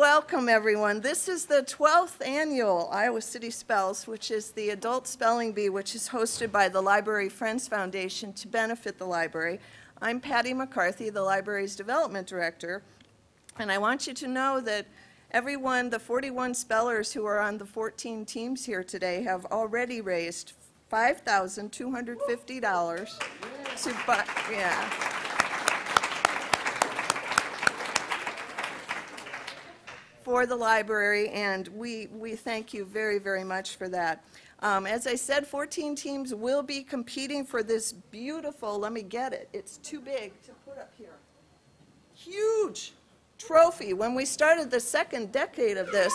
Welcome, everyone. This is the 12th annual Iowa City Spells, which is the adult spelling bee, which is hosted by the Library Friends Foundation to benefit the library. I'm Patty McCarthy, the library's development director, and I want you to know that everyone, the 41 spellers who are on the 14 teams here today, have already raised $5,250 to buy, for the library, and we thank you very, very much for that. As I said, 14 teams will be competing for this beautiful, let me get it, it's too big to put up here, huge trophy. When we started the second decade of this,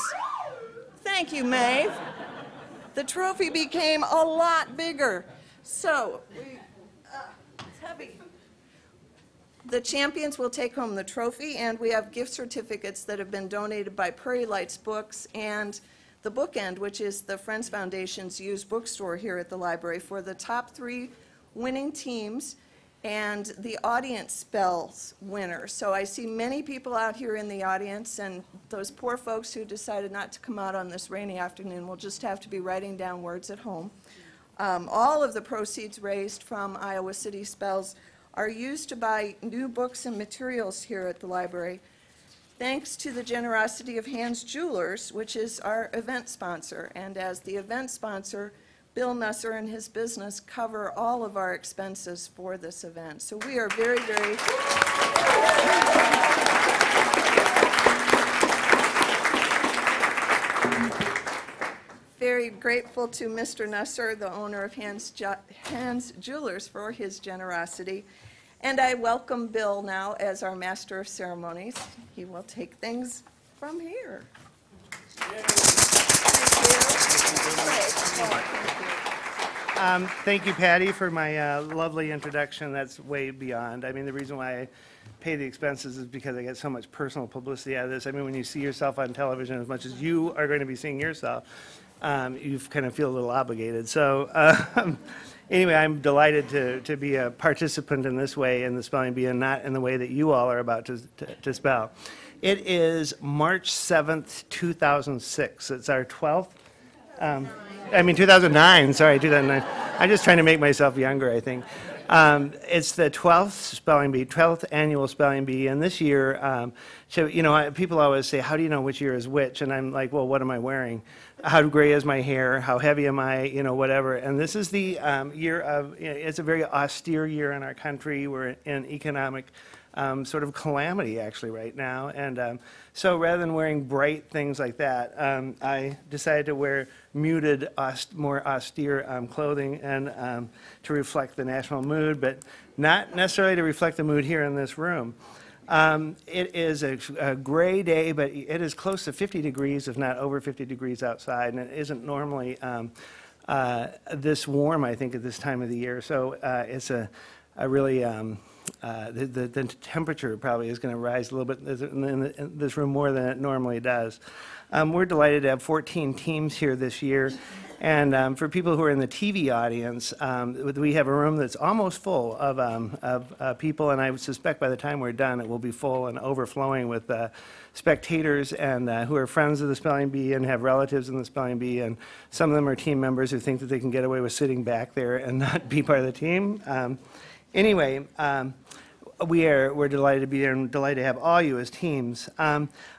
thank you, Maeve, the trophy became a lot bigger. So, it's heavy. The champions will take home the trophy, and we have gift certificates that have been donated by Prairie Lights Books and the Bookend, which is the Friends Foundation's used bookstore here at the library, for the top 3 winning teams and the audience spells winner. So I see many people out here in the audience, and those poor folks who decided not to come out on this rainy afternoon will just have to be writing down words at home. All of the proceeds raised from Iowa City Spells are used to buy new books and materials here at the library, thanks to the generosity of Hans Jewelers, which is our event sponsor. And as the event sponsor, Bill Nusser and his business cover all of our expenses for this event. So we are very, very grateful to Mr. Nusser, the owner of Hans Jewelers, for his generosity. And I welcome Bill now as our Master of Ceremonies. He will take things from here. Thank you, Patty, for my lovely introduction. That's way beyond. I mean, the reason why I pay the expenses is because I get so much personal publicity out of this. I mean, when you see yourself on television as much as you are going to be seeing yourself, you kind of feel a little obligated. So anyway, I'm delighted to be a participant in this way in the spelling bee, and not in the way that you all are about to spell. It is March 7th, 2006. It's our 12th. 2009, sorry, 2009. I'm just trying to make myself younger, I think. It's the 12th spelling bee, 12th annual spelling bee, and this year, so, you know, people always say, how do you know which year is which? And I'm like, well, what am I wearing? How gray is my hair? How heavy am I? You know, whatever. And this is the year of, you know, it's a very austere year in our country. We're in economic sort of calamity, actually, right now. And so rather than wearing bright things like that, I decided to wear muted, more austere clothing, and to reflect the national mood, but not necessarily to reflect the mood here in this room. It is a gray day, but it is close to 50 degrees, if not over 50 degrees outside, and it isn't normally this warm, I think, at this time of the year. So it's a really, the temperature probably is going to rise a little bit in this room more than it normally does. We're delighted to have 14 teams here this year. And for people who are in the TV audience, we have a room that's almost full of people, and I would suspect by the time we're done, it will be full and overflowing with spectators and who are friends of the spelling bee and have relatives in the spelling bee, and some of them are team members who think that they can get away with sitting back there and not be part of the team. Anyway, we're delighted to be there and delighted to have all you as teams.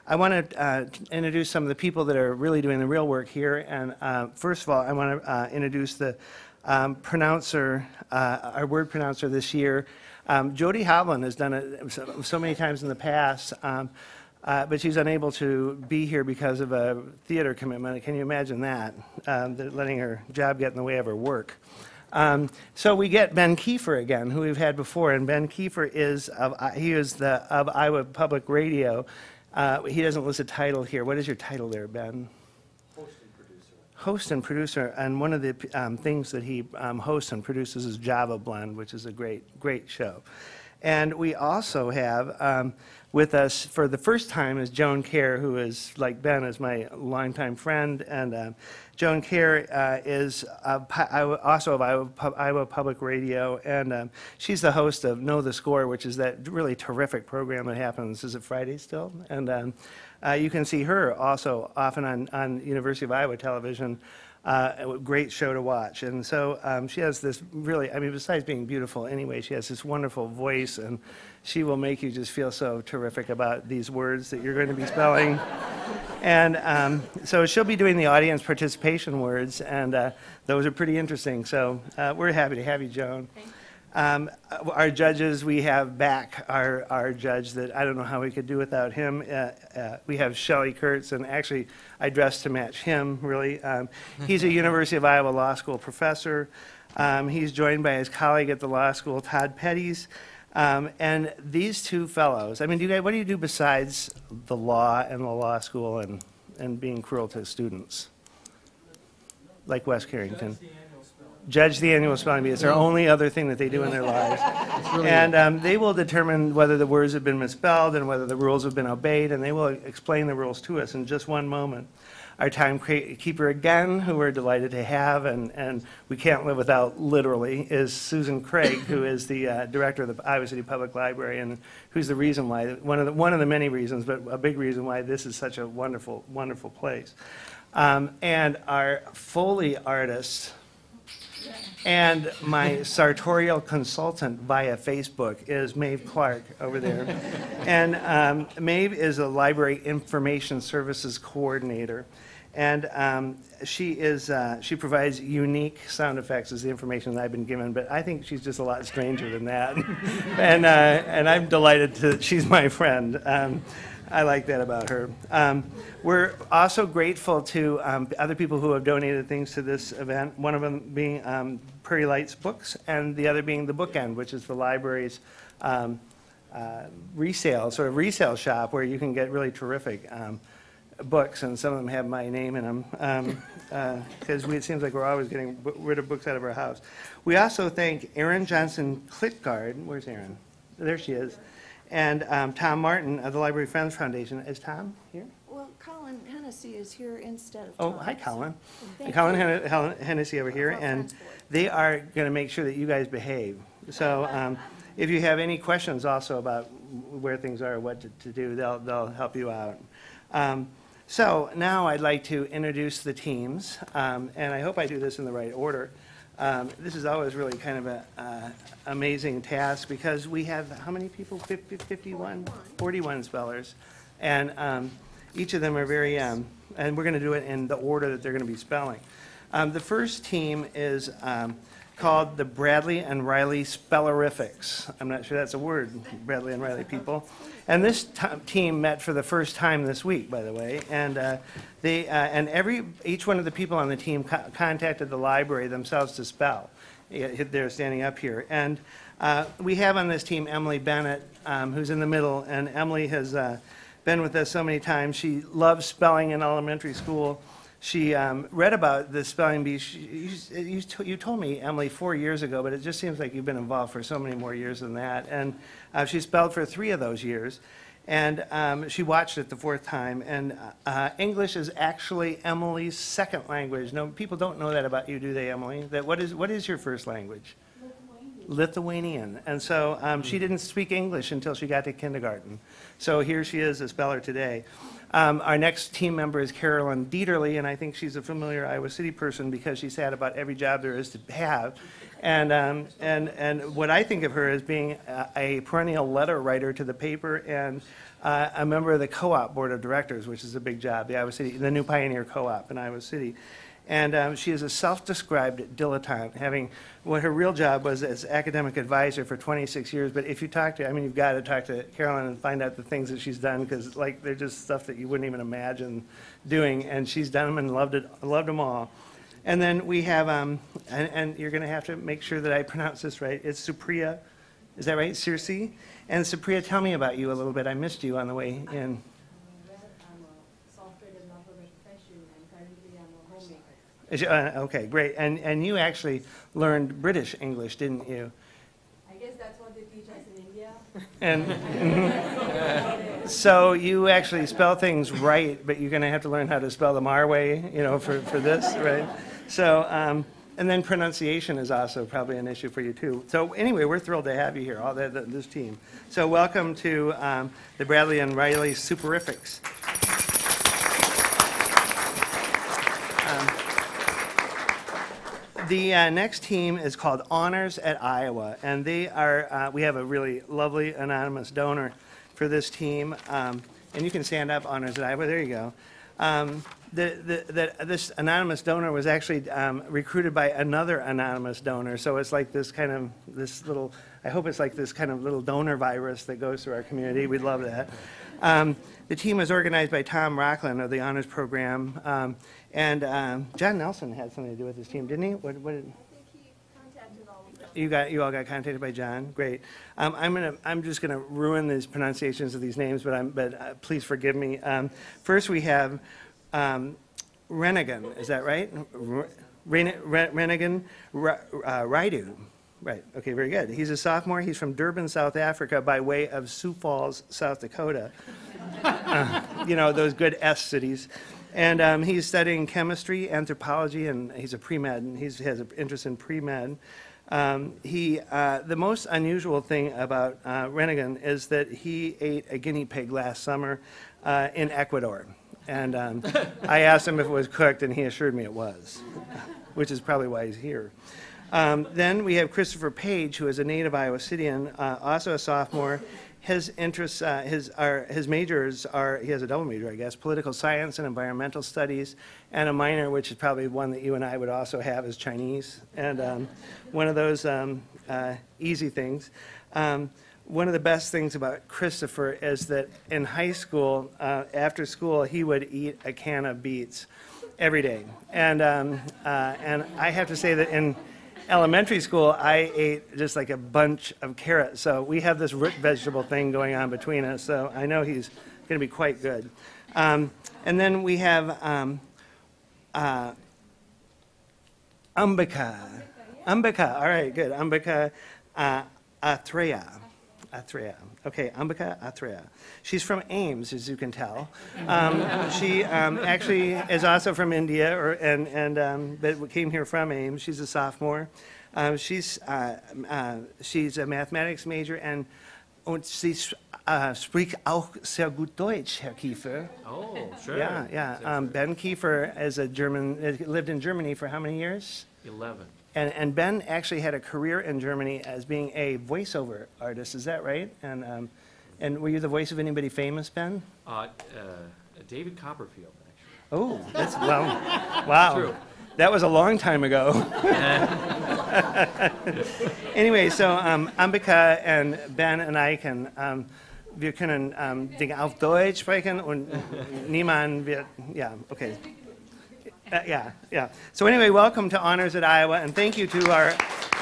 I want to introduce some of the people that are really doing the real work here. And first of all, I want to introduce the pronouncer, our word pronouncer this year. Jody Hovland has done it so many times in the past, but she's unable to be here because of a theater commitment. Can you imagine that? Letting her job get in the way of her work. So we get Ben Kiefer again, who we've had before, and Ben Kiefer is of Iowa Public Radio. He doesn't list a title here. What is your title there, Ben? Host and producer. Host and producer, and one of the things that he hosts and produces is Java Blend, which is a great show. And we also have with us for the first time is Joan Kerr, who is, like Ben, is my longtime friend. And Joan Kerr is also of Iowa Public Radio, and she's the host of Know the Score, which is that really terrific program that happens, is it Friday still? And you can see her also often on University of Iowa television. A great show to watch. And so she has this really, I mean, besides being beautiful anyway, she has this wonderful voice, and she will make you just feel so terrific about these words that you're going to be spelling. And so she'll be doing the audience participation words, and those are pretty interesting. So we're happy to have you, Joan. Our judges, we have back our judge that I don't know how we could do without him. We have Shelley Kurtz, and actually I dressed to match him, really. He's a University of Iowa Law School professor. He's joined by his colleague at the law school, Todd Petties. And these two fellows, I mean, what do you do besides the law and the law school and being cruel to students? Like Wes Carrington. Judge the annual spelling bee. It's their only other thing that they do in their lives. And they will determine whether the words have been misspelled and whether the rules have been obeyed, and they will explain the rules to us in just one moment. Our timekeeper again, who we're delighted to have, and we can't live without literally, is Susan Craig, who is the director of the Iowa City Public Library, and who's the reason why, one of the many reasons, but a big reason why this is such a wonderful, wonderful place. And our Foley artist, and my sartorial consultant via Facebook is Maeve Clark over there. And Maeve is a library information services coordinator. And she provides unique sound effects as the information that I've been given, but I think she's just a lot stranger than that. And I'm delighted she's my friend. I like that about her. We're also grateful to other people who have donated things to this event, one of them being Prairie Lights Books, and the other being The Bookend, which is the library's resale shop where you can get really terrific books, and some of them have my name in them, because it seems like we're always getting rid of books out of our house. We also thank Erin Johnson Klitgard. Where's Erin? There she is. And Tom Martin of the Library Friends Foundation. Is Tom here? Well, Colin Hennessy is here instead of Tom. Oh, hi, Colin. Thank Colin you. Hennessy over here, Well, and transport. they are going to make sure that you guys behave. So if you have any questions also about where things are, what to do, they'll help you out. So now I'd like to introduce the teams, and I hope I do this in the right order. This is always really kind of an amazing task because we have, how many people? 51? 41 spellers. And each of them are very, and we're going to do it in the order that they're going to be spelling. The first team is called the Bradley and Riley Spellerifics. I'm not sure that's a word, Bradley and Riley people. And this team met for the first time this week, by the way. And each one of the people on the team contacted the library themselves to spell. They're standing up here. And we have on this team Emily Bennett, who's in the middle. And Emily has been with us so many times. She loves spelling in elementary school. She read about the spelling bee. You told me, Emily, 4 years ago, but it just seems like you've been involved for so many more years than that. And she spelled for 3 of those years. And she watched it the 4th time. And English is actually Emily's second language. No, people don't know that about you, do they, Emily? What is your first language? Lithuanian. And so she didn't speak English until she got to kindergarten. So here she is, a speller today. Our next team member is Carolyn Dieterle, and I think she's a familiar Iowa City person because she's had about every job there is to have. And what I think of her as being a perennial letter writer to the paper and a member of the co-op board of directors, which is a big job, the New Pioneer Co-op in Iowa City. And she is a self-described dilettante, what her real job was as academic advisor for 26 years. But if you talk to, you've got to talk to Carolyn and find out the things that she's done, because they're just stuff that you wouldn't even imagine doing. And she's done them and loved them all. And then we have, and you're going to have to make sure that I pronounce this right. It's Supriya, is that right, Circe? And Supriya, tell me about you a little bit. I missed you on the way in. Okay, great. And you actually learned British English, didn't you? I guess that's what they teach us in India. And so you actually spell things right, but you're going to have to learn how to spell them our way, for this, right? So, and then pronunciation is also probably an issue for you too. So anyway, we're thrilled to have you here, this team. So welcome to the Bradley and Riley Superifics. The next team is called Honors at Iowa, and they are, we have a really lovely anonymous donor for this team. And you can stand up, Honors at Iowa, there you go. This anonymous donor was actually recruited by another anonymous donor, so it's like this little, I hope it's like this kind of little donor virus that goes through our community. We'd love that. The team was organized by Tom Rockland of the Honors Program, and John Nelson had something to do with this team, didn't he? What did, I think he contacted all of them. you all got contacted by John? Great. I'm just gonna ruin these pronunciations of these names, but please forgive me. First we have Renegan, is that right? Renegan Raidu. Right, okay, very good. He's a sophomore. He's from Durban, South Africa, by way of Sioux Falls, South Dakota. Those good S cities. And he's studying chemistry, anthropology, and he's a pre-med, and he has an interest in pre-med. The most unusual thing about Renegan is that he ate a guinea pig last summer in Ecuador. And I asked him if it was cooked, and he assured me it was, which is probably why he's here. Then we have Christopher Page, who is a native Iowa Cityan, also a sophomore. His interests, his majors are, he has a double major, I guess, political science and environmental studies, and a minor, which is probably one that you and I would also have, is Chinese. And one of those easy things. One of the best things about Christopher is that in high school, after school, he would eat a can of beets every day. And I have to say that in elementary school, I ate just like a bunch of carrots. So we have this root vegetable thing going on between us. So I know he's going to be quite good. And then we have Ambika. Ambika, all right, good. Ambika Athreya. Okay, Ambika Athreya. She's from Ames, as you can tell. She actually is also from India, but came here from Ames. She's a sophomore. She's a mathematics major, and sie spricht auch sehr gut Deutsch, Herr Kiefer. Oh, sure. Yeah. Ben Kiefer is a German, lived in Germany for how many years? 11. And Ben actually had a career in Germany as being a voiceover artist. Is that right? And were you the voice of anybody famous, Ben? David Copperfield, actually. Oh, wow. True. That was a long time ago. Anyway, so Ambika and Ben and I wir können Dinge auf Deutsch sprechen und niemand wird, yeah, okay. Yeah. So anyway, welcome to Honors at Iowa, and thank you to our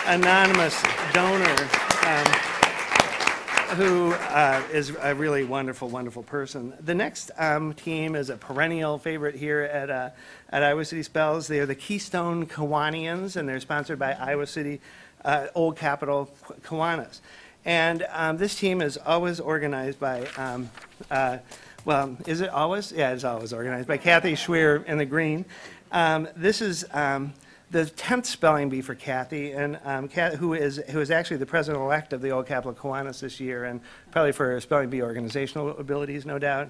anonymous donor, who is a really wonderful, wonderful person. The next team is a perennial favorite here at Iowa City Spells. They are the Keystone Kiwanians, and they're sponsored by Iowa City Old Capital Kiwanis. And this team is always organized by well, is it always? Yeah, it's always organized by Kathy Schweer in the green. This is the 10th spelling bee for Kathy, and who is actually the president-elect of the Old Capital Kiwanis this year, and probably for her spelling bee organizational abilities, no doubt.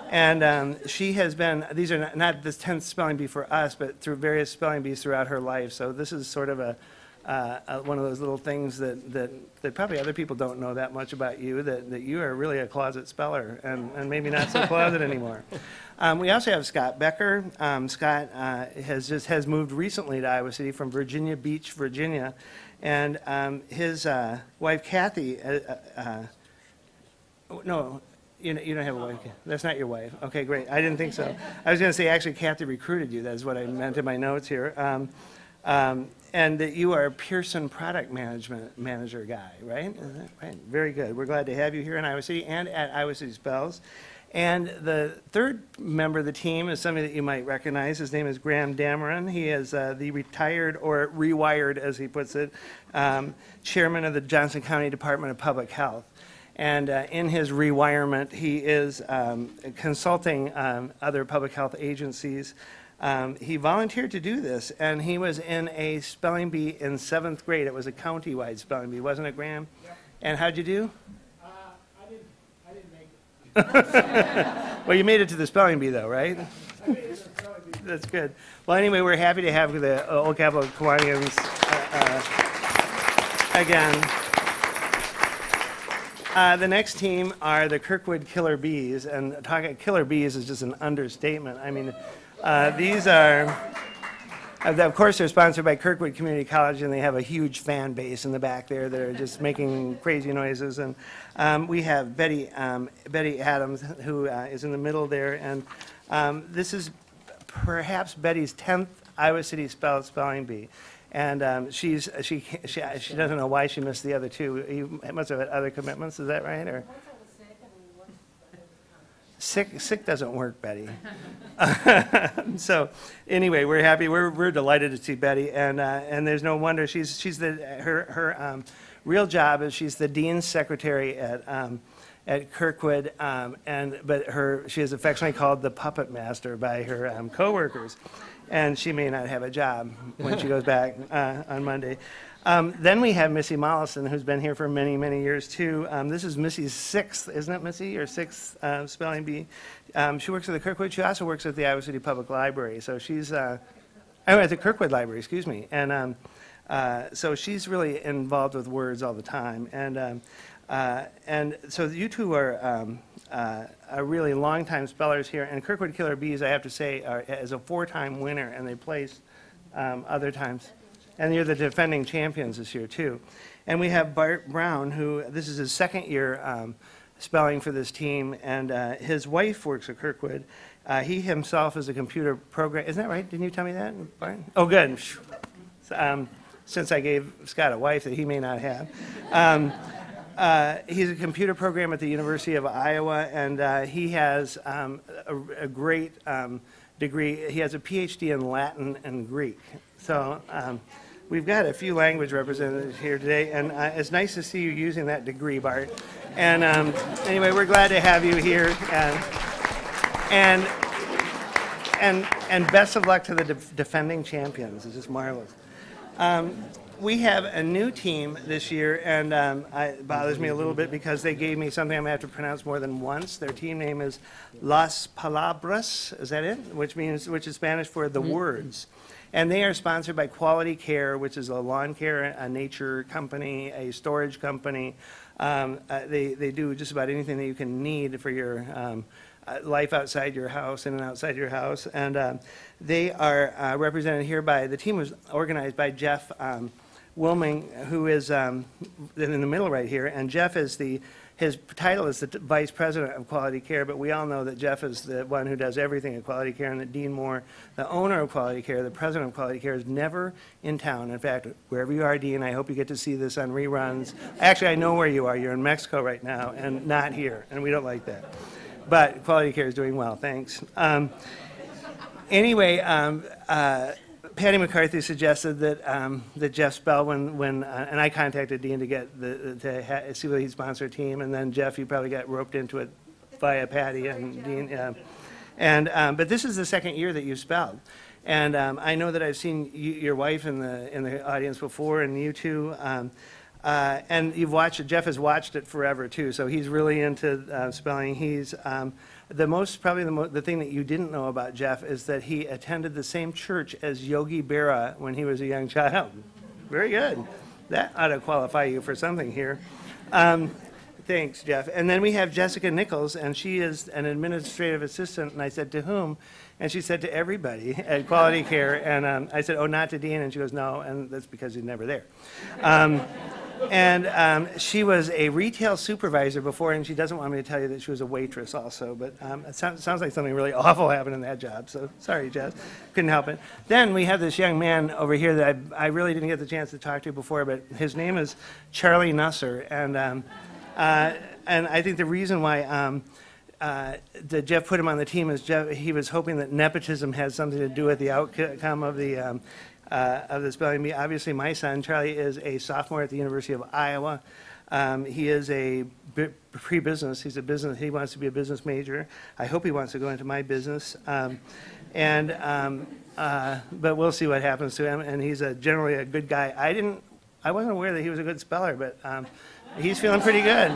And she has been, these are not the 10th spelling bee for us, but through various spelling bees throughout her life. So this is sort of one of those little things that probably other people don't know that much about you, that you are really a closet speller, and maybe not so closet anymore. We also have Scott Becker. Scott has moved recently to Iowa City from Virginia Beach, Virginia, and his wife Kathy. No, you don't have a wife. That's not your wife. Okay, great. I didn't think so. I was going to say actually Kathy recruited you. That's what I meant in my notes here. And that you are a Pearson product manager guy, right? Is that right? Very good. We're glad to have you here in Iowa City and at Iowa City Spells. And the third member of the team is somebody that you might recognize. His name is Graham Dameron. He is the retired, or rewired as he puts it, chairman of the Johnson County Department of Public Health. And in his rewirement, he is consulting other public health agencies. He volunteered to do this, and he was in a spelling bee in 7th grade. It was a county-wide spelling bee, wasn't it, Graham? Yep. And how'd you do? I didn't make it. Well, you made it to the spelling bee, though, right? That's good. Well, anyway, we're happy to have the Old Capitol Kiwanians again. The next team are the Kirkwood Killer Bees, and talking Killer Bees is just an understatement. I mean, these are, of course, they're sponsored by Kirkwood Community College, and they have a huge fan base in the back there that are just making crazy noises. And we have Betty Adams, who is in the middle there, and this is perhaps Betty's 10th Iowa City spelling bee. And she doesn't know why she missed the other two. You must have had other commitments, is that right? Or sick doesn't work, Betty. So anyway, we're happy. We're delighted to see Betty, and there's no wonder she's her real job is she's the dean's secretary at Kirkwood, but she is affectionately called the puppet master by her coworkers. And she may not have a job when she goes back on Monday. Then we have Missy Mollison, who's been here for many, many years, too. This is Missy's 6th, isn't it, Missy, or 6th spelling bee? She works at the Kirkwood. She also works at the Iowa City Public Library. So she's, at the Kirkwood Library, excuse me. And so she's really involved with words all the time. And so you two are really long-time spellers here. And Kirkwood Killer Bees, I have to say, is a 4-time winner, and they placed other times. And you're the defending champions this year, too. And we have Bart Brown, who this is his 2nd year spelling for this team, and his wife works at Kirkwood. He himself is a computer program. Isn't that right? Didn't you tell me that, Bart? Oh, good. Since I gave Scott a wife that he may not have. He's a computer program at the University of Iowa, and he has a great degree. He has a PhD in Latin and Greek. So we've got a few language representatives here today, and it's nice to see you using that degree, Bart. And anyway, we're glad to have you here, and best of luck to the defending champions. It's just marvelous. We have a new team this year, and it bothers me a little bit because they gave me something I'm going to have to pronounce more than once. Their team name is Las Palabras, is that it? Which is Spanish for the words. And they are sponsored by Quality Care, which is a lawn care, a nature company, a storage company. They do just about anything that you can need for your life outside your house, in and outside your house. And they are represented here by, the team was organized by Jeff Wilming, who is in the middle right here. And Jeff is his title is the Vice President of Quality Care, but we all know that Jeff is the one who does everything at Quality Care, and that Dean Moore, the owner of Quality Care, the President of Quality Care, is never in town. In fact, wherever you are, Dean, I hope you get to see this on reruns. Actually, I know where you are. You're in Mexico right now, and not here, and we don't like that. But Quality Care is doing well, thanks. Anyway, Patty McCarthy suggested that Jeff spell and I contacted Dean to get see whether he'd sponsor a team, and then Jeff, you probably got roped into it via Patty and Dean. But this is the 2nd year that you've spelled, and I know that I've seen your wife in the audience before, and you two. And you've watched it. Jeff has watched it forever too, so he's really into spelling. He's the thing that you didn't know about Jeff is that he attended the same church as Yogi Berra when he was a young child. Very good. That ought to qualify you for something here. Thanks, Jeff. And then we have Jessica Nichols, and she is an administrative assistant. And I said, to whom? And she said, to everybody at Quality Care. And I said, oh, not to Dean? And she goes, no, and that's because he's never there. And she was a retail supervisor before, and she doesn't want me to tell you that she was a waitress also, but it sounds like something really awful happened in that job, so sorry, Jess, couldn't help it. Then we have this young man over here that I really didn't get the chance to talk to before, but his name is Charlie Nusser, and I think the reason why that Jeff put him on the team is he was hoping that nepotism had something to do with the outcome of the spelling bee. Obviously, my son, Charlie, is a sophomore at the University of Iowa. He is a pre-business. He's a business. He wants to be a business major. I hope he wants to go into my business. But we'll see what happens to him. And he's generally a good guy. I wasn't aware that he was a good speller, but he's feeling pretty good.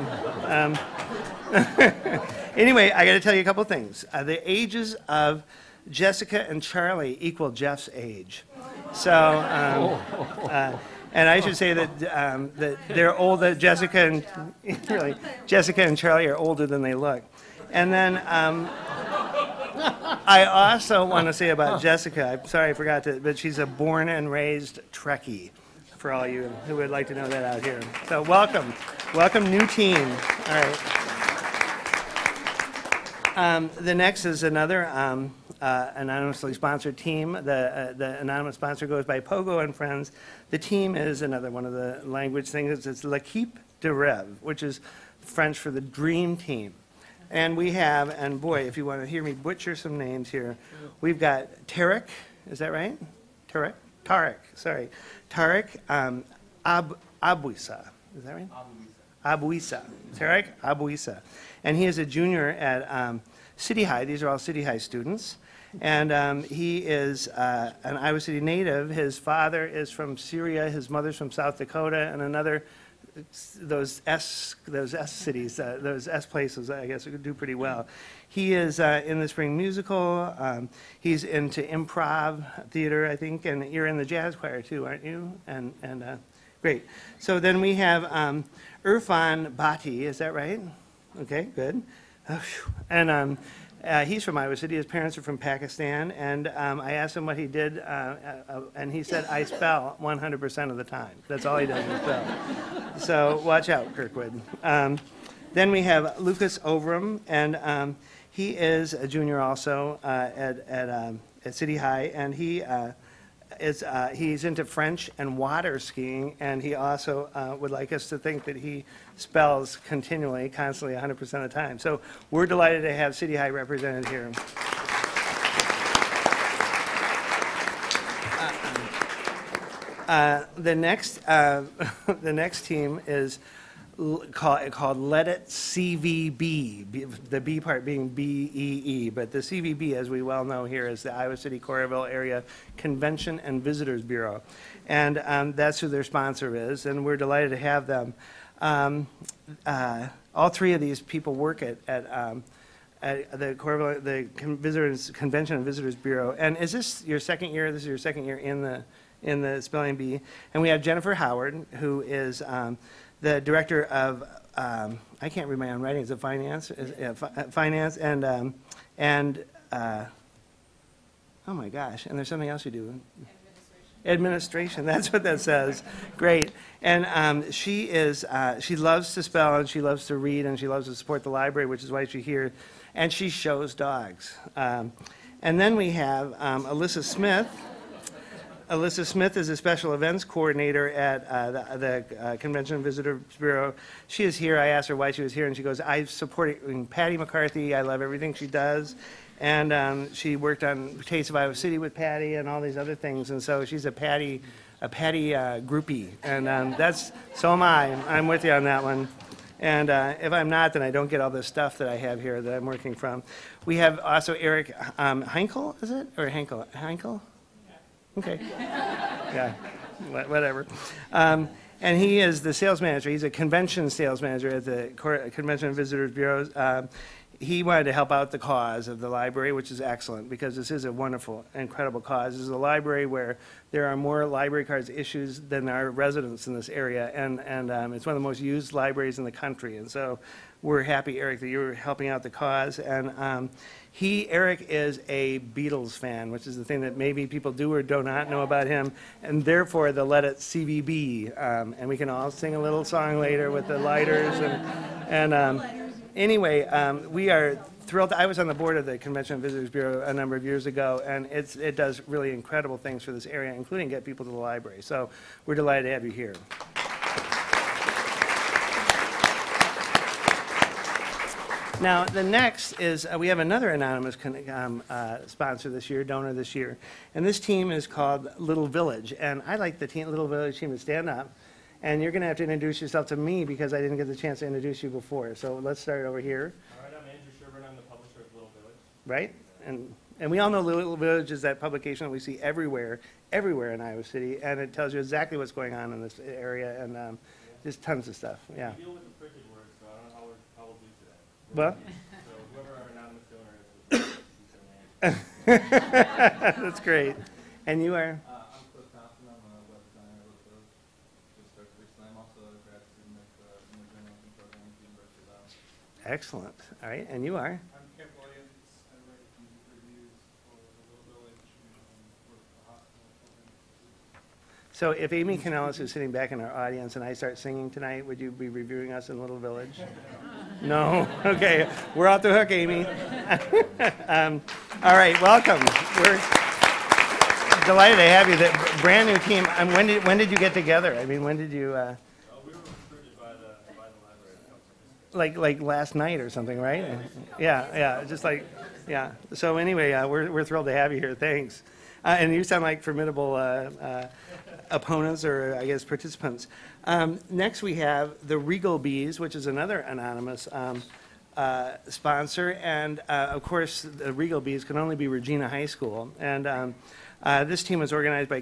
Anyway, I got to tell you a couple things. The ages of Jessica and Charlie equal Jeff's age. So, and I should say that they're older. Jessica and Charlie are older than they look. And then I also want to say about Jessica. I'm sorry I forgot to, but she's a born and raised Trekkie. For all you who would like to know that out here. So welcome, new team. All right. The next is another anonymously sponsored team. The anonymous sponsor goes by Pogo and Friends. The team is another one of the language things. It's L'équipe de Rêve, which is French for the dream team. And we have, and boy, if you want to hear me butcher some names here, we've got Tarek, is that right? Tarek, sorry. Tarek Abuisa, is that right? Abuisa. Tarek Abuisa. And he is a junior at City High. These are all City High students. And he is an Iowa City native. His father is from Syria. His mother's from South Dakota. And another, those S cities, those S places, I guess, would do pretty well. He is in the spring musical. He's into improv theater, I think, and you're in the jazz choir too, aren't you? And great. So then we have Irfan Bhatti, is that right? Okay, good. And he's from Iowa City. His parents are from Pakistan. And I asked him what he did, and he said, I spell 100% of the time. That's all he does is spell. So watch out, Kirkwood. Then we have Lucas Overham, and he is a junior also at City High, and he's into French and water skiing, and he also would like us to think that he spells continually, constantly, 100% of the time. So we're delighted to have City High represented here. The next team is called Let It CVB, the B part being BEE, but the CVB, as we well know here, is the Iowa City-Coralville Area Convention and Visitors Bureau. And that's who their sponsor is, and we're delighted to have them. All three of these people work at the Coralville, the Convention and Visitors Bureau. And is this your second year? This is your second year in the Spelling Bee. And we have Jennifer Howard, who is the director of, I can't read my own writing, is it finance? Finance and oh my gosh, and there's something else you do. Administration, that's what that says. Great. And she loves to spell, and she loves to read, and she loves to support the library, which is why she's here. And she shows dogs. And then we have Alyssa Smith. Alyssa Smith is a special events coordinator at the Convention and Visitors Bureau. She is here. I asked her why she was here, and she goes, I'm supporting Patty McCarthy. I love everything she does. And she worked on Taste of Iowa City with Patty and all these other things. And so she's a Patty groupie. And so am I. I'm with you on that one. And if I'm not, then I don't get all this stuff that I have here that I'm working from. We have also Eric Heinkel, is it? Or Henkel? Heinkel? Okay. Yeah, whatever. And he is the sales manager. He's a convention sales manager at the Convention and Visitors Bureau. He wanted to help out the cause of the library, which is excellent, because this is a wonderful, incredible cause. This is a library where there are more library cards issues than there are residents in this area, and it's one of the most used libraries in the country. And so we're happy, Eric, that you're helping out the cause. And Eric is a Beatles fan, which is the thing that maybe people do or do not know about him, and therefore the Let It CVB. And we can all sing a little song later with the lighters. Anyway, we are thrilled. I was on the board of the Convention and Visitors Bureau a number of years ago, and it does really incredible things for this area, including get people to the library. So we're delighted to have you here. Now, the next is, we have another anonymous sponsor this year, donor this year, and this team is called Little Village. And I'd like the Little Village team to stand up And you're going to have to introduce yourself to me because I didn't get the chance to introduce you before. So let's start over here, All right, I'm Andrew Sherburne. I'm the publisher of Little Village. right? And we all know Little Village is that publication that we see everywhere in Iowa City, and it tells you exactly what's going on in this area, and just tons of stuff, yeah. We deal with the printed word, so I don't know how we'll do today. Well, So whoever our anonymous donor is, certainly. that's great. And you are? I'm Cliff Thompson. I'm a web designer with the just started recently. I'm also a grad student at the journalism program at the University of Iowa. Excellent. All right, and you are? I'm Kent Williams. I write music reviews for the Little Village and work at the hospital. So if Amy Canellis is sitting back in our audience and I start singing tonight, would you be reviewing us in Little Village? No? Okay, we're off the hook, Amy. All right, welcome. We're delighted to have you. The brand new team. When did you get together? I mean, when did you? We were recruited by the library. Like last night or something, right? Yeah, just like, yeah. So anyway, we're thrilled to have you here. Thanks. And you sound like formidable opponents or, I guess, participants. Next, we have the Regal Bees, which is another anonymous sponsor. And, of course, the Regal Bees can only be Regina High School. And this team was organized by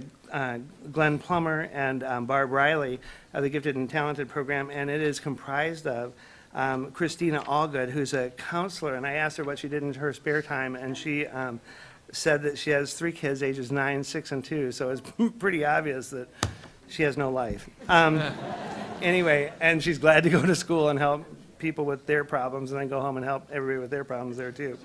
Glenn Plummer and Barb Riley of the Gifted and Talented program, and it is comprised of Christina Allgood, who's a counselor. And I asked her what she did in her spare time, and she said that she has 3 kids, ages 9, 6, and 2, so it's pretty obvious that she has no life. Anyway, and she's glad to go to school and help people with their problems and then go home and help everybody with their problems there, too.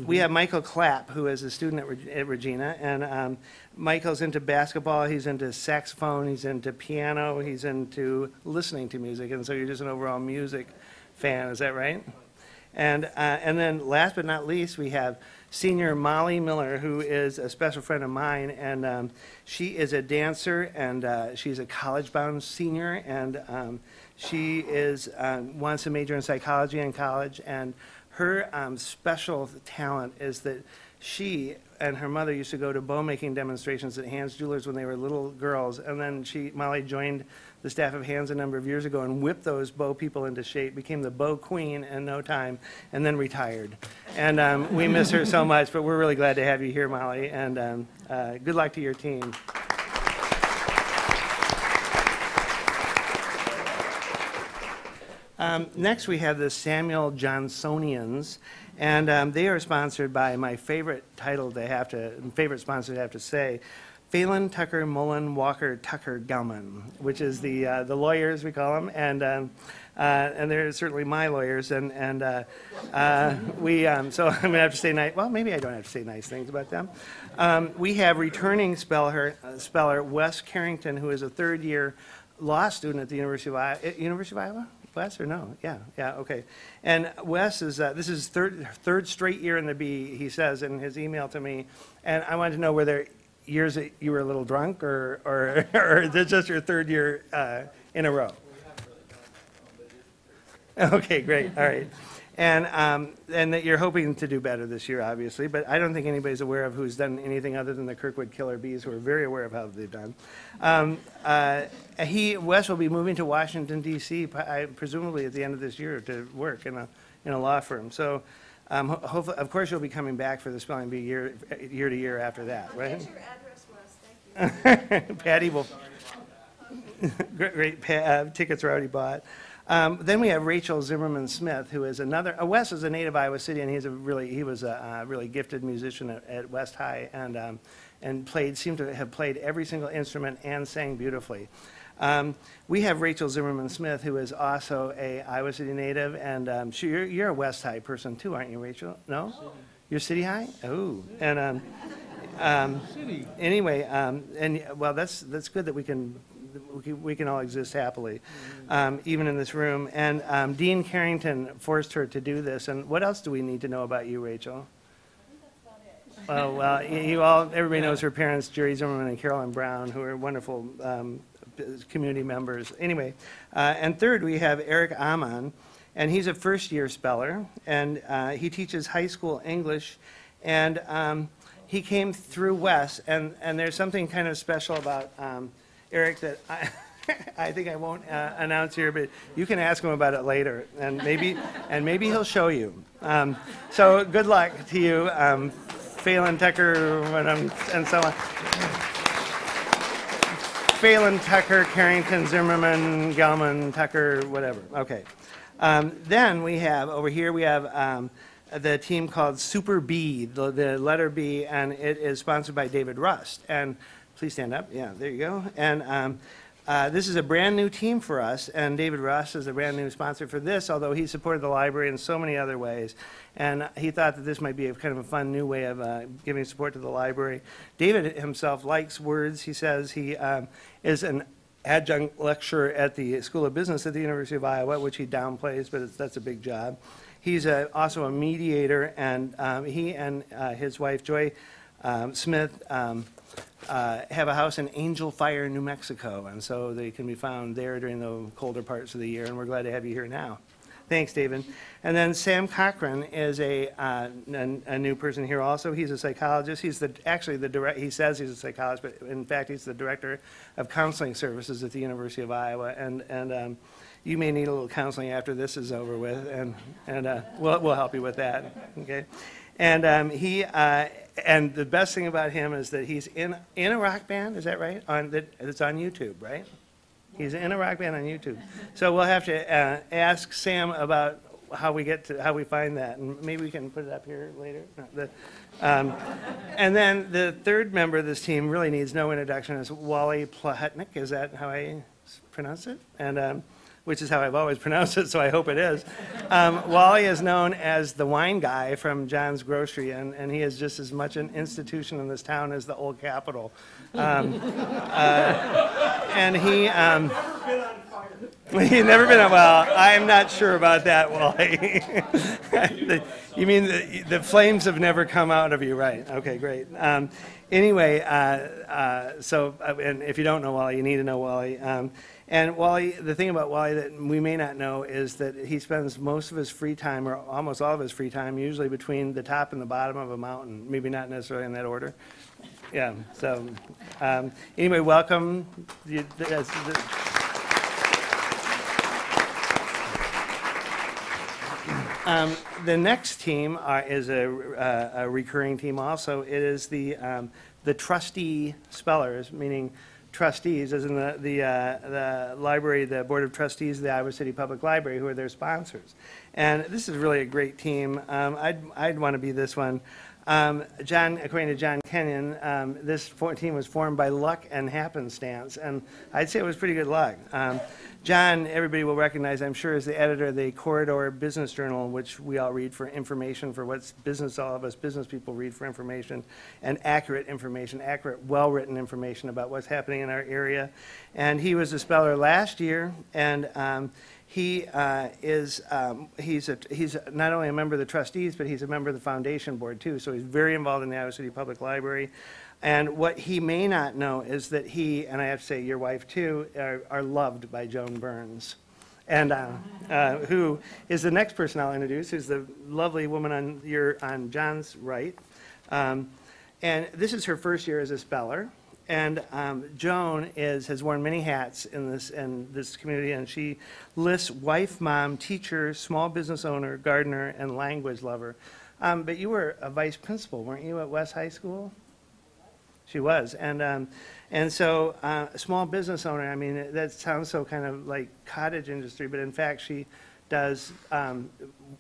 We have Michael Clapp, who is a student at Regina, and Michael's into basketball, he's into saxophone, he's into piano, he's into listening to music, and so you're just an overall music fan, is that right? And then last but not least, we have senior Molly Miller, who is a special friend of mine, and she is a dancer, and she's a college-bound senior, and she wants to major in psychology in college, and her special talent is that she and her mother used to go to bow-making demonstrations at Hans Jewelers when they were little girls, and then Molly joined the staff of Hans a number of years ago and whipped those bow people into shape, became the bow queen in no time, and then retired. And we miss her so much, but we're really glad to have you here, Molly, and good luck to your team. Next, we have the Samuel Johnsonians, and they are sponsored by my favorite sponsor to have to say, Phelan, Tucker, Mullen, Walker, Tucker, Gelman, which is the lawyers, we call them, and they're certainly my lawyers, and so I'm going to have to say nice, well, maybe I don't have to say nice things about them. We have returning speller Wes Carrington, who is a third-year law student at the University of Iowa? Wes, or no? Yeah, okay. And Wes is, this is third straight year in the B, he says in his email to me, and I wanted to know whether years that you were a little drunk or this just your third year in a row? Okay, great, all right. And that you're hoping to do better this year, obviously, but I don't think anybody's aware of who's done anything other than the Kirkwood Killer Bees, who are very aware of how they've done. Wes will be moving to Washington, D.C., presumably at the end of this year to work in a law firm. So hopefully, of course, you'll be coming back for the spelling bee year to year after that, right? Get your address, Wes, thank you. Patty will, great, tickets are already bought. Then we have Rachel Zimmerman Smith, who is another. Wes is a native Iowa City, and he was a really gifted musician at West High, and seemed to have played every single instrument and sang beautifully. We have Rachel Zimmerman Smith, who is also a Iowa City native, and you're a West High person too, aren't you, Rachel? No, you're City High. Oh, and anyway, and well, that's good that we can all exist happily, even in this room. And Dean Carrington forced her to do this. And what else do we need to know about you, Rachel? Oh, well, everybody knows her parents, Jerry Zimmerman and Carolyn Brown, who are wonderful community members. Anyway, and third, we have Eric Amon, and he's a first-year speller, and he teaches high school English, and he came through Wes, and there's something kind of special about Eric that I think I won't announce here, but you can ask him about it later, and maybe he'll show you. So good luck to you, Phelan Tucker, and so on. Phelan Tucker, Carrington, Zimmerman, Gelman, Tucker, whatever. Okay. Then we have over here the team called Super B, the letter B, and it is sponsored by David Rust. And please stand up. Yeah, there you go. And this is a brand new team for us, and David Rust is a brand new sponsor for this, although he supported the library in so many other ways. And he thought that this might be a kind of a fun new way of giving support to the library. David himself likes words. He says he is an adjunct lecturer at the School of Business at the University of Iowa, which he downplays, but that's a big job. He's also a mediator, and he and his wife, Joy Smith, have a house in Angel Fire, New Mexico, and so they can be found there during the colder parts of the year, and we're glad to have you here now. Thanks, David. And then Sam Cochran is a new person here also. He's a psychologist. He's he says he's a psychologist, but in fact he's the director of counseling services at the University of Iowa, and you may need a little counseling after this is over with, and we'll help you with that, okay? And and the best thing about him is that he's in a rock band, is that right? It's on YouTube, right? He's in a rock band on YouTube. So we'll have to ask Sam about how we find that, and maybe we can put it up here later. No, and then the third member of this team really needs no introduction, is Wally Plahutnik. Is that how I pronounce it? And which is how I've always pronounced it, so I hope it is. Wally is known as the wine guy from John's Grocery, and he is just as much an institution in this town as the Old Capitol. And he... He's never been on, well, I'm not sure about that, Wally. You mean the flames have never come out of you, right? Okay, great. Anyway, and if you don't know Wally, you need to know Wally. And Wally, the thing about Wally that we may not know is that he spends most of his free time, or almost all of his free time, usually between the top and the bottom of a mountain, maybe not necessarily in that order. Yeah, so anyway, welcome. The next team is a recurring team also. It is the trustee spellers, meaning trustees, as in the library, the Board of Trustees of the Iowa City Public Library, who are their sponsors. And this is really a great team. I'd want to be this one. According to John Kenyon, this team was formed by luck and happenstance, and I'd say it was pretty good luck. John, everybody will recognize, I'm sure, is the editor of the Corridor Business Journal, which we all read for information, for what's business, all of us business people read for information, and accurate information, well-written information about what's happening in our area. And he was a speller last year, and he's not only a member of the trustees, but he's a member of the foundation board too. So he's very involved in the Iowa City Public Library. And what he may not know is that he, and I have to say your wife too, are loved by Joan Burns. And who is the next person I'll introduce, who's the lovely woman on John's right. And this is her first year as a speller. And Joan has worn many hats in this community, and she lists wife, mom, teacher, small business owner, gardener, and language lover. But you were a vice principal, weren't you, at West High School? She was, and so small business owner. I mean, that sounds so kind of like cottage industry, but in fact, she does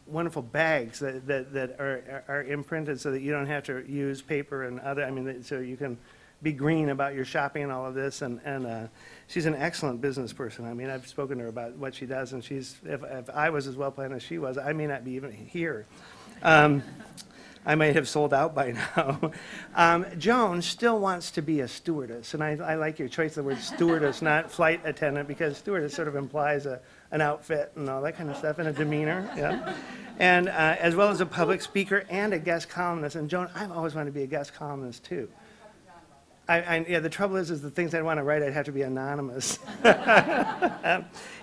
wonderful bags that are imprinted so that you don't have to use paper and other. I mean, so you can be green about your shopping and all of this, and she's an excellent business person. I mean, I've spoken to her about what she does, and if I was as well planned as she was, I may not be even here. I might have sold out by now. Joan still wants to be a stewardess, and I like your choice of the word stewardess, not flight attendant, because stewardess sort of implies an outfit and all that kind of stuff, and a demeanor, yeah. And as well as a public speaker and a guest columnist. And Joan, I've always wanted to be a guest columnist too. Yeah, the trouble is the things I'd want to write, I'd have to be anonymous.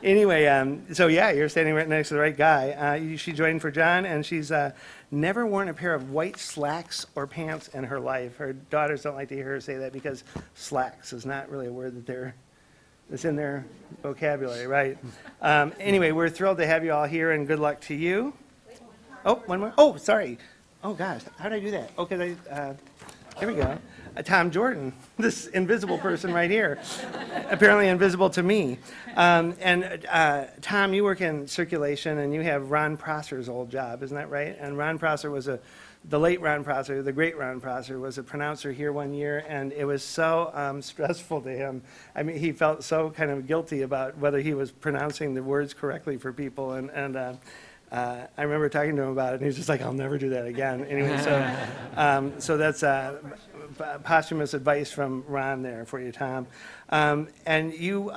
Anyway, so yeah, you're standing right next to the right guy. She joined for John, and she's never worn a pair of white slacks or pants in her life. Her daughters don't like to hear her say that because slacks is not really a word that It's in their vocabulary, right? Anyway, we're thrilled to have you all here, and good luck to you. Oh, one more. Oh, sorry. Oh, gosh. How did I do that? Okay, here we go. Tom Jordan, this invisible person right here, apparently invisible to me. Tom, you work in circulation, and you have Ron Prosser's old job, isn't that right? And Ron Prosser was the late Ron Prosser, the great Ron Prosser, was a pronouncer here one year, and it was so stressful to him. I mean, he felt so kind of guilty about whether he was pronouncing the words correctly for people, I remember talking to him about it, and he was just like, I'll never do that again. Anyway, so that's posthumous advice from Ron there for you, Tom. And you,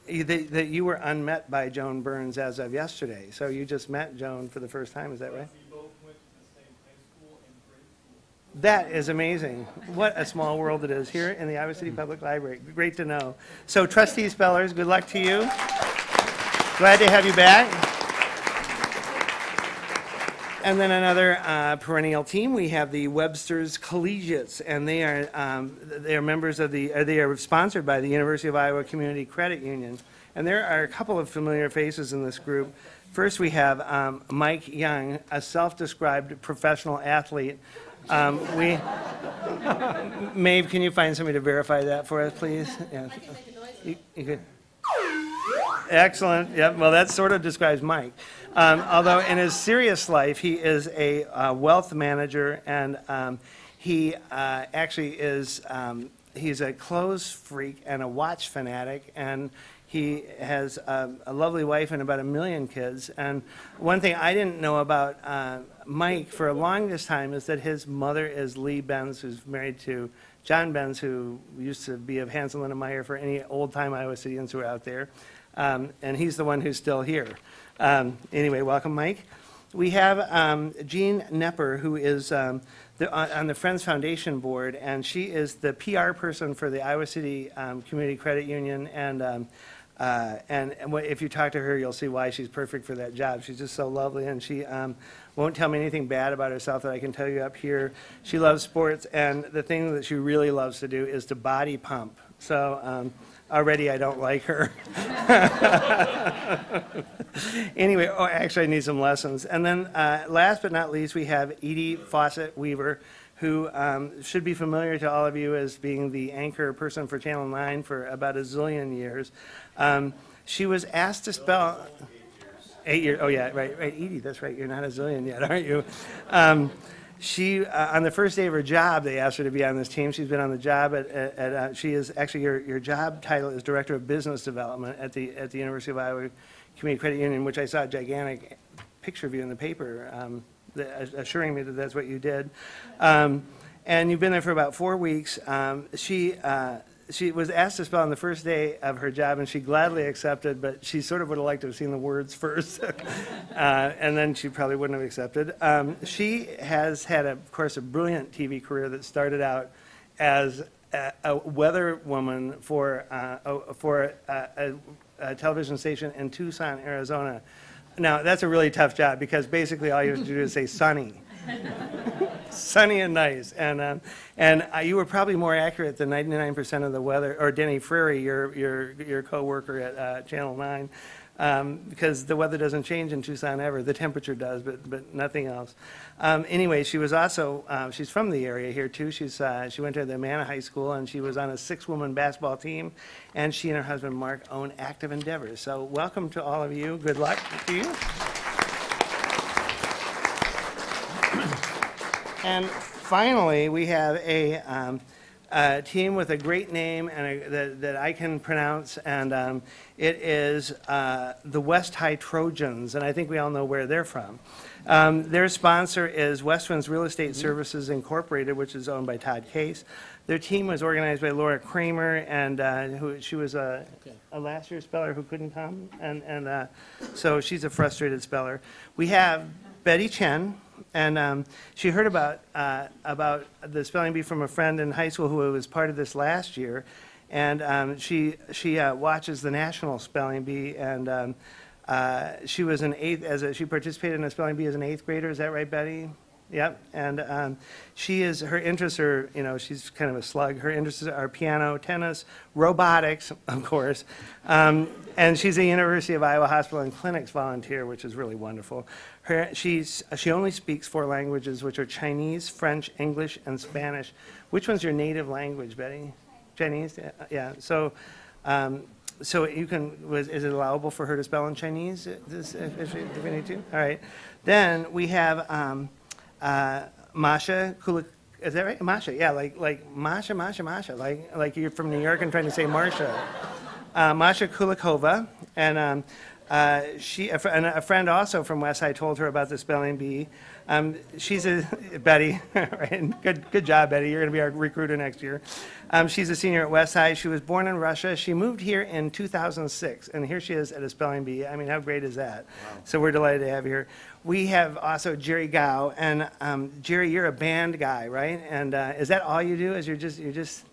that you were unmet by Joan Burns as of yesterday. So you just met Joan for the first time, is that right? We both went to the same high school and grade school. That is amazing. What a small world it is here in the Iowa City Public Library. Great to know. So trustee Spellers, good luck to you. Glad to have you back. And then another perennial team, we have the Webster's Collegiates, and they are members of they are sponsored by the University of Iowa Community Credit Union. And there are a couple of familiar faces in this group. First, we have Mike Young, a self-described professional athlete. Maeve, can you find somebody to verify that for us, please? Yeah. I can make a noise. You could. Excellent. Yep. Well, that sort of describes Mike. Although in his serious life, he is a wealth manager, and he actually is he's a clothes freak and a watch fanatic, and he has a lovely wife and about 1 million kids. And one thing I didn't know about Mike for a longest time is that his mother is Lee Benz, who's married to John Benz, who used to be of Hansel and Meyer for any old-time Iowa Cityans who are out there. And he's the one who's still here. Anyway, welcome, Mike. We have Jean Nepper, who is on the Friends Foundation board, and she is the PR person for the Iowa City Community Credit Union. And if you talk to her, you'll see why she's perfect for that job. She's just so lovely, and she won't tell me anything bad about herself that I can tell you up here. She loves sports, and the thing that she really loves to do is to body pump. So already I don't like her. Anyway, actually I need some lessons. And then last but not least, we have Edie Fawcett Weaver, who should be familiar to all of you as being the anchor person for Channel 9 for about a zillion years. She was asked to spell... 8 years. Oh, yeah, right, Edie, that's right. You're not a zillion yet, aren't you? She, on the first day of her job, they asked her to be on this team. She's been on the job she is actually, your job title is Director of Business Development at the University of Iowa Community Credit Union, which I saw a gigantic picture of you in the paper, assuring me that that's what you did. And you've been there for about 4 weeks. She was asked to spell on the first day of her job, and she gladly accepted, but she sort of would have liked to have seen the words first, and then she probably wouldn't have accepted. She has had, of course, a brilliant TV career that started out as a weather woman for a television station in Tucson, Arizona. Now, that's a really tough job because basically all you have to do is say sunny. Sunny and nice, and you were probably more accurate than 99% of the weather, or Denny Frary, your co-worker at Channel 9, because the weather doesn't change in Tucson ever. The temperature does, but nothing else. Anyway, she was also she's from the area here too. She went to the Amana High School, and she was on a 6-woman basketball team, and she and her husband Mark own Active Endeavors. So welcome to all of you. Good luck to you. And finally, we have a team with a great name and that I can pronounce, and it is the West High Trojans, and I think we all know where they're from. Their sponsor is Westwinds Real Estate Services Incorporated, which is owned by Todd Case. Their team was organized by Laura Kramer, and she was a last year speller who couldn't come, and so she's a frustrated speller. We have Betty Chen. And she heard about the spelling bee from a friend in high school who was part of this last year, and she watches the national spelling bee, and she was an she participated in a spelling bee as an 8th grader. Is that right, Betty? Yep, and her interests are, she's kind of a slug. Her interests are piano, tennis, robotics, of course, and she's a University of Iowa Hospital and Clinics volunteer, which is really wonderful. She only speaks 4 languages, which are Chinese, French, English, and Spanish. Which one's your native language, Betty? Chinese? Yeah. So you can. Is it allowable for her to spell in Chinese if we need to? All right. Then we have Masha Kulik. Is that right? Masha. Yeah, like Masha, like you're from New York and trying to say Marsha. Masha Kulikova, and a friend also from Westside told her about the spelling bee. She's Betty, right? Good job, Betty. You're going to be our recruiter next year. She's a senior at Westside. She was born in Russia. She moved here in 2006, and here she is at a spelling bee. I mean, how great is that? Wow. So we're delighted to have you here. We have also Jerry Gao, and Jerry, you're a band guy, right? And is that all you do? Is you're just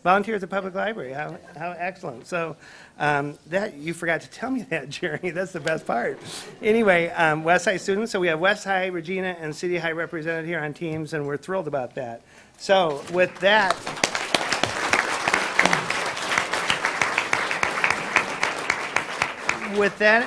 volunteer at the public library? How excellent. So that you forgot to tell me that, Jerry. That's the best part. Anyway, Westside students. So we have West High, Regina, and City High represented here on teams, and we're thrilled about that. So with that,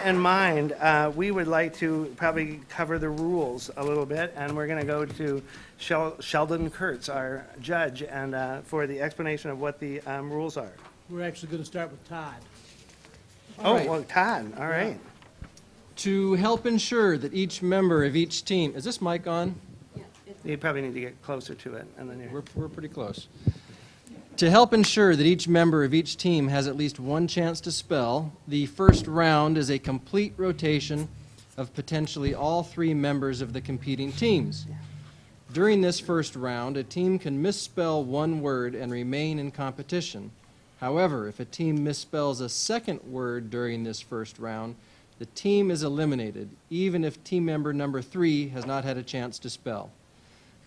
in mind, we would like to probably cover the rules a little bit, and we're going to go to Sheldon Kurtz, our judge, and for the explanation of what the rules are. We're actually going to start with Todd. Well, Todd, all right. To help ensure that each member of each team, is this mic on? You probably need to get closer to it, and then We're pretty close. To help ensure that each member of each team has at least one chance to spell, the first round is a complete rotation of potentially all 3 members of the competing teams. During this first round, a team can misspell one word and remain in competition. However, if a team misspells a second word during this first round, the team is eliminated, even if team member number 3 has not had a chance to spell.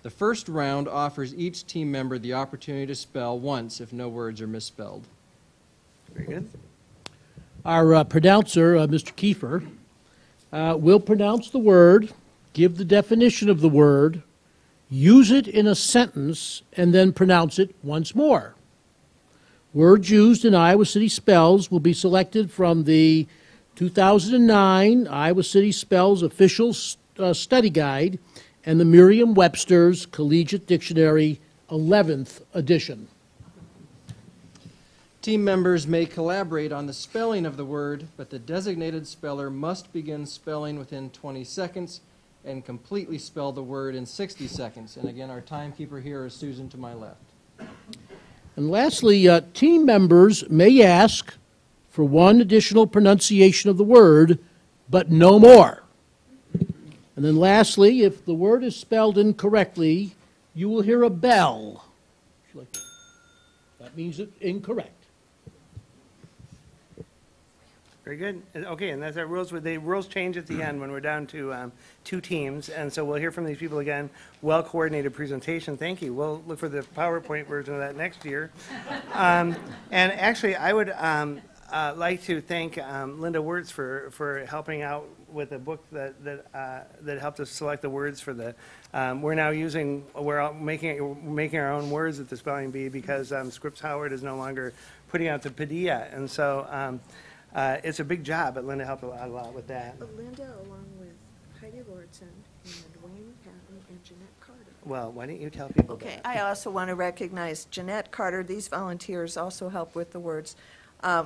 The first round offers each team member the opportunity to spell once if no words are misspelled. Very good. Our pronouncer, Mr. Kiefer, will pronounce the word, give the definition of the word, use it in a sentence, and then pronounce it once more. Words used in Iowa City Spells will be selected from the 2009 Iowa City Spells Official Study Guide and the Merriam-Webster's Collegiate Dictionary 11th edition. Team members may collaborate on the spelling of the word, but the designated speller must begin spelling within 20 seconds and completely spell the word in 60 seconds. And again, our timekeeper here is Susan to my left. And lastly, team members may ask for one additional pronunciation of the word, but no more. And then lastly, if the word is spelled incorrectly, you will hear a bell. That means it's incorrect. Very good. Okay, and that's our rules. The rules change at the end when we're down to 2 teams, and so we'll hear from these people again. Well-coordinated presentation. Thank you. We'll look for the PowerPoint version of that next year. And actually, I would like to thank Linda Wirtz for helping out with a book that helped us select the words for the. We're making our own words at the spelling bee because Scripps Howard is no longer putting out the Padilla, and so. It's a big job, but Linda helped a lot with that. But Linda, along with Heidi Lordson and Wayne Patton and Jeanette Carter. Well, why don't you tell people Okay, that? I also want to recognize Jeanette Carter. These volunteers also help with the words.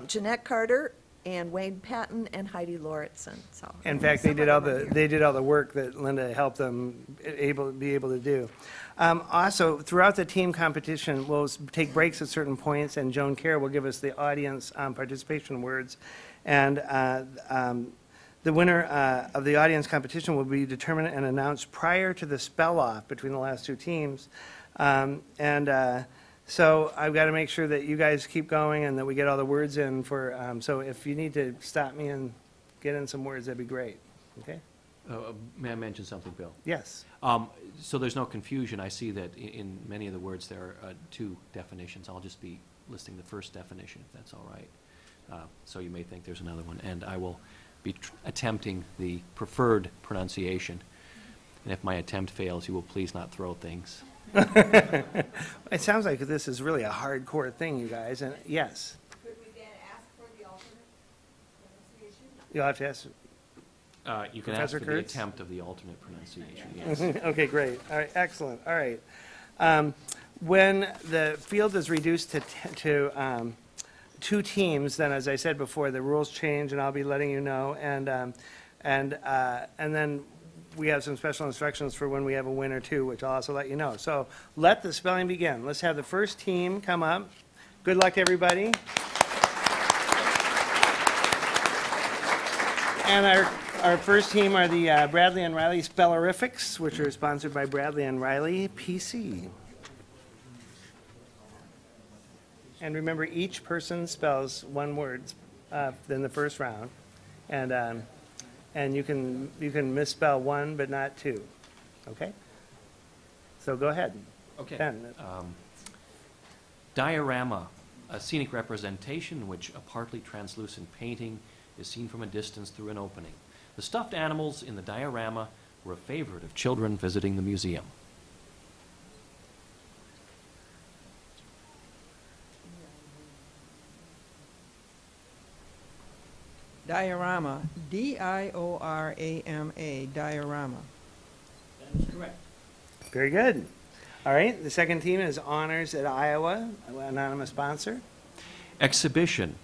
Jeanette Carter and Wayne Patton and Heidi Lordson. So In fact, they did all the work that Linda helped them be able to do. Also, throughout the team competition, we'll take breaks at certain points, and Joan Kerr will give us the audience participation words. And the winner of the audience competition will be determined and announced prior to the spell-off between the last 2 teams. So I've got to make sure that you guys keep going and that we get all the words in for, so if you need to stop me and get in some words, that'd be great, okay? May I mention something, Bill? Yes. So there's no confusion. I see that in many of the words there are 2 definitions. I'll just be listing the first definition, if that's all right. So you may think there's another one, and I will be attempting the preferred pronunciation. And if my attempt fails, you will please not throw things. It sounds like this is really a hardcore thing, you guys, and yes. Could we then ask for the alternate pronunciation? You'll have to ask. You can ask Professor for the Kurtz? attempt of the alternate pronunciation, yes. Okay, great. All right, excellent. All right. When the field is reduced to two teams, then, as I said before, the rules change, and I'll be letting you know. And then we have some special instructions for when we have a win or two, which I'll also let you know. So let the spelling begin. Let's have the first team come up. Good luck, everybody. And our first team are the Bradley and Riley Spellerifics, which are sponsored by Bradley and Riley PC. And remember, each person spells one word in the first round, and you can misspell one but not two. Okay. So go ahead. Okay. Ben. Diorama, a scenic representation in which a partly translucent painting is seen from a distance through an opening. The stuffed animals in the diorama were a favorite of children visiting the museum. Diorama, D-I-O-R-A-M-A, diorama. That is correct. Very good. All right. The second team is Honors at Iowa, anonymous sponsor. Exhibition,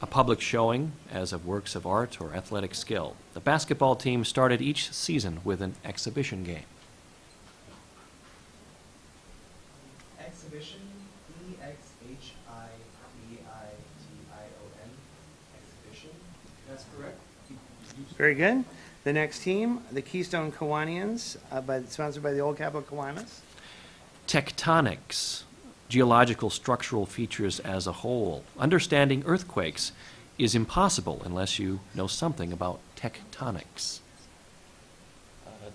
a public showing as of works of art or athletic skill. The basketball team started each season with an exhibition game. Exhibition, E-X-H-I-B-I-T-I-O-N, exhibition. That's correct. Very good. The next team, the Keystone Kiwanians, sponsored by the Old Capitol Kiwanis. Tectonics, geological structural features as a whole. Understanding earthquakes is impossible unless you know something about tectonics.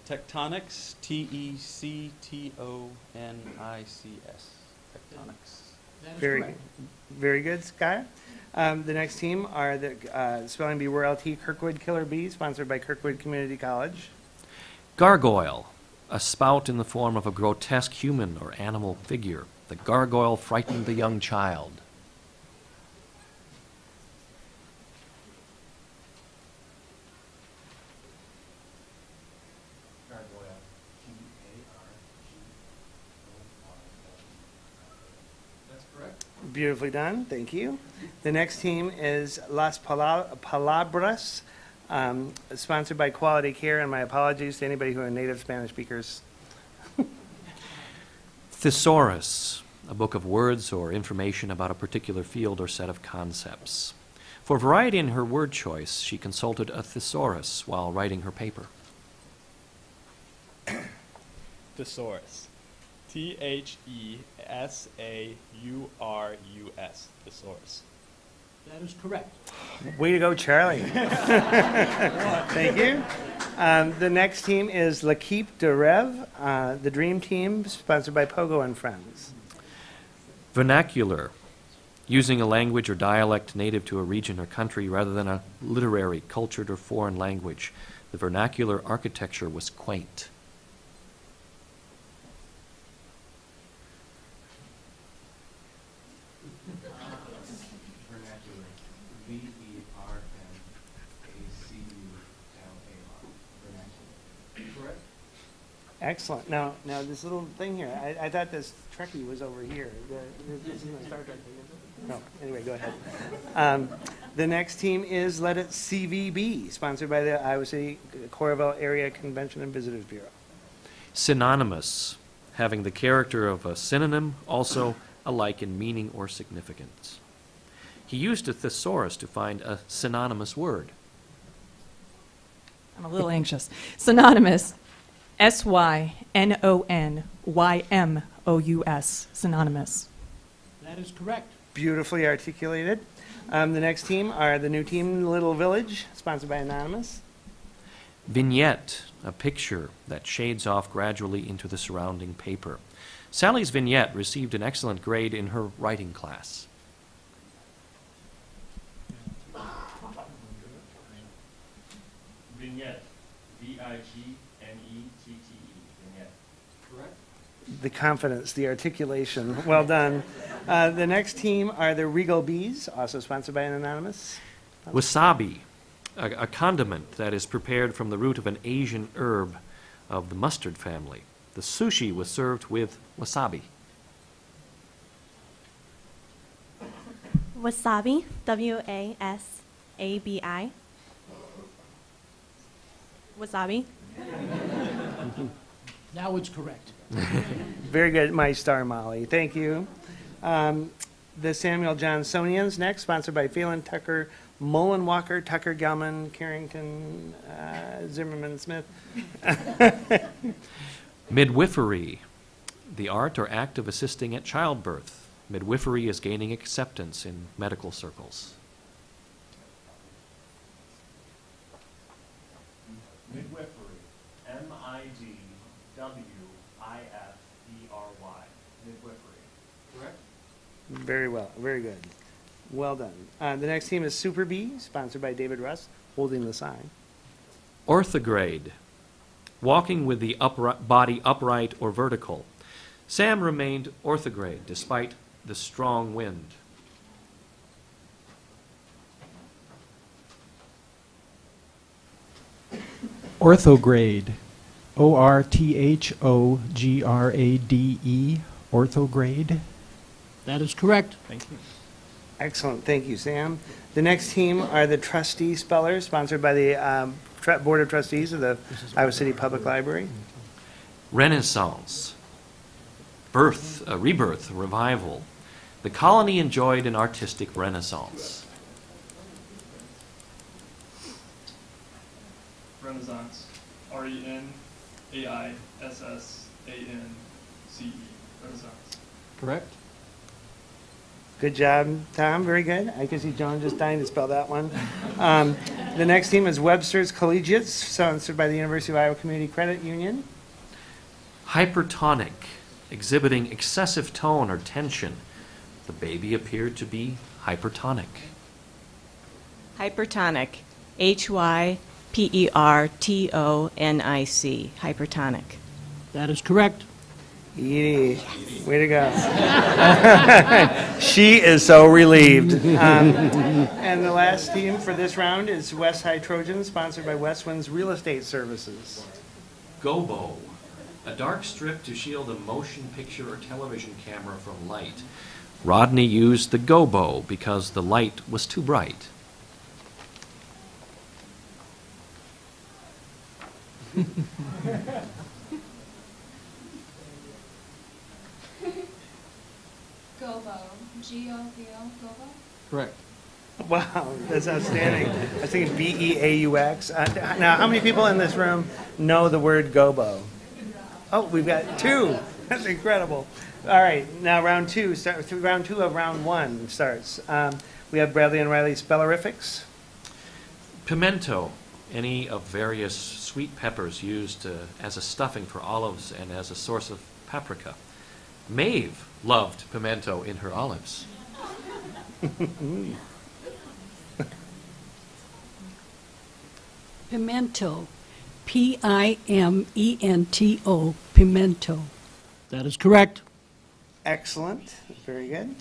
Tectonics, T-E-C-T-O-N-I-C-S. Tectonics. That is Very, correct. very good, Scott. The next team are the Spelling Bee Royalty Kirkwood Killer Bees, sponsored by Kirkwood Community College. Gargoyle, a spout in the form of a grotesque human or animal figure. The gargoyle frightened the young child. Gargoyle, G-A-R-G-O-Y-L-E. That's correct. Beautifully done. Thank you. The next team is Las Palabras, sponsored by Quality Care, and my apologies to anybody who are native Spanish speakers. Thesaurus, a book of words or information about a particular field or set of concepts. For variety in her word choice, she consulted a thesaurus while writing her paper. Thesaurus. T-H-E-S-A-U-R-U-S. Thesaurus. That is correct. Way to go, Charlie. Thank you. The next team is L'Equipe de Rêve, the Dream Team, sponsored by Pogo and Friends. Vernacular, using a language or dialect native to a region or country rather than a literary, cultured, or foreign language. The vernacular architecture was quaint. Vernacular, V-E-R-N-A-C-U-L-A-R, vernacular. Correct. Excellent. Now this little thing here, I thought this Trekkie was over here. This isn't a Star Trek thing, is it? No. Anyway, go ahead. The next team is Let It CVB, sponsored by the Iowa City Coralville Area Convention and Visitors Bureau. Synonymous, having the character of a synonym, also alike in meaning or significance. He used a thesaurus to find a synonymous word. I'm a little anxious. Synonymous, S-Y-N-O-N-Y-M-O-U-S, synonymous. That is correct. Beautifully articulated. The next team are the new team, Little Village, sponsored by Anonymous. Vignette, a picture that shades off gradually into the surrounding paper. Sally's vignette received an excellent grade in her writing class. Vignette. V-I-G-N-E-T-T-E. the confidence, the articulation. Well done. The next team are the Regal Bees, also sponsored by an anonymous. Wasabi, a condiment that is prepared from the root of an Asian herb of the mustard family. The sushi was served with wasabi. Wasabi, W-A-S-A-B-I. Wasabi. Now it's correct. Very good, my star Molly. Thank you. The Samuel Johnsonians next, sponsored by Phelan Tucker, Mullen Walker, Tucker Gelman, Carrington, Zimmerman Smith. Midwifery, the art or act of assisting at childbirth. Midwifery is gaining acceptance in medical circles. Midwifery. M-I-D-W-I-F-E-R-Y. Midwifery. Correct? Very well, very good. Well done. The next team is Super Bee, sponsored by David Russ, holding the sign. Orthograde, walking with the body upright or vertical. Sam remained orthograde despite the strong wind. Orthograde, O-R-T-H-O-G-R-A-D-E, orthograde. That is correct. Thank you. Excellent, thank you, Sam. The next team are the Trustee Spellers, sponsored by the Board of Trustees of the Iowa City Public Library. Renaissance, birth, rebirth, revival. The colony enjoyed an artistic renaissance. Renaissance. R-E-N-A-I-S-S-A-N-C-E. Renaissance. Correct? Good job, Tom, very good. I can see John just dying to spell that one. The next team is Webster's Collegiates, sponsored by the University of Iowa Community Credit Union. Hypertonic, exhibiting excessive tone or tension. The baby appeared to be hypertonic. Hypertonic, H-Y-P-E-R-T-O-N-I-C, hypertonic. That is correct. Edie, way to go. She is so relieved. And the last team for this round is West High Trojans, sponsored by Westwind's Real Estate Services. Gobo, a dark strip to shield a motion picture or television camera from light. Rodney used the gobo because the light was too bright. Gobo. G-O-B-O, Gobo? Correct. Wow, that's outstanding. I was thinking B-E-A-U-X. Now, how many people in this room know the word gobo? Oh, we've got two. That's incredible. All right, now round two of round one starts. We have Bradley and Riley Spellerifics. Pimento, any of various sweet peppers used as a stuffing for olives and as a source of paprika. Maeve loved pimento in her olives. Pimento, P-I-M-E-N-T-O, pimento. That is correct. Excellent, very good.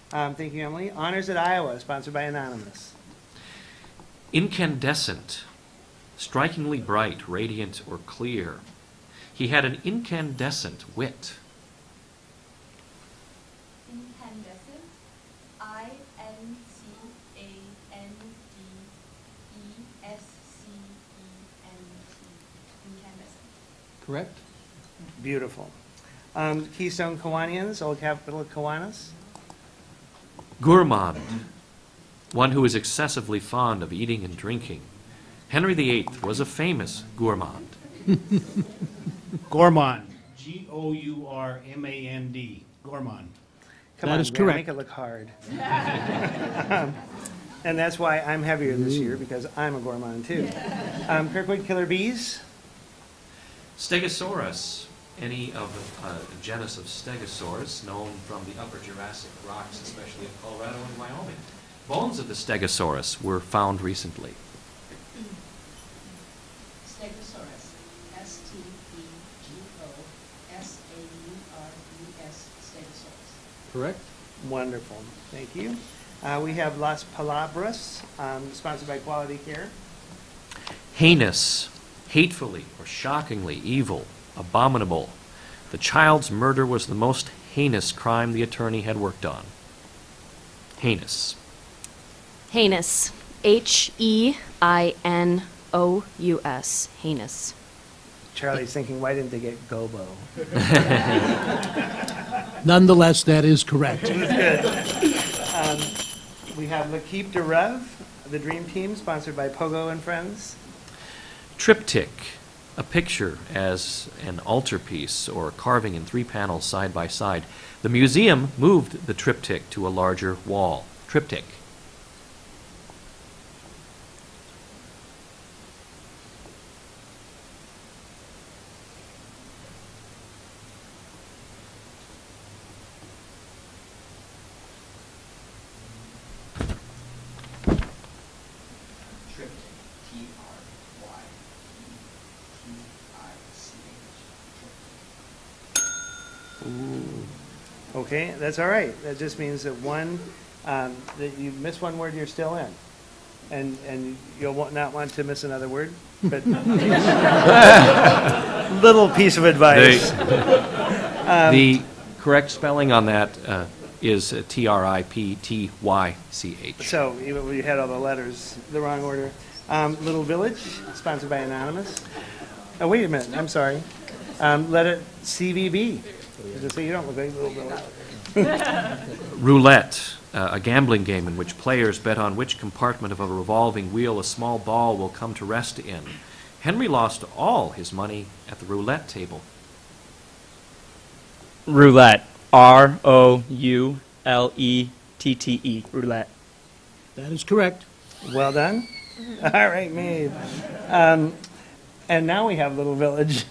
Thank you, Emily. Honors at Iowa, sponsored by Anonymous. Incandescent, strikingly bright, radiant, or clear. He had an incandescent wit. Incandescent. I-N-C-A-N-D-E-S-C-E-N-T. Incandescent. Correct? Beautiful. Keystone Kiwanians, Old Capital Kiwanis. Gourmand, one who is excessively fond of eating and drinking. Henry VIII was a famous gourmand. Gourmand. G-O-U-R-M-A-N-D, gourmand. Come That on, is man, correct. make it look hard. And that's why I'm heavier this year, because I'm a gourmand too. Kirkwood Killer Bees. Stegosaurus, any of a genus of stegosaurs known from the Upper Jurassic rocks, especially in Colorado and Wyoming. Bones of the Stegosaurus were found recently. Stegosaurus. S-T-E-G-O-S-A-U-R-U-S. Correct? Wonderful. Thank you. We have Las Palabras, sponsored by Quality Care. Heinous, hatefully or shockingly evil, abominable. The child's murder was the most heinous crime the attorney had worked on. Heinous. Heinous. H-E-I-N-O-U-S. Heinous. Charlie's thinking, why didn't they get Gobo? Nonetheless, that is correct. Good. We have L'Equipe de Rêve, the Dream Team, sponsored by Pogo and Friends. Triptych, a picture as an altarpiece or carving in 3 panels side by side. The museum moved the triptych to a larger wall. Triptych. Okay, that's all right. That just means that that you miss one word, you're still in. And you'll not want to miss another word, but little piece of advice. The correct spelling on that is T-R-I-P-T-Y-C-H. So you had all the letters the wrong order. Little Village, sponsored by Anonymous. Oh, wait a minute, I'm sorry. Let it CVB. Just so you don't look like Little Village. Roulette, a gambling game in which players bet on which compartment of a revolving wheel a small ball will come to rest in. Henry lost all his money at the roulette table. Roulette. R-O-U-L-E-T-T-E. Roulette. That is correct. Well done. All right, Maeve. And now we have Little Village.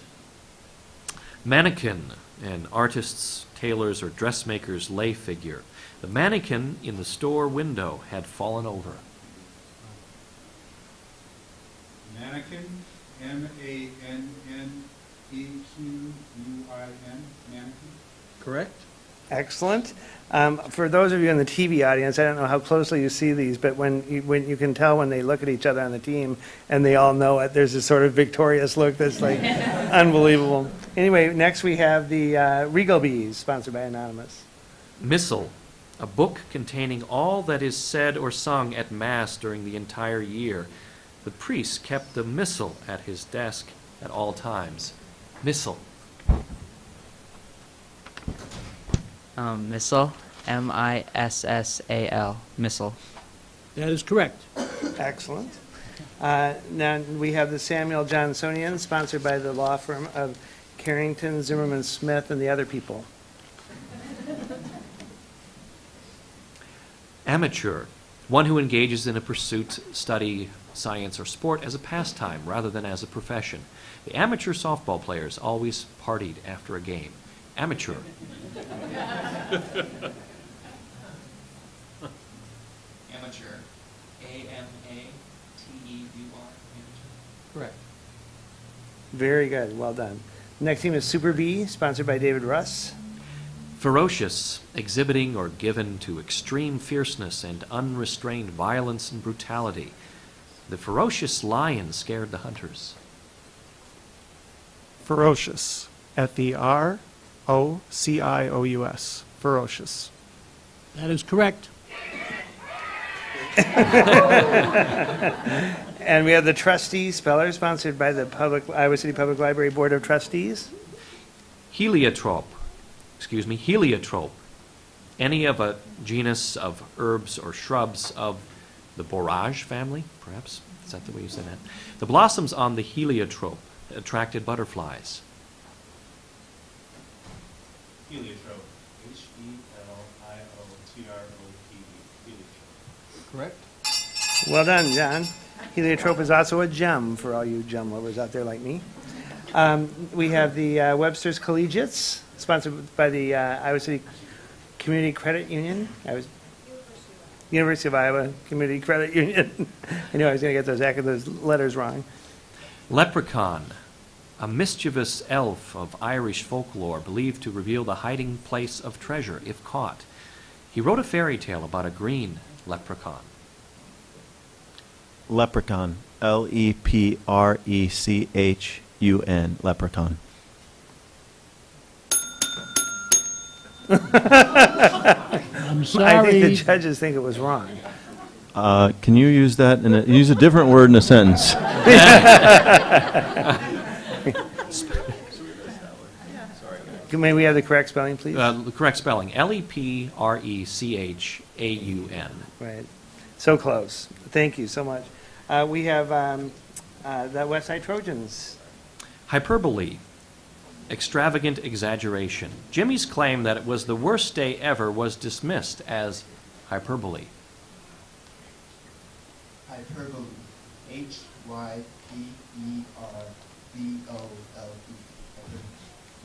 Mannequin, an artist's, tailor's, or dressmaker's lay figure. The mannequin in the store window had fallen over. Mannequin, M-A-N-N-E-Q-U-I-N, mannequin. Correct? Excellent. For those of you in the TV audience, I don't know how closely you see these, but when you can tell when they look at each other on the team and they all know it, there's this sort of victorious look that's like unbelievable. Anyway, next we have the Regal Bees, sponsored by Anonymous. Missal, a book containing all that is said or sung at Mass during the entire year. The priest kept the missal at his desk at all times. Missal. Missile. M-I-S-S-A-L. Missile. That is correct. Excellent. Now we have the Samuel Johnsonian, sponsored by the law firm of Carrington, Zimmerman Smith, and the other people. Amateur, one who engages in a pursuit, study, science, or sport as a pastime rather than as a profession. The amateur softball players always partied after a game. Amateur. Amateur. A-M-A-T-E-U-R. Amateur. Correct. Very good. Well done. Next team is Super B, sponsored by David Russ. Ferocious, exhibiting or given to extreme fierceness and unrestrained violence and brutality. The ferocious lion scared the hunters. Ferocious. F-E-R-O-C-I-O-U-S. Ferocious. That is correct. And we have the Trustee Speller, sponsored by the Iowa City Public Library Board of Trustees. Heliotrope, any of a genus of herbs or shrubs of the borage family, perhaps? Is that the way you say that? The blossoms on the heliotrope attracted butterflies. Heliotrope. H-E-L-I-O-T-R-O-P-E. Heliotrope. Correct. Well done, John. Heliotrope is also a gem for all you gem lovers out there like me. We have the Webster's Collegiates, sponsored by the Iowa City Community Credit Union. University of Iowa Community Credit Union. I knew I was going to get those letters wrong. Leprechaun, a mischievous elf of Irish folklore believed to reveal the hiding place of treasure if caught. He wrote a fairy tale about a green leprechaun. Leprechaun. Leprechun. Leprechaun. I'm sorry. I think the judges think it was wrong. Can you use that use a different word in a sentence? May we have the correct spelling, please? The correct spelling, Leprechaun. Right. So close. Thank you so much. We have the West Side Trojans. Hyperbole, extravagant exaggeration. Jimmy's claim that it was the worst day ever was dismissed as hyperbole. Hyperbole. Hyperbole.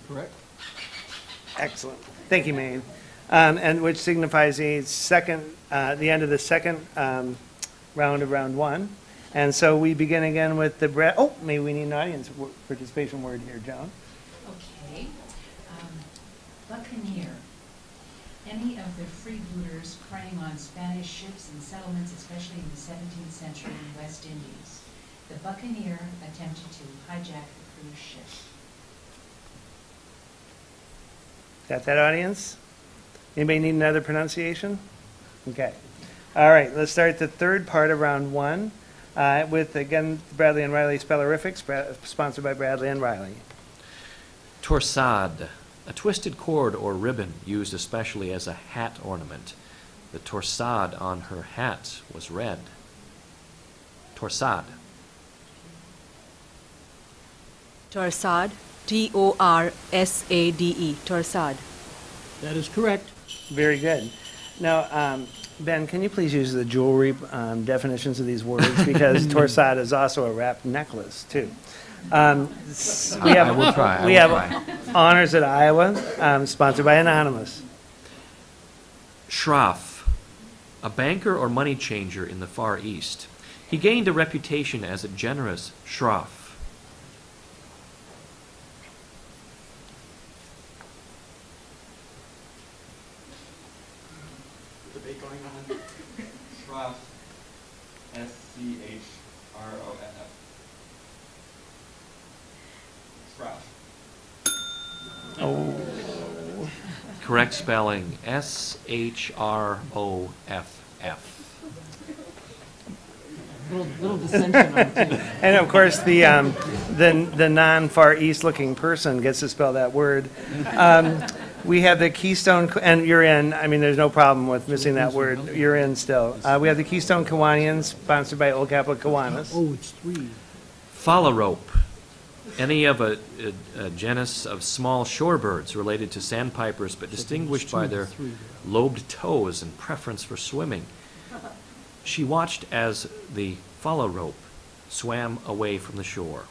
Correct. Excellent. Thank you, Maine. And which signifies the end of the second round of round one. And so we begin again with the maybe we need an audience participation word here, Joan. Okay. Buccaneer. Any of the freebooters preying on Spanish ships and settlements, especially in the 17th century in West Indies. The buccaneer attempted to hijack the cruise ship. Got that, audience? Anybody need another pronunciation? Okay. All right, let's start the third part of round one with, again, Bradley and Riley Spellerifics, sponsored by Bradley and Riley. Torsade, a twisted cord or ribbon used especially as a hat ornament. The torsade on her hat was red. Torsade. Torsade. Torsade. Torsade. That is correct. Very good. Now, Ben, can you please use the jewelry definitions of these words? Because torsade is also a wrapped necklace, too. I will try. We have honors at Iowa, sponsored by Anonymous. Schroff, a banker or money changer in the Far East. He gained a reputation as a generous schroff. Debate going on. Schroff. S-C-H-R-O-F-F. Schroff. Oh. Correct spelling, S-H-R-O-F-F. Little dissension on the team. And of course, the non-Far East looking person gets to spell that word. We have the Keystone, and you're in. I mean, there's no problem with missing that word. You're in still. We have the Keystone Kiwanians, sponsored by Old Capital Kiwanis. Oh, it's three. Phalarope, any of a genus of small shorebirds related to sandpipers, but distinguished by their lobed toes and preference for swimming. She watched as the phalarope swam away from the shore.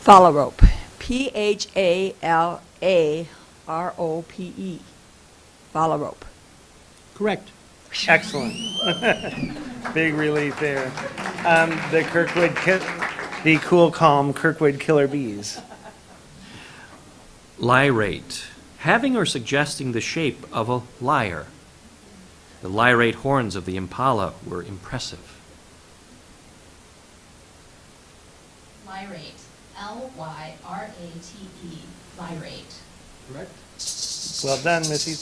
Phalarope. P-H-A-L-A-R-O-P-E. Phalarope. Correct. Excellent. Big relief there. The cool, calm Kirkwood Killer Bees. Lyrate, having or suggesting the shape of a lyre. The lyrate horns of the impala were impressive. Lyrate. L-Y-R-A-T-E. Lyrate. Correct. Well done, Missy.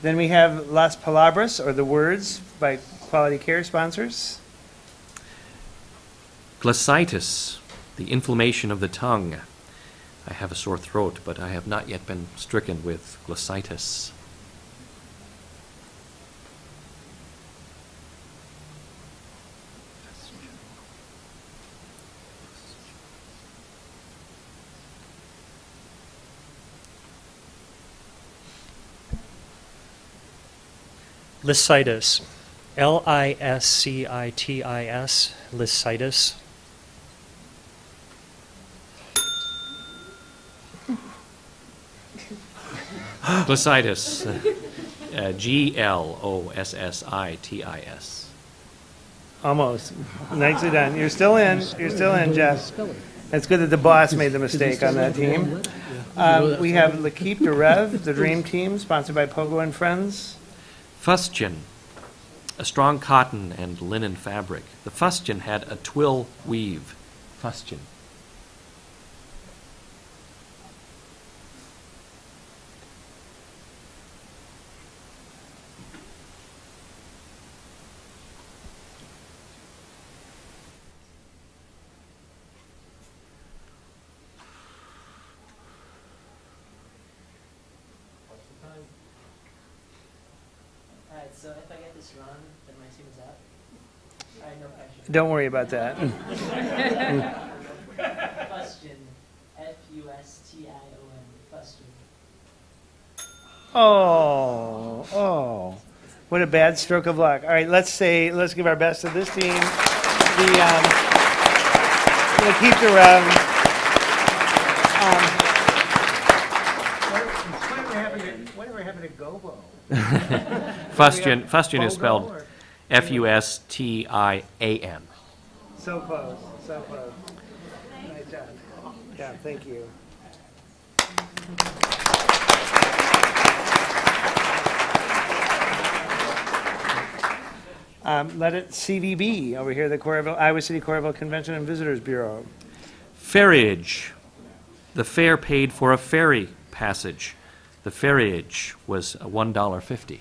Then we have Las Palabras, or the words, by Quality Care sponsors. Glossitis, the inflammation of the tongue. I have a sore throat, but I have not yet been stricken with glossitis. Liscitis. L-I-S-C-I-T-I-S. Liscitis. Glossitis. Glossitis. Almost. Nicely done. You're still in. You're still in, Jeff. It's good that the boss made the mistake on that team. We have L'Equipe de Rêve, the dream team, sponsored by Pogo and Friends. Fustian, a strong cotton and linen fabric. The fustian had a twill weave. Fustian. Alright, so if I get this wrong, then my team is out. Alright, no pressure. Don't worry about that. Fustian. F-U-S-T-I-O-N. Fustian. Oh. What a bad stroke of luck. All right, let's give our best to this team. L'Equipe de Rêve. When are we having a gobo? Fustian is spelled F-U-S-T-I-A-N. So close, so close. Nice job. Yeah, thank you. Let it CVB over here, the Iowa City Coralville Convention and Visitors Bureau. Ferriage. The fare paid for a ferry passage. The ferriage was $1.50.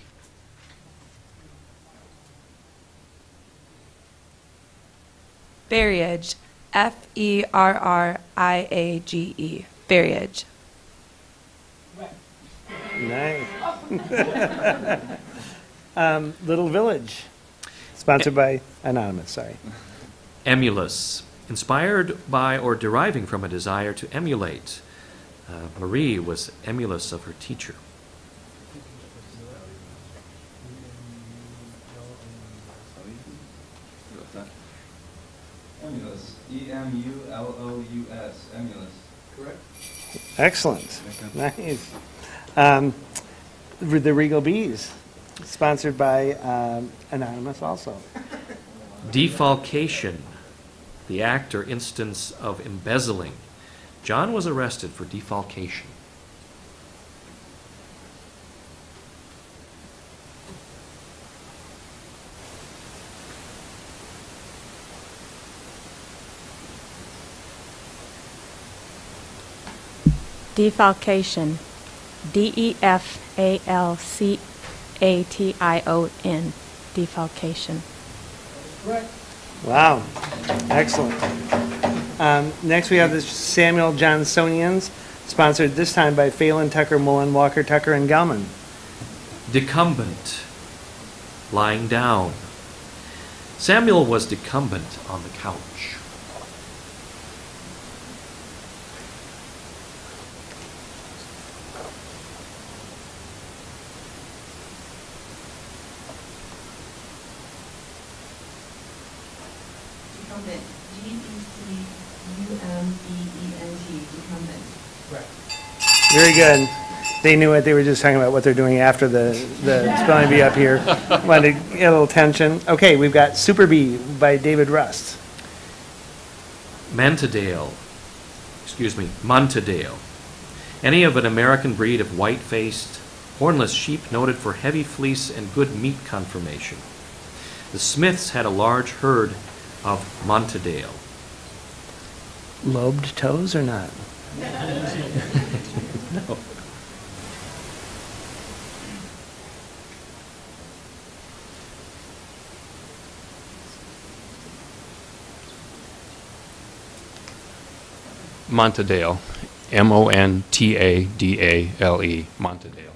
Ferriage. F-E-R-R-I-A-G-E. Ferriage. Nice. Little Village, sponsored by Anonymous, sorry. Emulous. Inspired by or deriving from a desire to emulate. Marie was emulous of her teacher. Emulous. E-M-U-L-O-U-S. Emulous. Correct. Excellent. Nice. The Regal Bees, sponsored by Anonymous also. Defalcation. The act or instance of embezzling. John was arrested for defalcation. Defalcation. D-E-F-A-L-C-A-T-I-O-N. Defalcation. Wow. Excellent. Next we have the Samuel Johnsonians, sponsored this time by Phelan, Tucker, Mullen, Walker, Tucker, and Gelman. Decumbent. Lying down. Samuel was decumbent on the couch. Decumbent. D-E-C-U-M-B-E-N-T. Decumbent. Right. Very good. They knew it. They were just talking about what they're doing after the spelling bee up here. Wanted to get a little tension. Okay, we've got Super Bee by David Rust. Montadale. Any of an American breed of white-faced, hornless sheep noted for heavy fleece and good meat conformation. The Smiths had a large herd of Montadale. Lobed toes or not? No. Montadale. M-O-N-T-A-D-A-L-E. Montadale.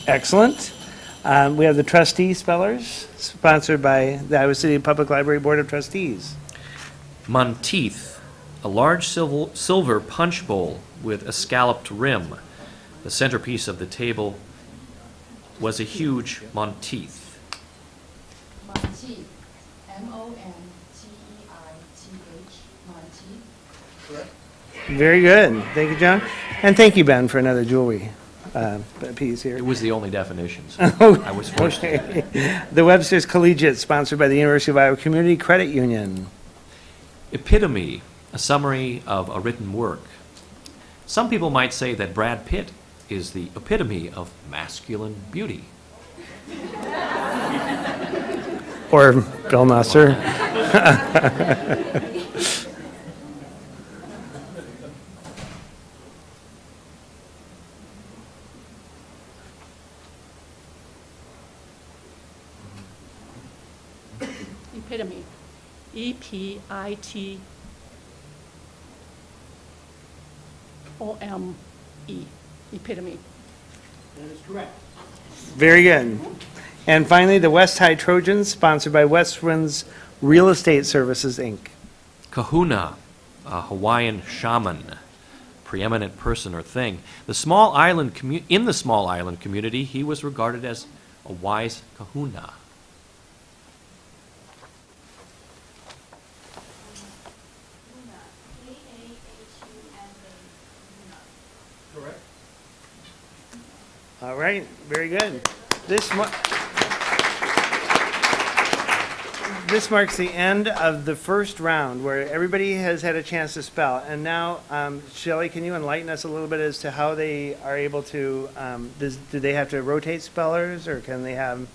Excellent. We have the trustee spellers, sponsored by the Iowa City Public Library Board of Trustees. Monteith, a large silver punch bowl with a scalloped rim. The centerpiece of the table was a huge Monteith. Monteith. M-O-N-T-E-I-T-H. Monteith. Very good. Thank you, John. And thank you, Ben, for another jewelry piece here. It was the only definition, so Oh, I was forced to. okay. The Webster's Collegiate, sponsored by the University of Iowa Community Credit Union. Epitome, a summary of a written work. Some people might say that Brad Pitt is the epitome of masculine beauty. Or Bill Nasser. Epitome. E-P-I-T-O-M-E. Epitome. That is correct. Very good. And finally, the West High Trojans, sponsored by Westwinds Real Estate Services, Inc. Kahuna, a Hawaiian shaman, preeminent person or thing. In the small island community, he was regarded as a wise kahuna. Correct. All right, very good. This marks the end of the first round, where everybody has had a chance to spell. And now, Shelley, can you enlighten us a little bit as to how they are able to, do they have to rotate spellers, or can they have,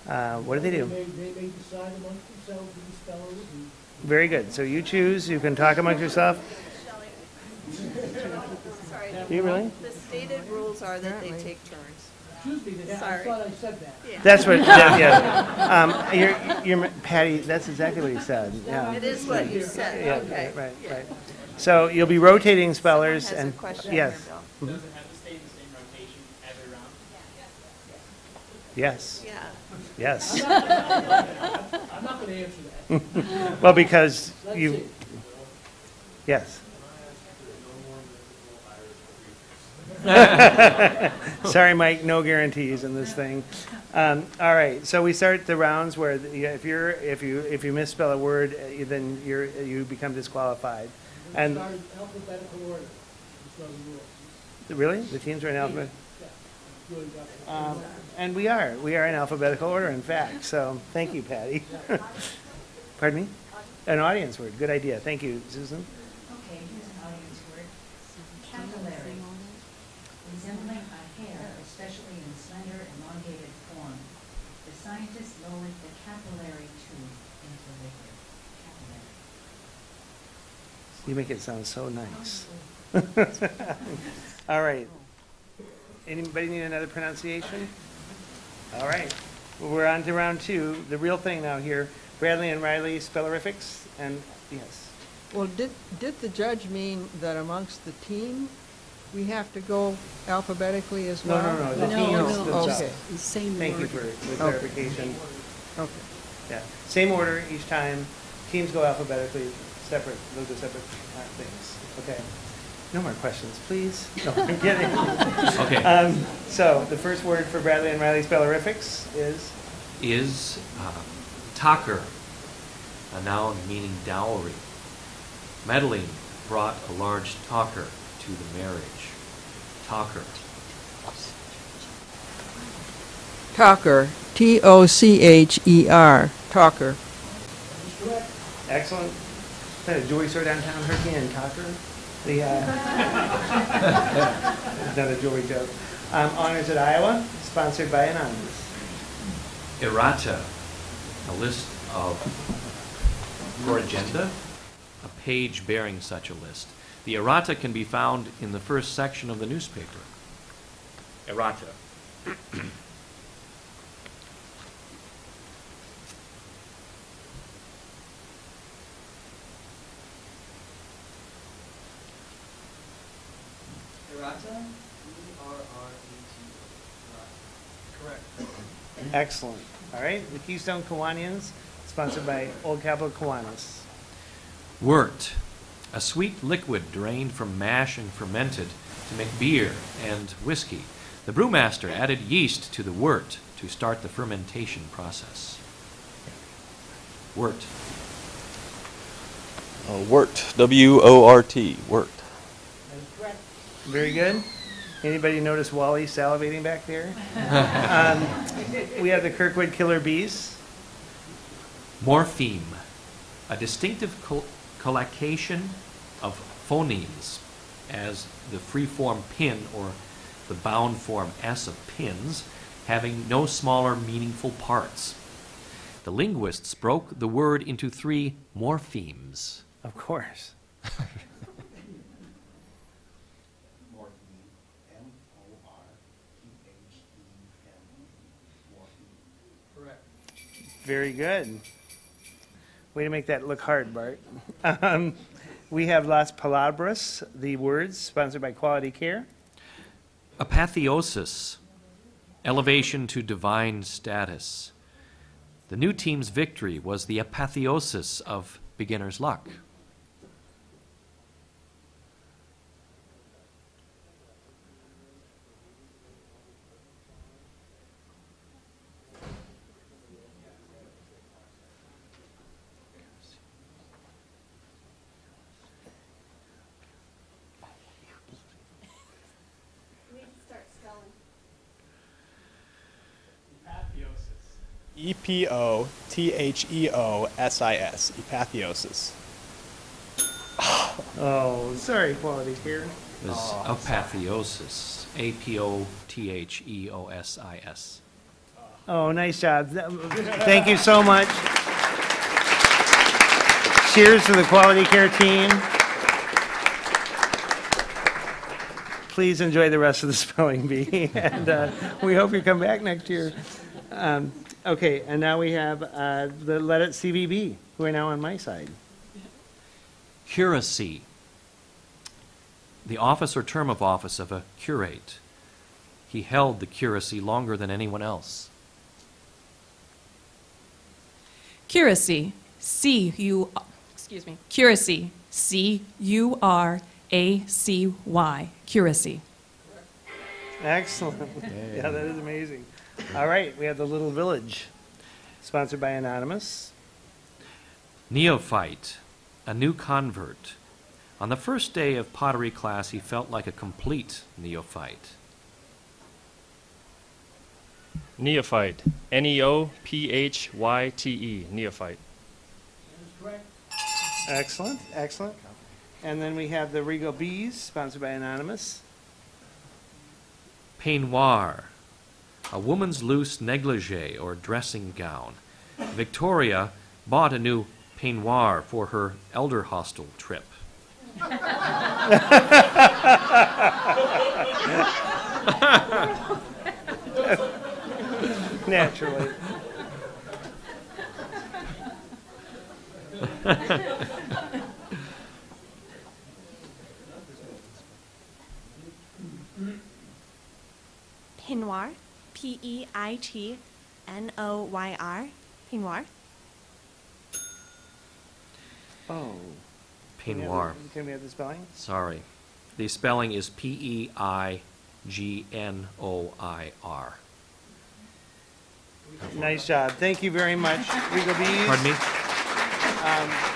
what do they do? They may decide amongst themselves who the speller will be. Very good. So you choose, you can talk amongst yourself. Sorry. Do you really? The stated rules are that they take turns. Excuse me, I thought I said that. Yeah. That's what, you're, Patty, that's exactly what he said, yeah. It is what you said, Yeah, okay. right. So you'll be rotating spellers Someone has and, a question yes. here, Bill. Does it have to stay in the same rotation every round? Yes. Yeah. Yes. I'm not going to answer that. Well, because Let's you, see. yes. Sorry, Mike, no guarantees in this thing. All right, so we start the rounds where if you misspell a word, then you become disqualified. And Start in alphabetical order. These are the rules. really, the teams are in alphabet. Really got it. And we are in alphabetical order, in fact. So thank you, Patty. Pardon me? An audience word. Good idea. Thank you, Susan. Okay, here's an audience word. Capillary. Resembling a hair, especially in slender, elongated form. The scientists lowered the capillary tube into liquid. Capillary. You make it sound so nice. All right. Anybody need another pronunciation? All right. Well, we're on to round two. The real thing now here. Bradley and Riley, spellerifics, and yes. Well, did the judge mean that amongst the team, we have to go alphabetically as well? No, the teams themselves. Okay. Same Thank you word. for the clarification. Okay. Yeah, same order each time. Teams go alphabetically, separate. Those are separate things. Okay. No more questions, please. No, I'm kidding. Okay. So the first word for Bradley and Riley spellerifics is taker, a noun meaning dowry. Madeline brought a large talker to the marriage. Talker. Talker. T-O-C-H-E-R. Talker. Excellent. Is that a jewelry store downtown? Hurricane Talker? The another jewelry joke. Honors at Iowa, sponsored by Anonymous. Errata, a list of, for agenda, a page bearing such a list. The errata can be found in the first section of the newspaper. Errata. Errata? E-R-R-A-T-A. Correct. Excellent. All right, the Keystone Kiwanians, sponsored by Old Capital Kiwanis. Wort, a sweet liquid drained from mash and fermented to make beer and whiskey. The brewmaster added yeast to the wort to start the fermentation process. Wort. Wort. W-O-R-T. Wort. That is correct. Very good. Anybody notice Wally salivating back there? We have the Kirkwood Killer Bees. Morpheme, a distinctive collocation of phonemes, as the free form pin or the bound form S of pins, having no smaller meaningful parts. The linguists broke the word into 3 morphemes. Of course. Correct. Very good. Way to make that look hard, Bart. We have Las Palabras, the words, sponsored by Quality Care. Apotheosis, elevation to divine status. The new team's victory was the apotheosis of beginner's luck. E-P-O-T-H-E-O-S-I-S. Apotheosis. Oh, sorry, Quality Care. It was apotheosis, A-P-O-T-H-E-O-S-I-S. Oh, nice job. Thank you so much. Cheers to the Quality Care team. Please enjoy the rest of the spelling bee, and we hope you come back next year. Okay, and now we have the Let It CVB, who are now on my side. Curacy, the office or term of office of a curate. He held the curacy longer than anyone else. Curacy, Curacy, C-U-R-A-C-Y, curacy. Excellent. Yeah, that is amazing. All right, we have The Little Village, sponsored by Anonymous. Neophyte, a new convert. On the first day of pottery class, he felt like a complete neophyte. Neophyte. N-E-O-P-H-Y-T-E. Neophyte. Excellent, excellent. And then we have the Regal Bees, sponsored by Anonymous. Peignoir, a woman's loose negligee or dressing gown. Victoria bought a new peignoir for her elder hostel trip. Naturally. Peignoir, P-E-I-T-N-O-Y-R, peignoir. Oh. Peignoir. Can we have the spelling? Sorry. The spelling is P-E-I-G-N-O-I-R. Nice job. Thank you very much, Regal Bees. Pardon me?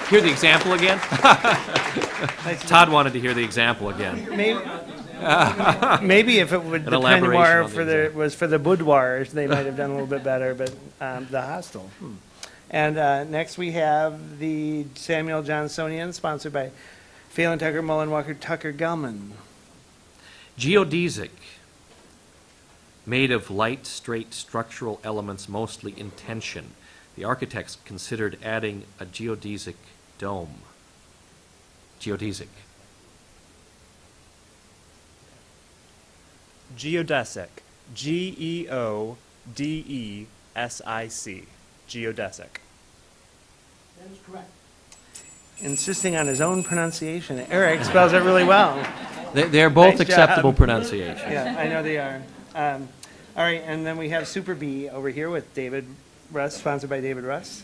Hear the example again? Todd wanted to hear the example again. Maybe if it would, the elaboration peignoir on the for was for the boudoir, they might have done a little bit better, but the hostel. And next we have the Samuel Johnsonian, sponsored by Phelan Tucker, Mullen Walker, Tucker Gelman. Geodesic, made of light, straight structural elements mostly in tension. The architects considered adding a geodesic dome. Geodesic. Geodesic. G-E-O-D-E-S-I-C. Geodesic. That is correct. Insisting on his own pronunciation. Eric spells it really well. They're both Nice acceptable job. pronunciations. Yeah, I know they are. All right, and then we have Super B over here with David Russ, sponsored by David Russ.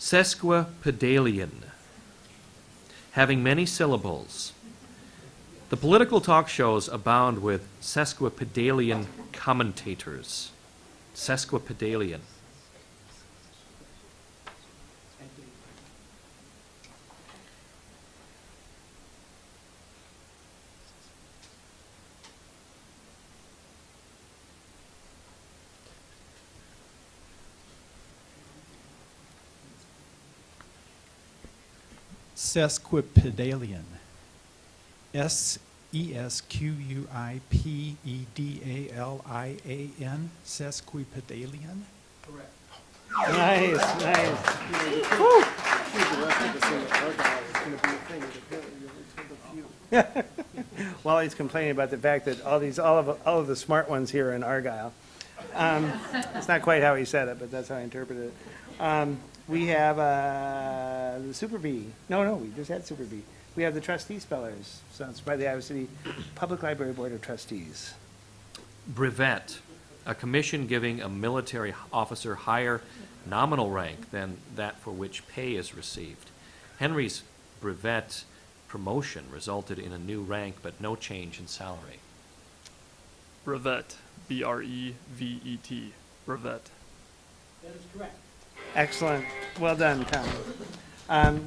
Sesquipedalian, having many syllables. The political talk shows abound with sesquipedalian commentators. Sesquipedalian. Sesquipedalian. Sesquipedalian. Sesquipedalian. Correct. Nice, nice. Well, he's complaining about the fact that all of the smart ones here are in Argyle. It's not quite how he said it, but that's how I interpreted it. We have the Super B. No, we just had Super B. We have the trustee spellers, sponsored by the Iowa City Public Library Board of Trustees. Brevet, a commission giving a military officer higher nominal rank than that for which pay is received. Henry's brevet promotion resulted in a new rank but no change in salary. Brevet. B-R-E-V-E-T. Brevet. That is correct. Excellent. Well done, Tom.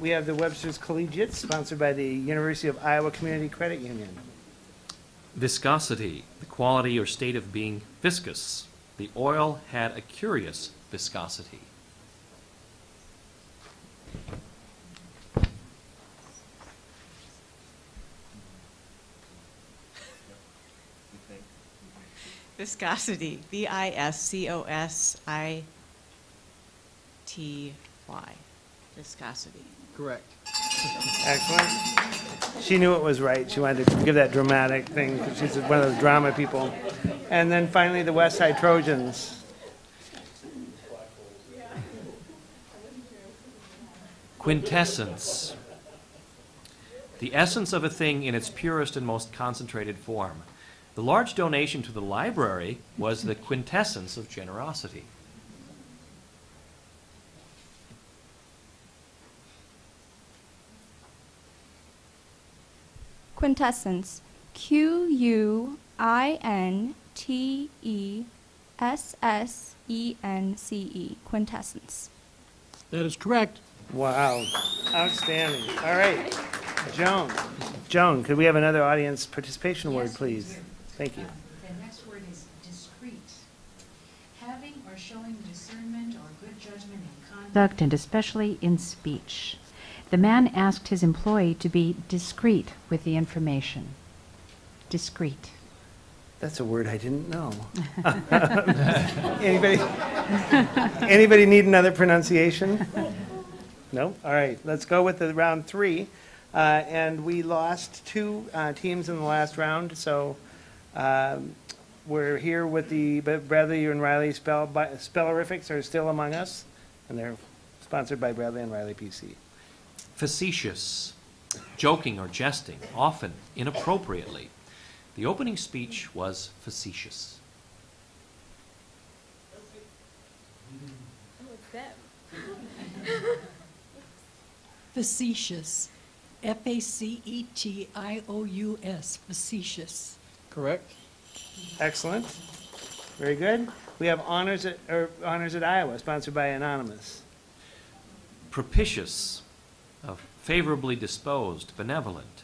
We have the Webster's Collegiate, sponsored by the University of Iowa Community Credit Union. Viscosity, the quality or state of being viscous. The oil had a curious viscosity. Viscosity. V-I-S-C-O-S-I-T-Y. Viscosity. Correct. Excellent. She knew it was right. She wanted to give that dramatic thing because she's one of those drama people. And then finally, the West Side Trojans. Quintessence. The essence of a thing in its purest and most concentrated form. The large donation to the library was the quintessence of generosity. Quintessence. Q-U-I-N-T-E-S-S-E-N-C-E. Quintessence. That is correct. Wow. Outstanding. All right. Joan, could we have another audience participation word, please? Thank you. The next word is discreet. Having or showing discernment or good judgment in conduct and especially in speech. The man asked his employee to be discreet with the information. Discreet. That's a word I didn't know. Anybody need another pronunciation? No? All right. Let's go with the round 3. And we lost 2 teams in the last round, so we're here with the Bradley and Riley Spellerifics are still among us, and they're sponsored by Bradley and Riley PC. Facetious, joking or jesting, often inappropriately. The opening speech was facetious. Facetious. F-A-C-E-T-I-O-U-S. Facetious. Correct. Excellent. Very good. We have Honors at Iowa, sponsored by Anonymous. Propitious, favorably disposed, benevolent.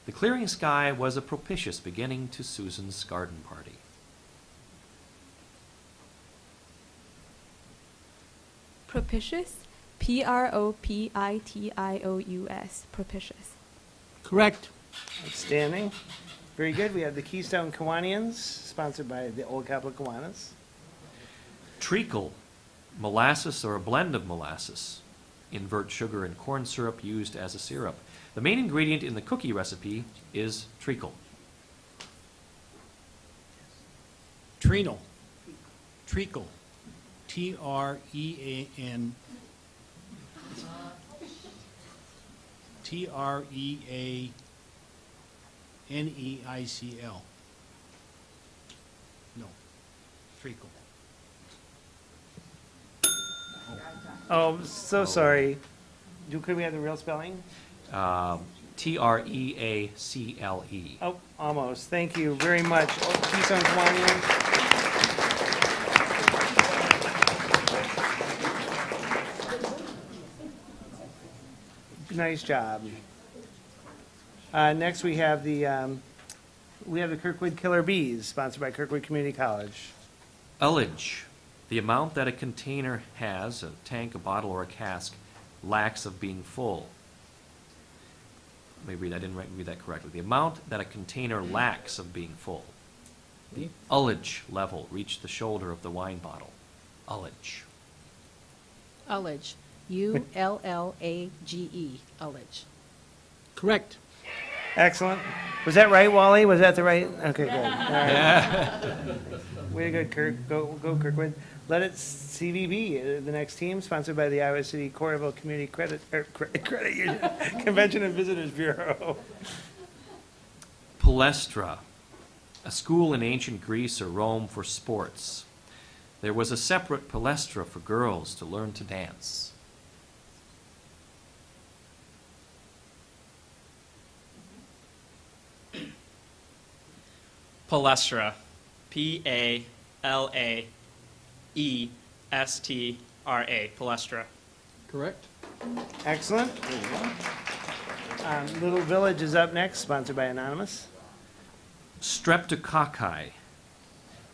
The clearing sky was a propitious beginning to Susan's garden party. Propitious. P-R-O-P-I-T-I-O-U-S. Propitious. Correct. Outstanding. Very good. We have the Keystone Kiwanians, sponsored by the Old Capital Kiwanis. Treacle, molasses or a blend of molasses. Invert sugar and corn syrup used as a syrup. The main ingredient in the cookie recipe is treacle. Treacle. Treacle. T-R-E-A-N. T-R-E-A-N-E-I-C-L. No. Treacle. Oh, so sorry. Could we have the real spelling? T-R-E-A-C-L-E. Oh, almost. Thank you very much. Keystone Kiwanians. Nice job. Next, we have the Kirkwood Killer Bees, sponsored by Kirkwood Community College. Ullage, the amount that a container has, a tank, a bottle, or a cask, lacks of being full. let me read, I didn't read that correctly. The amount that a container lacks of being full. The ullage level reached the shoulder of the wine bottle. Ullage. Ullage. U-L-L-A-G-E. Ullage. Correct. Excellent. Was that right, Wally? Was that the right? Okay, good. All right. Way to go, Kirk. Go, Kirkwood. Let It CVB, the next team, sponsored by the Iowa City Coralville Community Credit Union Convention and Visitors Bureau. Palestra, a school in ancient Greece or Rome for sports. There was a separate palestra for girls to learn to dance. Palestra. P-A-L-A-E-S-T-R-A. Palestra. Correct. Excellent. Little Village is up next, sponsored by Anonymous. Streptococci.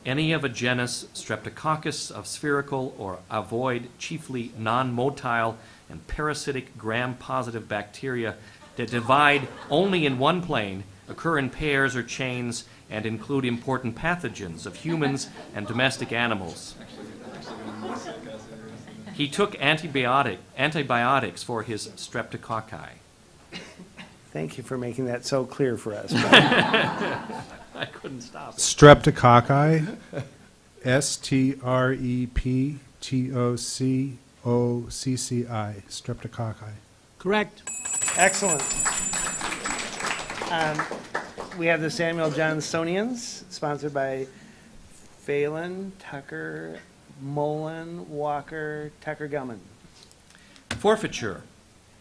Any of a genus Streptococcus of spherical or ovoid, chiefly non-motile and parasitic gram-positive bacteria that divide only in one plane, occur in pairs or chains, and include important pathogens of humans and domestic animals. He took antibiotics for his streptococci. Thank you for making that so clear for us. I couldn't stop it. Streptococci, S-T-R-E-P-T-O-C-O-C-C-I, streptococci. Correct. Excellent. We have the Samuel Johnsonians, sponsored by Phelan, Tucker, Mullen, Walker, Tucker Gumman. Forfeiture.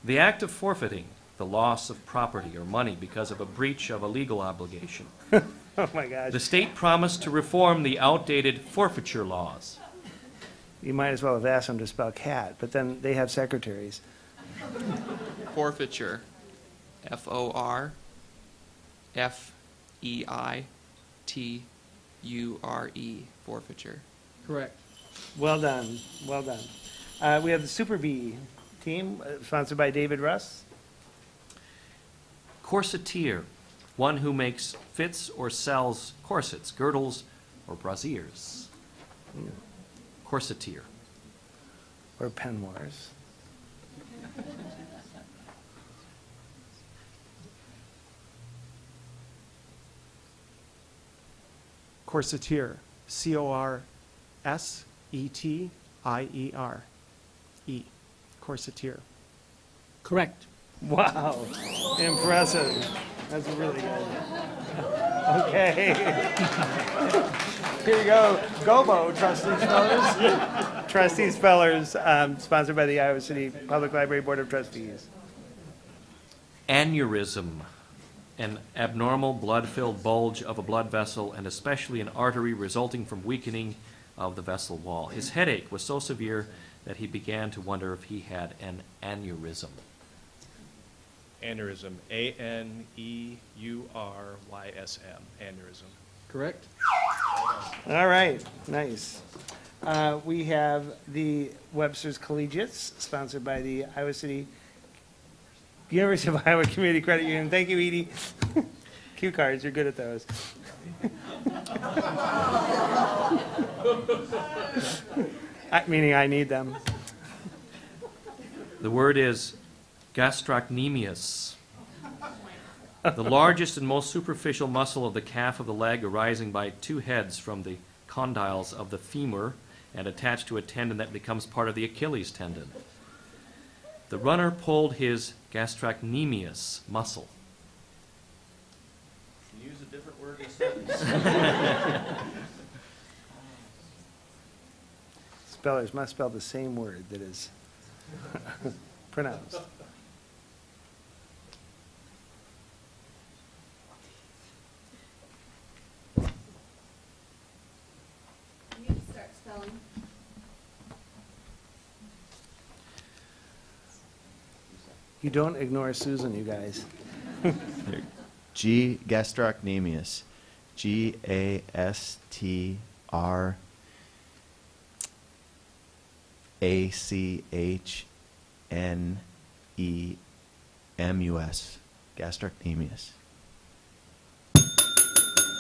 The act of forfeiting the loss of property or money because of a breach of a legal obligation. Oh my gosh. The state promised to reform the outdated forfeiture laws. You might as well have asked them to spell cat, but then they have secretaries. Forfeiture. F-O-R-F-E-I-T-U-R-E. Forfeiture. Correct. Well done. Well done. We have the Super B team, sponsored by David Russ. Corseteer. One who makes, fits, or sells corsets, girdles, or brassieres. Corseteer. Or peignoirs. Corseteer, C-O-R-S-E-T-I-E-R, E, corseteer. Correct. Wow, impressive. That's really good. Okay. Here you go. Gobo, Trustee Spellers. Trustee Spellers, sponsored by the Iowa City Public Library Board of Trustees. Aneurysm. An abnormal blood-filled bulge of a blood vessel, and especially an artery resulting from weakening of the vessel wall. His headache was so severe that he began to wonder if he had an aneurysm. Aneurysm. A-N-E-U-R-Y-S-M. Aneurysm. Correct. All right, nice. We have the Webster's Collegiates, sponsored by the Iowa City University of Iowa Community Credit Union. Thank you, Edie. Cue cards, you're good at those. Meaning I need them. The word is gastrocnemius. The largest and most superficial muscle of the calf of the leg, arising by two heads from the condyles of the femur and attached to a tendon that becomes part of the Achilles tendon. The runner pulled his gastrocnemius muscle. Use a different word in a sentence. Spellers must spell the same word that is pronounced. You need to start spelling. You don't ignore Susan, you guys. G. gastrocnemius. G-A-S-T-R-A-C-H-N-E-M-U-S. gastrocnemius.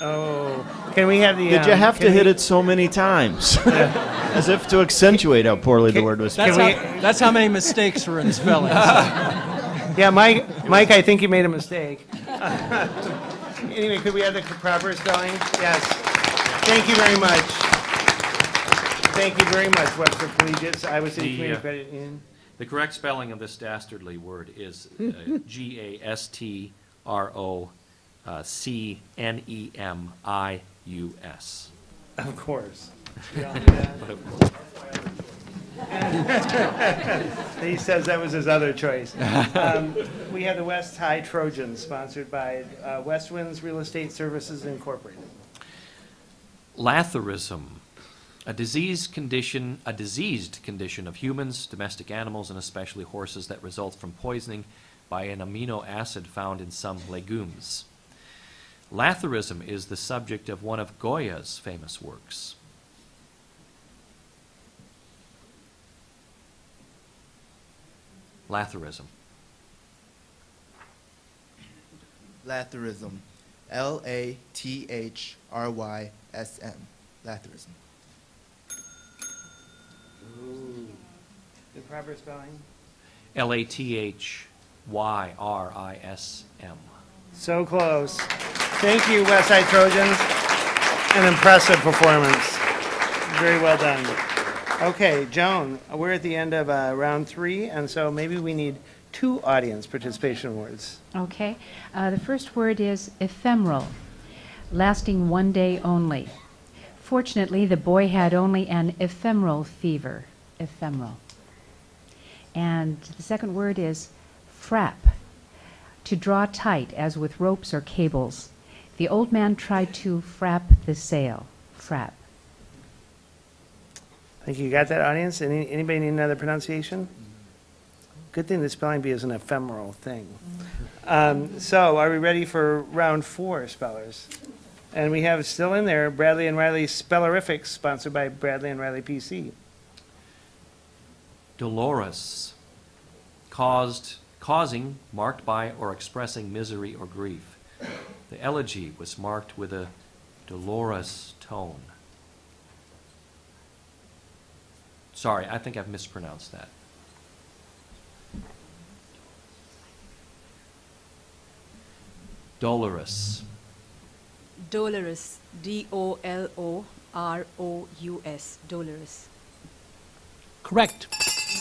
Oh, can we have the? Did you have to hit we- it so many times? As if to accentuate how poorly the word was spelled. That's how many mistakes were in spelling. Yeah, Mike, I think you made a mistake. Anyway, could we have the proper spelling? Yes. Thank you very much. Thank you very much, Webster Collegiate Iowa City Community Credit Union. The correct spelling of this dastardly word is Gastrocnemius. Of course. We all knew that. He says that was his other choice. We have the West High Trojans, sponsored by West Winds Real Estate Services Incorporated. Latherism, a diseased condition of humans, domestic animals, and especially horses that results from poisoning by an amino acid found in some legumes. Latherism is the subject of one of Goya's famous works. Latherism. Latherism. L-A-T-H-R-Y-S-M. Latherism. Ooh. The proper spelling? Lathyrrism. So close. Thank you, West Side Trojans. An impressive performance. Very well done. Okay, Joan, we're at the end of round 3, and so maybe we need 2 audience participation words. Okay. The first word is ephemeral, lasting 1 day only. Fortunately, the boy had only an ephemeral fever. Ephemeral. And the second word is frap, to draw tight as with ropes or cables. The old man tried to frap the sail. Frap. I think you got that, audience. Anybody need another pronunciation? Good thing the spelling bee is an ephemeral thing. So are we ready for round 4, spellers? And we have still in there Bradley and Riley Spellerifics, sponsored by Bradley and Riley PC. Dolorous, causing, marked by, or expressing misery or grief. The elegy was marked with a dolorous tone. Sorry, I think I've mispronounced that. Dolorous. Dolorous. D-O-L-O-R-O-U-S. Dolorous. Correct.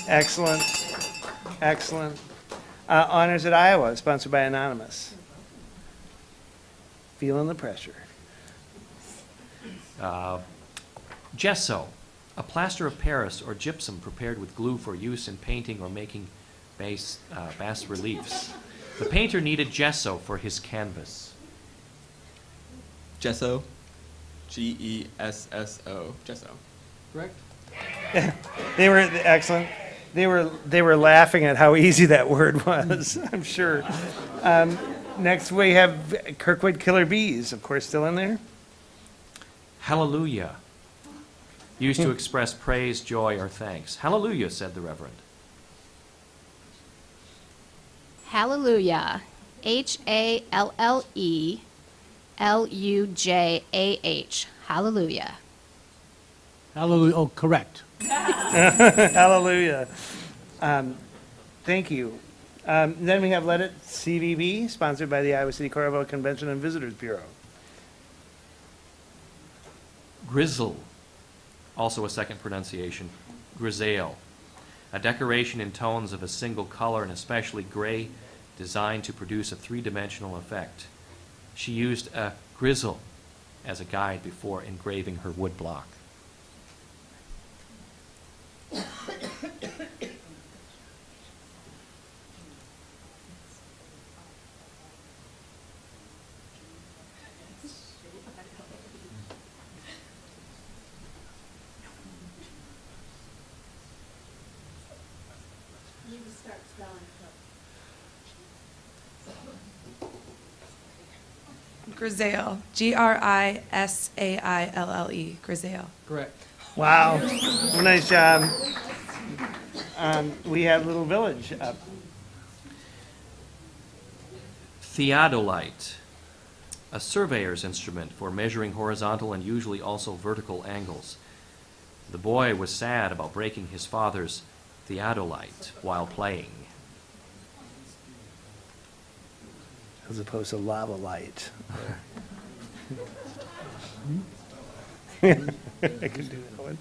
Excellent. Excellent. Honors at Iowa, sponsored by Anonymous. Feeling the pressure. Gesso, a plaster of Paris or gypsum prepared with glue for use in painting or making bas reliefs. The painter needed gesso for his canvas. Gesso. G-E-S-S-O. Gesso. Correct? They were excellent. They were laughing at how easy that word was, I'm sure. Next we have Kirkwood Killer Bees, of course, still in there. Hallelujah, used to express praise, joy, or thanks. Hallelujah, said the Reverend. Hallelujah. H-A-L-L-E-L-U-J-A-H. Hallelujah. Hallelujah. Oh, correct. Hallelujah. Thank you. Then we have Let It CVB, sponsored by the Iowa City Corvallis Convention and Visitors Bureau. Grizzle, also a second pronunciation, grisaille, a decoration in tones of a single color and especially gray, designed to produce a three-dimensional effect. She used a grizzle as a guide before engraving her wood block. You can start spelling. Grisaille. G-R-I-S-A-I-L-L-E. Grisaille. Correct. Wow. Nice job. We have Little Village up. Theodolite, a surveyor's instrument for measuring horizontal and usually also vertical angles. The boy was sad about breaking his father's theodolite while playing. As opposed to lava light. I could do that one.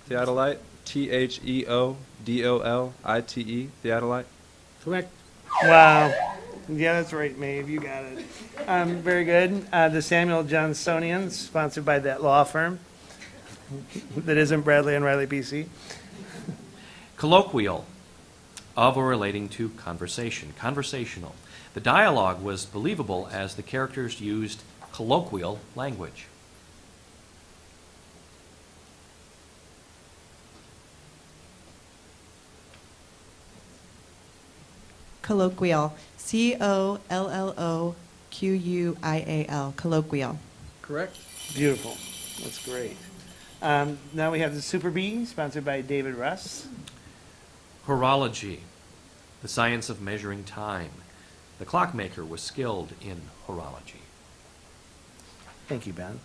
Theodolite, Theodolite, Theodolite. Correct. Wow. Yeah, that's right, Maeve. You got it. Very good. The Samuel Johnsonian, sponsored by that law firm that isn't Bradley and Riley PC. Colloquial, of or relating to conversation. Conversational. The dialogue was believable as the characters used colloquial language. Colloquial. COLLOQUIAL. Colloquial. Correct. Beautiful. That's great. Now we have the Super Bee, sponsored by David Russ. Horology, the science of measuring time. The clockmaker was skilled in horology. Thank you, Ben.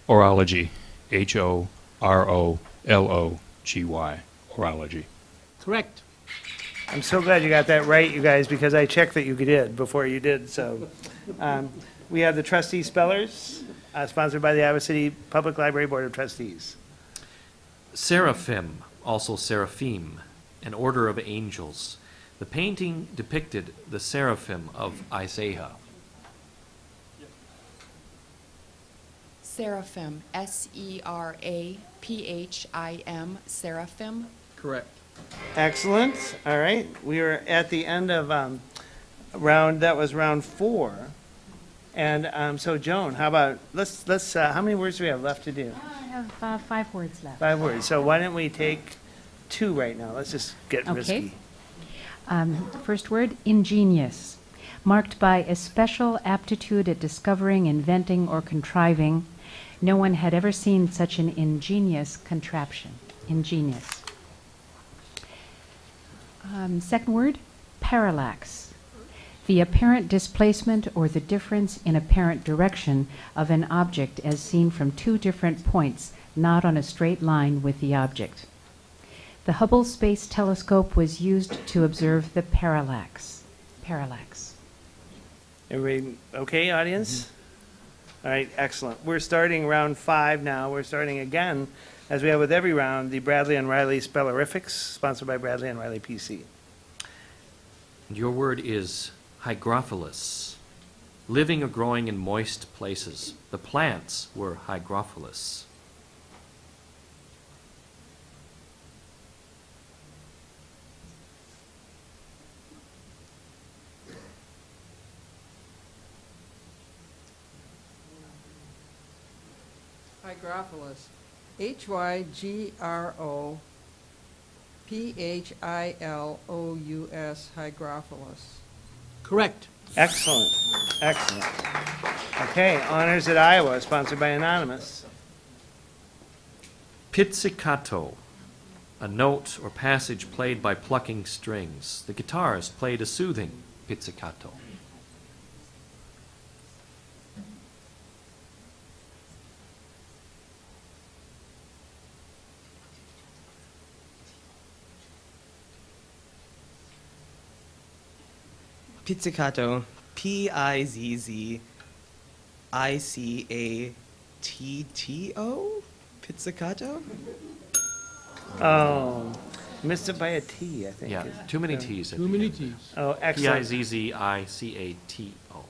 Orology, Horology, orology. Correct. I'm so glad you got that right, you guys, because I checked that you did before you did. So we have the Trustee Spellers, sponsored by the Iowa City Public Library Board of Trustees. Seraphim, also seraphim, an order of angels. The painting depicted the seraphim of Isaiah. Seraphim, SERAPHIM, seraphim. Correct. Excellent. All right. We are at the end of round 4. And so Joan, how about, let's how many words do we have left to do? I have 5 words left. 5 words. So why don't we take 2 right now? Let's just get risky. First word, ingenious. Marked by a special aptitude at discovering, inventing, or contriving. No one had ever seen such an ingenious contraption. Ingenious. Second word, parallax. The apparent displacement or the difference in apparent direction of an object as seen from 2 different points, not on a straight line with the object. The Hubble Space Telescope was used to observe the parallax. Parallax. Everybody okay, audience? All right, excellent. We're starting round 5 now. We're starting again, as we have with every round, the Bradley and Riley Spellerifics, sponsored by Bradley and Riley PC. Your word is hygrophilous, living or growing in moist places. The plants were hygrophilous. Hygrophilous. HYGROPHILOUS. Hygrophilous. Correct. Excellent. Excellent. Okay, Honors at Iowa, sponsored by Anonymous. Pizzicato, a note or passage played by plucking strings. The guitarist played a soothing pizzicato. Pizzicato, P-I-Z-Z-I-C-A-T-T-O? Pizzicato? Oh, missed it by a T, I think. Yeah, too many T's. Too many T's. Oh, excellent. P-I-Z-Z-I-C-A-T-O.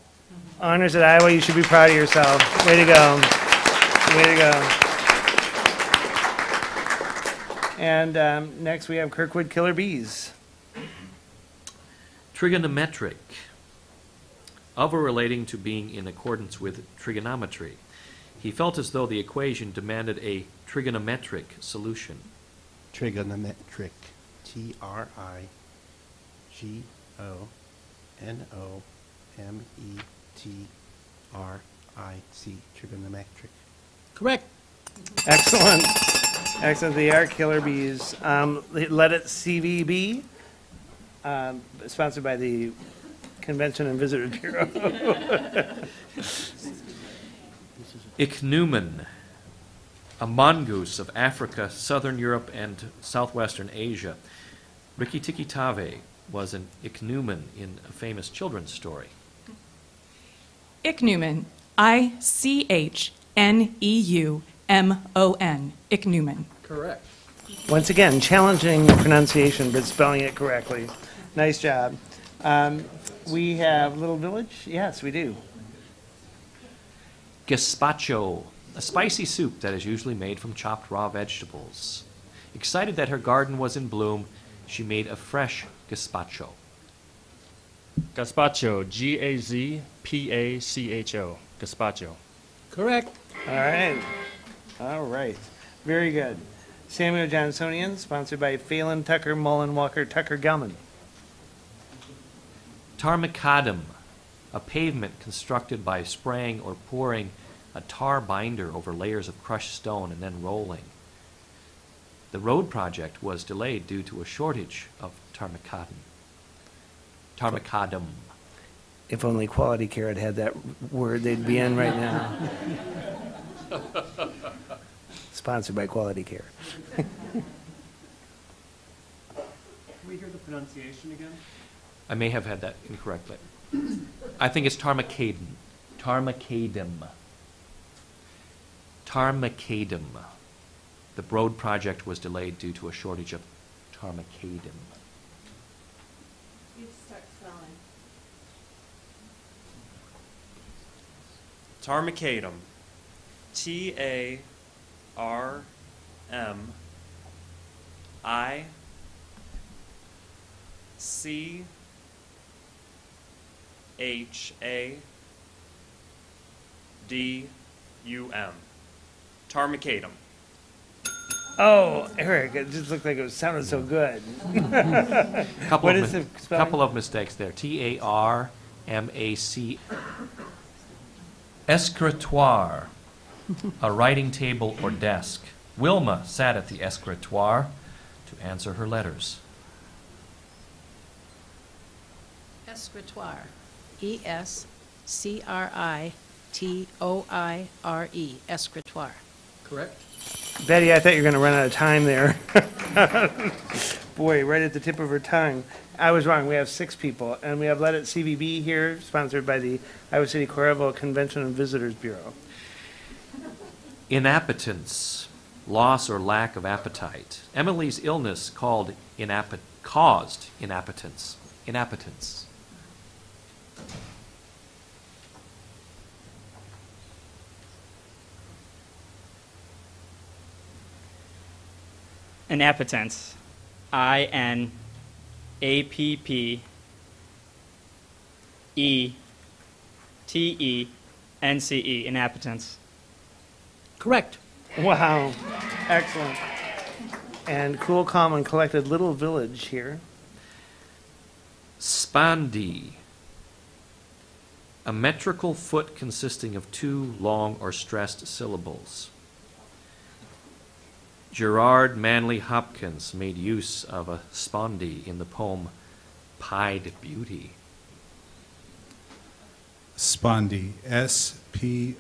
Honors at Iowa, you should be proud of yourself. Way to go. Way to go. And next we have Kirkwood Killer Bees. Trigonometric, of or relating to being in accordance with trigonometry. He felt as though the equation demanded a trigonometric solution. Trigonometric. T-R-I-G-O-N-O-M-E-T-R-I-C. Trigonometric. Correct. Excellent. Excellent. They are Killer Bees. Let it CVB. sponsored by the Convention and Visitors Bureau. Ichneumon, a mongoose of Africa, Southern Europe, and Southwestern Asia. Rikki Tikki Tavi was an ichneumon in a famous children's story. Ichneumon, I-C-H-N-E-U-M-O-N, ichneumon. Correct. Once again, challenging pronunciation, but spelling it correctly. Nice job. We have Little Village? Yes, we do. Gazpacho, a spicy soup that is usually made from chopped raw vegetables. Excited that her garden was in bloom, she made a fresh gazpacho. Gazpacho, G-A-Z-P-A-C-H-O, gazpacho. Correct. All right. All right. Very good. Samuel Johnsonian, sponsored by Phelan, Tucker, Mullen, Walker, Tucker, Gelman. Tarmacadam, a pavement constructed by spraying or pouring a tar binder over layers of crushed stone and then rolling. The road project was delayed due to a shortage of tarmacadam. If only Quality Care had had that word, they'd be in right now. Sponsored by Quality Care. Can we hear the pronunciation again? I may have had that incorrectly. I think it's Tarmacadam. Tarmacadam. Tarmacadam. The road project was delayed due to a shortage of tarmacadam. You start spelling. Tarmacadam, T-A-R-M-I-C-H-A-D-U-M. Tarmacadam. Oh, Eric, it just looked like it sounded so good. What is the spelling? Couple of mistakes there. T-A-R-M-A-C. Escritoire, a writing table or desk. Wilma sat at the escritoire to answer her letters. Escritoire. E-S-C-R-I-T-O-I-R-E. Escritoire. Correct. Betty, I thought you were going to run out of time there. Boy, right at the tip of her tongue. I was wrong. We have 6 people. And we have Let It CVB here, sponsored by the Iowa City Corrival Convention and Visitors Bureau. Inappetence, loss or lack of appetite. Emily's illness caused inappetence. Inappetence. Inappetence. I-N-A-P-P-E-T-E-N-C-E. Inappetence. Correct. Wow. Excellent. And cool, calm, and collected Little Village here. Spondee, a metrical foot consisting of 2 long or stressed syllables. Gerard Manley Hopkins made use of a spondee in the poem Pied Beauty. Spondee, S-P-O-N-D-E-E,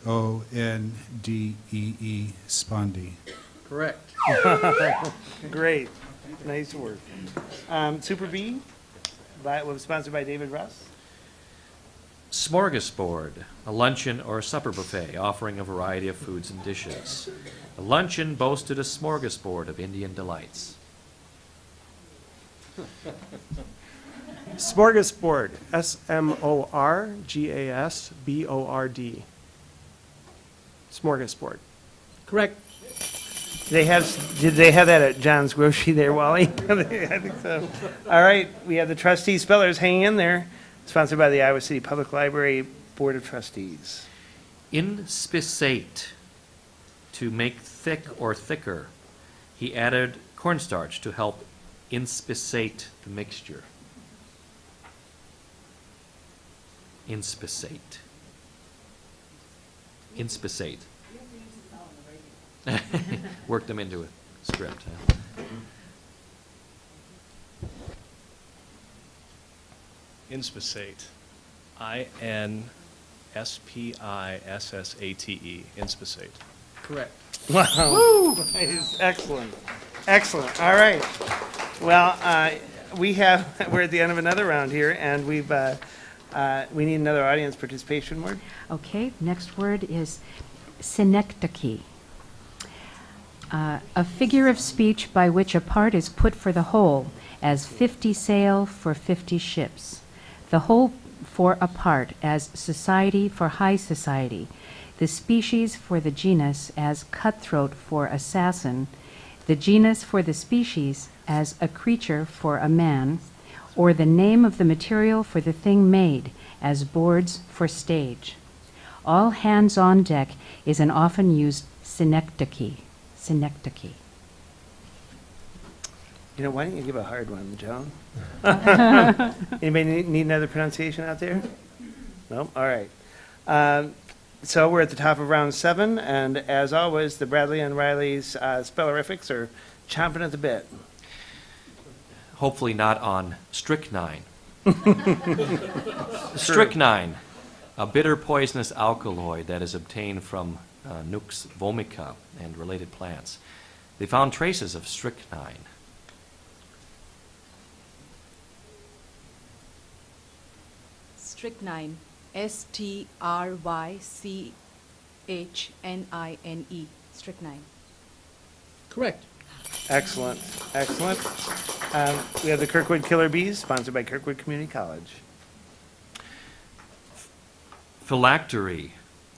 spondee. Correct. Great. Nice work. Super B, was sponsored by David Russ. Smorgasbord, a luncheon or supper buffet offering a variety of foods and dishes. The luncheon boasted a smorgasbord of Indian delights. Smorgasbord, S-M-O-R-G-A-S-B-O-R-D. Smorgasbord. Correct. Did they have that at John's Grocery there, Wally? I think so. All right, we have the trustee spellers hanging in there, sponsored by the Iowa City Public Library Board of Trustees. Inspissate, to make thick or thicker. He added cornstarch to help inspissate the mixture. Inspissate. Inspissate. Work them into a script. Huh? Inspissate. INSPISSATE. Inspissate. Correct. Wow. Nice. Excellent. Excellent. All right. Well, we're at the end of another round here, and we need another audience participation word. Okay, next word is synecdoche. A figure of speech by which a part is put for the whole, as 50 sail for 50 ships. The whole for a part, as society for high society. The species for the genus, as cutthroat for assassin. The genus for the species, as a creature for a man. Or the name of the material for the thing made, as boards for stage. All hands on deck is an often used synecdoche. Synecdoche. You know, why don't you give a hard one, Joan? Anybody need another pronunciation out there? No? All right. So we're at the top of round 7, and as always, the Bradley and Riley's spellerifics are chomping at the bit. Hopefully not on strychnine. Strychnine, a bitter poisonous alkaloid that is obtained from Nux vomica and related plants. They found traces of strychnine. Strychnine. STRYCHNINE. Strychnine. Correct. Excellent. Excellent. We have the Kirkwood Killer Bees, sponsored by Kirkwood Community College. Phylactery.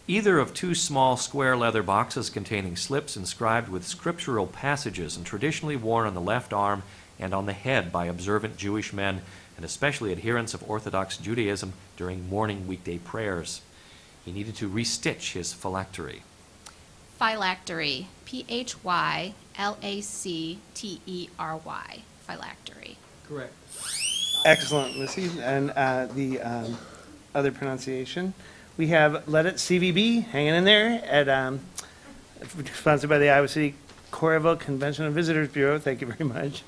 Either of 2 small square leather boxes containing slips inscribed with scriptural passages and traditionally worn on the left arm and on the head by observant Jewish men and especially adherents of Orthodox Judaism during morning weekday prayers. He needed to restitch his phylactery. Phylactery. PHYLACTERY. Phylactery. Correct. Excellent, Missy. And the other pronunciation, we have Let It CVB hanging in there at sponsored by the Iowa City Coralville Convention and Visitors Bureau. Thank you very much.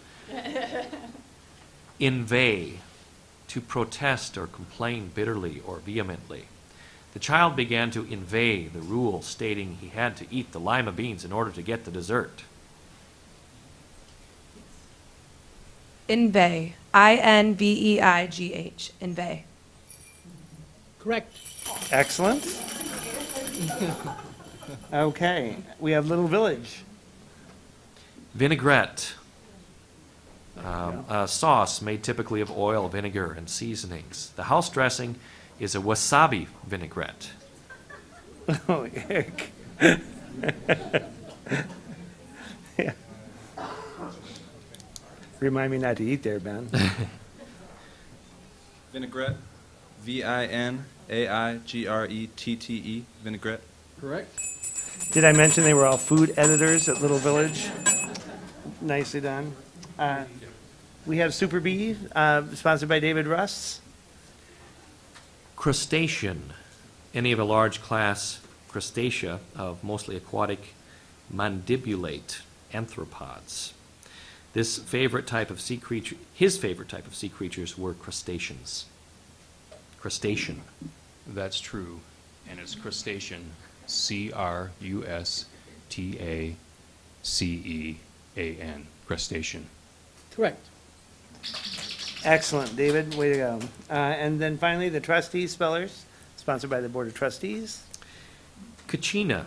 Inveigh, to protest or complain bitterly or vehemently. The child began to inveigh the rule stating he had to eat the lima beans in order to get the dessert. Inveigh. INVEIGH. Inveigh. Correct. Excellent. Okay, we have Little Village. Vinaigrette. A sauce made typically of oil, vinegar, and seasonings. The house dressing is a wasabi vinaigrette. Oh, Eric. Yeah. Remind me not to eat there, Ben. Vinaigrette. VINAIGRETTE. Vinaigrette. Correct. Did I mention they were all food editors at Little Village? Nicely done. We have Super Bee, sponsored by David Russ. Crustacean. Any of a large class crustacea of mostly aquatic mandibulate anthropods. His favorite type of sea creatures were crustaceans. Crustacean. That's true. And it's crustacean. CRUSTACEAN. Crustacean. Correct. Excellent, David. Way to go. And then finally, the Trustees Spellers, sponsored by the Board of Trustees. Kachina,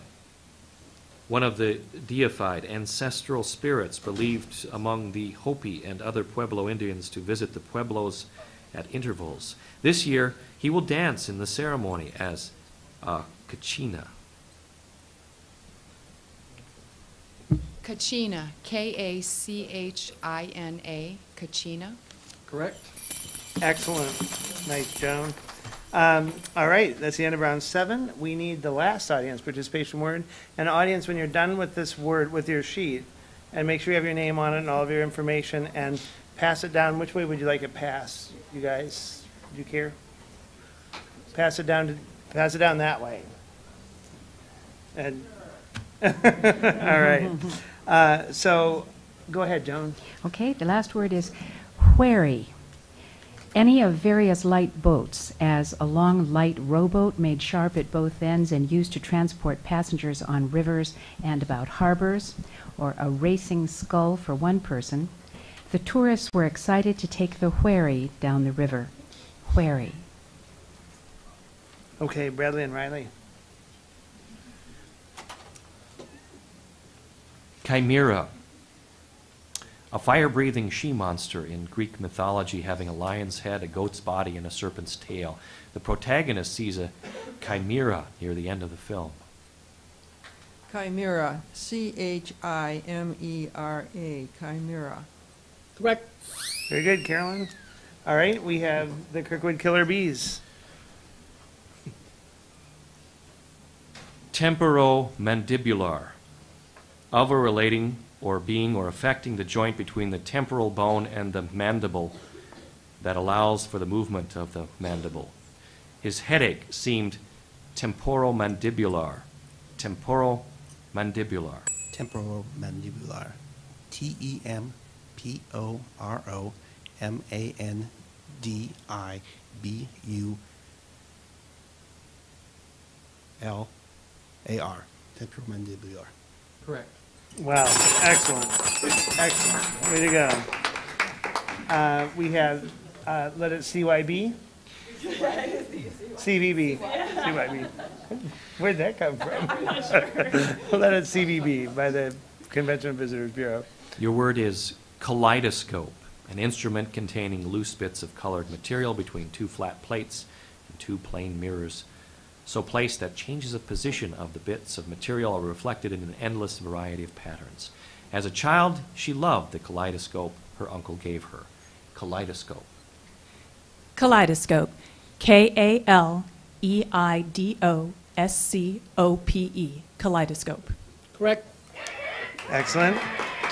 one of the deified ancestral spirits believed among the Hopi and other Pueblo Indians to visit the Pueblos at intervals. This year, he will dance in the ceremony as a Kachina. Kachina, Kachina, Kachina. Correct. Excellent. Nice, Joan. All right, that's the end of round 7. We need the last audience participation word. And audience, when you're done with this word, with your sheet, and make sure you have your name on it and all of your information, and pass it down. Which way would you like it passed, you guys? Do you care? Pass it down that way. And all right. So go ahead, Joan. Okay, the last word is wherry. Any of various light boats, as a long light rowboat made sharp at both ends and used to transport passengers on rivers and about harbors, or a racing scull for one person. The tourists were excited to take the wherry down the river. Wherry. Okay, Bradley and Riley. Chimera. A fire-breathing she-monster in Greek mythology having a lion's head, a goat's body, and a serpent's tail. The protagonist sees a chimera near the end of the film. Chimera, C-H-I-M-E-R-A, chimera. Correct. Very good, Carolyn. All right, we have the Kirkwood Killer Bees. Temporomandibular. Of or relating or being or affecting the joint between the temporal bone and the mandible that allows for the movement of the mandible. His headache seemed temporomandibular. Temporomandibular. Temporomandibular. Temporomandibular. Temporomandibular. Correct. Wow, excellent. Excellent. Way to go. We have, let it CYB. CVB. CYB. Where'd that come from? Let it CVB by the Convention and Visitors Bureau. Your word is kaleidoscope, an instrument containing loose bits of colored material between two flat plates and two plane mirrors, so placed that changes of position of the bits of material are reflected in an endless variety of patterns. As a child, she loved the kaleidoscope her uncle gave her. Kaleidoscope. Kaleidoscope. K-A-L-E-I-D-O-S-C-O-P-E. Kaleidoscope. Correct. Excellent.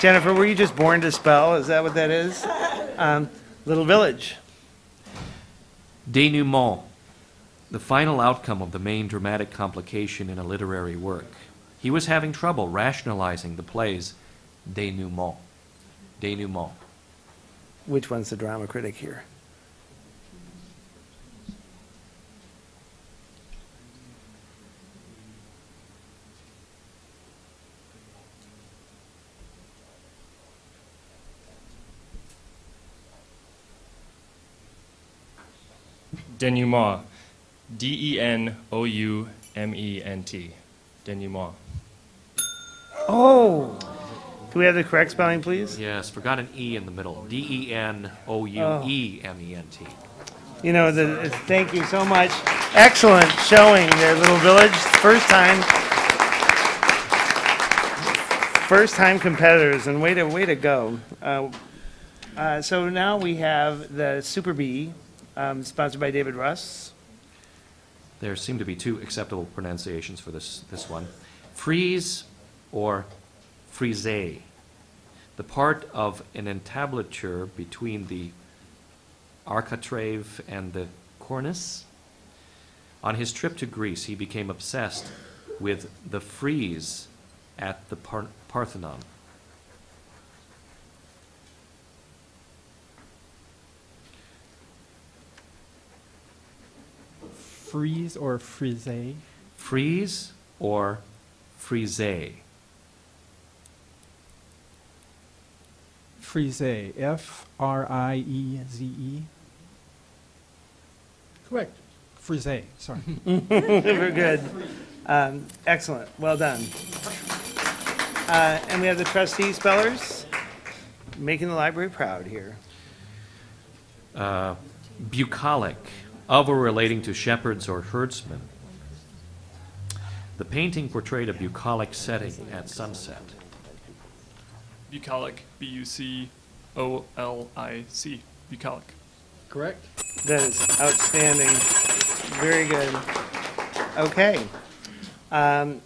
Jennifer, were you just born to spell? Is that what that is? Little Village. Denouement. The final outcome of the main dramatic complication in a literary work. He was having trouble rationalizing the play's denouement. Denouement. Which one's the drama critic here? Denouement. D-E-N-O-U-M-E-N-T. Denouement. Oh! Can we have the correct spelling, please? Yes, forgot an E in the middle. D-E-N-O-U-E-M-E-N-T. You know, thank you so much. Excellent showing there, Little Village. First time competitors, and way to go. So now we have the Super Bee, sponsored by David Russ. There seem to be two acceptable pronunciations for this one. Frieze or frise. The part of an entablature between the architrave and the cornice. On his trip to Greece, he became obsessed with the frieze at the Parthenon. Freeze or frise? Frieze or frise. Frise. F-R-I-E-Z-E. Correct. Frise, sorry. Very good. Excellent. Well done. And we have the trustee spellers making the library proud here. Bucolic, of or relating to shepherds or herdsmen. The painting portrayed a bucolic setting at sunset. Bucolic. B-U-C-O-L-I-C. Bucolic. Correct. That is outstanding. Very good. Okay. We're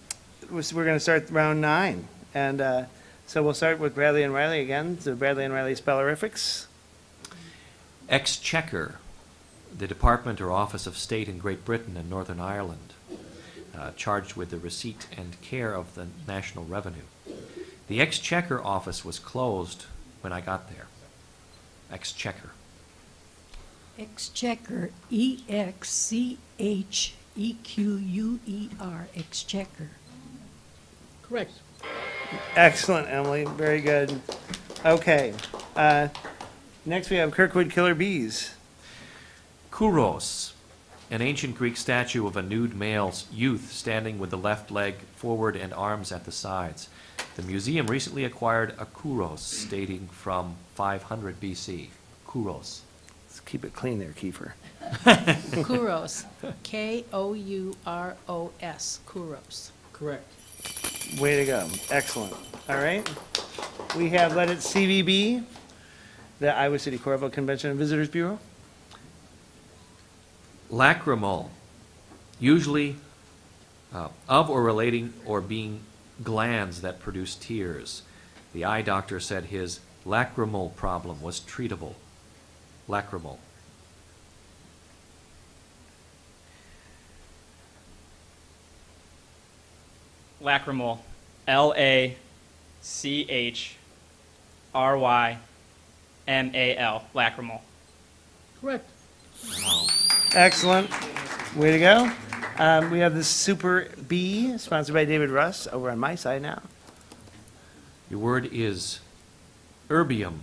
going to start round 9. And so we'll start with Bradley and Riley again. So Bradley and Riley spellerifics. Exchequer, the Department or Office of State in Great Britain and Northern Ireland, charged with the receipt and care of the national revenue. The Exchequer office was closed when I got there. Exchequer. Exchequer, EXCHEQUER, exchequer. Correct. Excellent, Emily. Very good. Okay. Next we have Kirkwood Killer Bees. Kouros, an ancient Greek statue of a nude male youth standing with the left leg forward and arms at the sides. The museum recently acquired a kouros dating from 500 BC. Kouros. Let's keep it clean there, Kiefer. Kouros, Kouros, Kouros. Correct. Way to go. Excellent. All right. We have Let It CVB, the Iowa City Corvallis Convention and Visitors Bureau. Lacrimal, usually of or relating or being glands that produce tears. The eye doctor said his lacrimal problem was treatable. Lacrimal. Lacrimal. LACHRYMAL. Lacrimal. Correct. Excellent. Way to go. We have the Super B, sponsored by David Russ, over on my side now. Your word is erbium,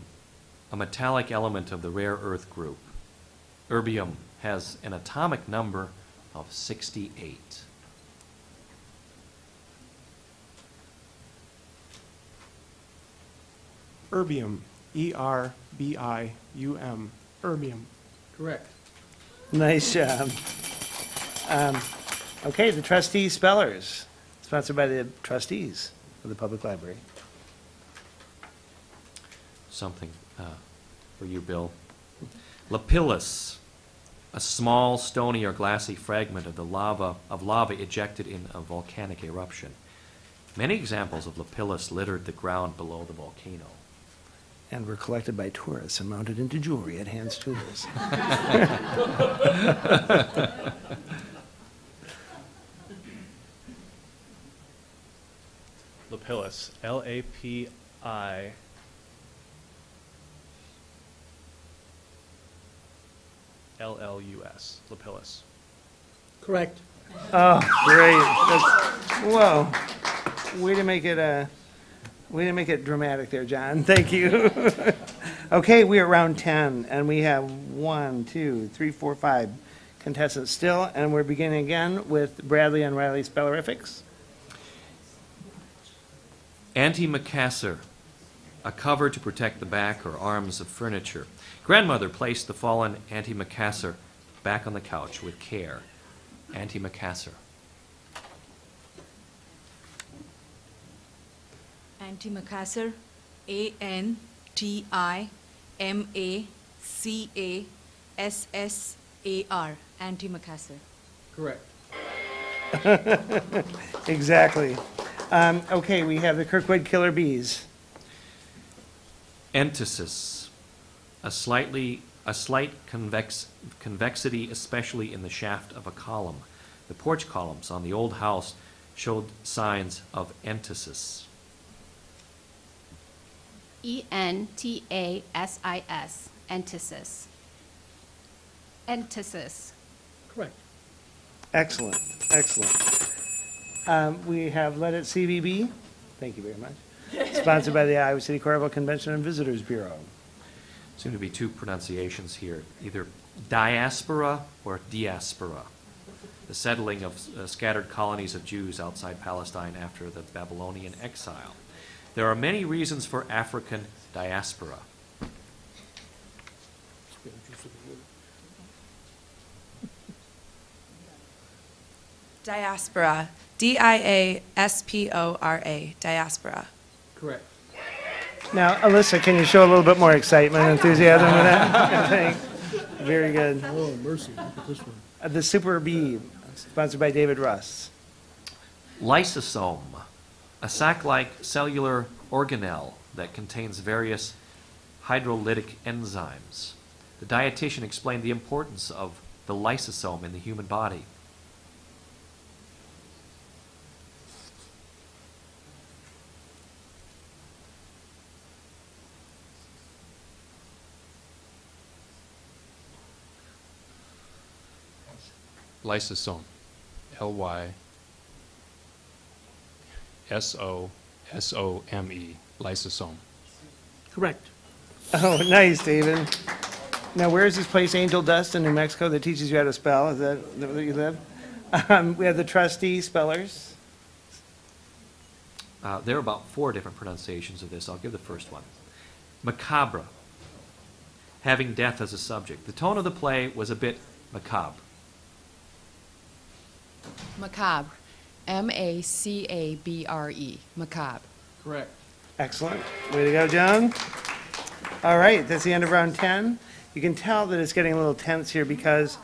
a metallic element of the rare earth group. Erbium has an atomic number of 68. Erbium, ERBIUM, erbium. Correct. Nice job. Okay, the trustee spellers, sponsored by the trustees of the public library. Something for you, Bill. Lapillus, a small stony or glassy fragment of lava ejected in a volcanic eruption. Many examples of lapillus littered the ground below the volcano. And were collected by tourists and mounted into jewelry at Hans Tools. Lapillus. LAPI. LLUS. Lapillus. Correct. Oh, great. Whoa. Way to make it dramatic there, John. Thank you. Okay, we are round 10, and we have 1, 2, 3, 4, 5 contestants still, and we're beginning again with Bradley and Riley Spellerifics. Antimacassar, a cover to protect the back or arms of furniture. Grandmother placed the fallen antimacassar back on the couch with care. Antimacassar. Antimacassar, ANTIMACASSAR, antimacassar. Correct. Exactly. Okay, we have the Kirkwood Killer Bees. Entasis, a slight convexity, especially in the shaft of a column. The porch columns on the old house showed signs of entasis. ENTASIS, entasis. Entasis. Correct. Excellent, excellent. We have Let It CVB. Thank you very much. Sponsored by the Iowa City Corvallis Convention and Visitors Bureau. Seem to be two pronunciations here, either diaspora or diaspora. The settling of scattered colonies of Jews outside Palestine after the Babylonian exile. There are many reasons for African diaspora. Diaspora, DIASPORA, diaspora. Correct. Now, Alyssa, can you show a little bit more excitement and enthusiasm with that? Thanks. Very good. Oh, mercy. Look at this one. The Super B, sponsored by David Russ. Lysosome, a sac-like cellular organelle that contains various hydrolytic enzymes. The dietitian explained the importance of the lysosome in the human body. Lysosome. Lysosome. Lysosome. Correct. Oh, nice, David. Now, where is this place, Angel Dust in New Mexico, that teaches you how to spell? Is that where you live? We have the trustee spellers. There are about 4 different pronunciations of this. I'll give the first one. Macabre, having death as a subject. The tone of the play was a bit macabre. Macabre. M-A-C-A-B-R-E. Macabre. Correct. Excellent. Way to go, John. All right, that's the end of round 10. You can tell that it's getting a little tense here because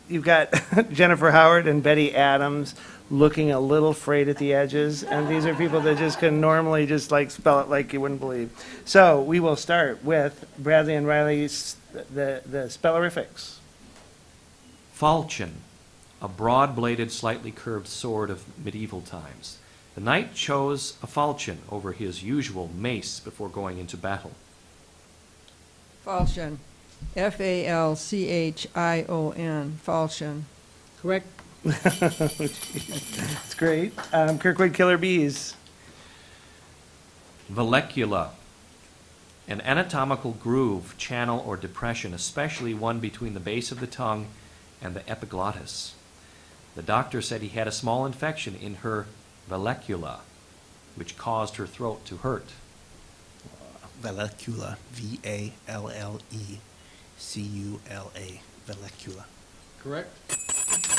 you've got Jennifer Howard and Betty Adams looking a little frayed at the edges, and these are people that just can normally just like spell it like you wouldn't believe. So we will start with Bradley and Riley's the spellerifics. Falchion, a broad-bladed, slightly curved sword of medieval times. The knight chose a falchion over his usual mace before going into battle. Falchion. F-A-L-C-H-I-O-N. Falchion. Correct. It's great. Kirkwood Killer Bees. Vallecula, an anatomical groove, channel, or depression, especially one between the base of the tongue and the epiglottis. The doctor said he had a small infection in her vallecula, which caused her throat to hurt. Vallecula. V-A-L-L-E-C-U-L-A. Vallecula. Correct.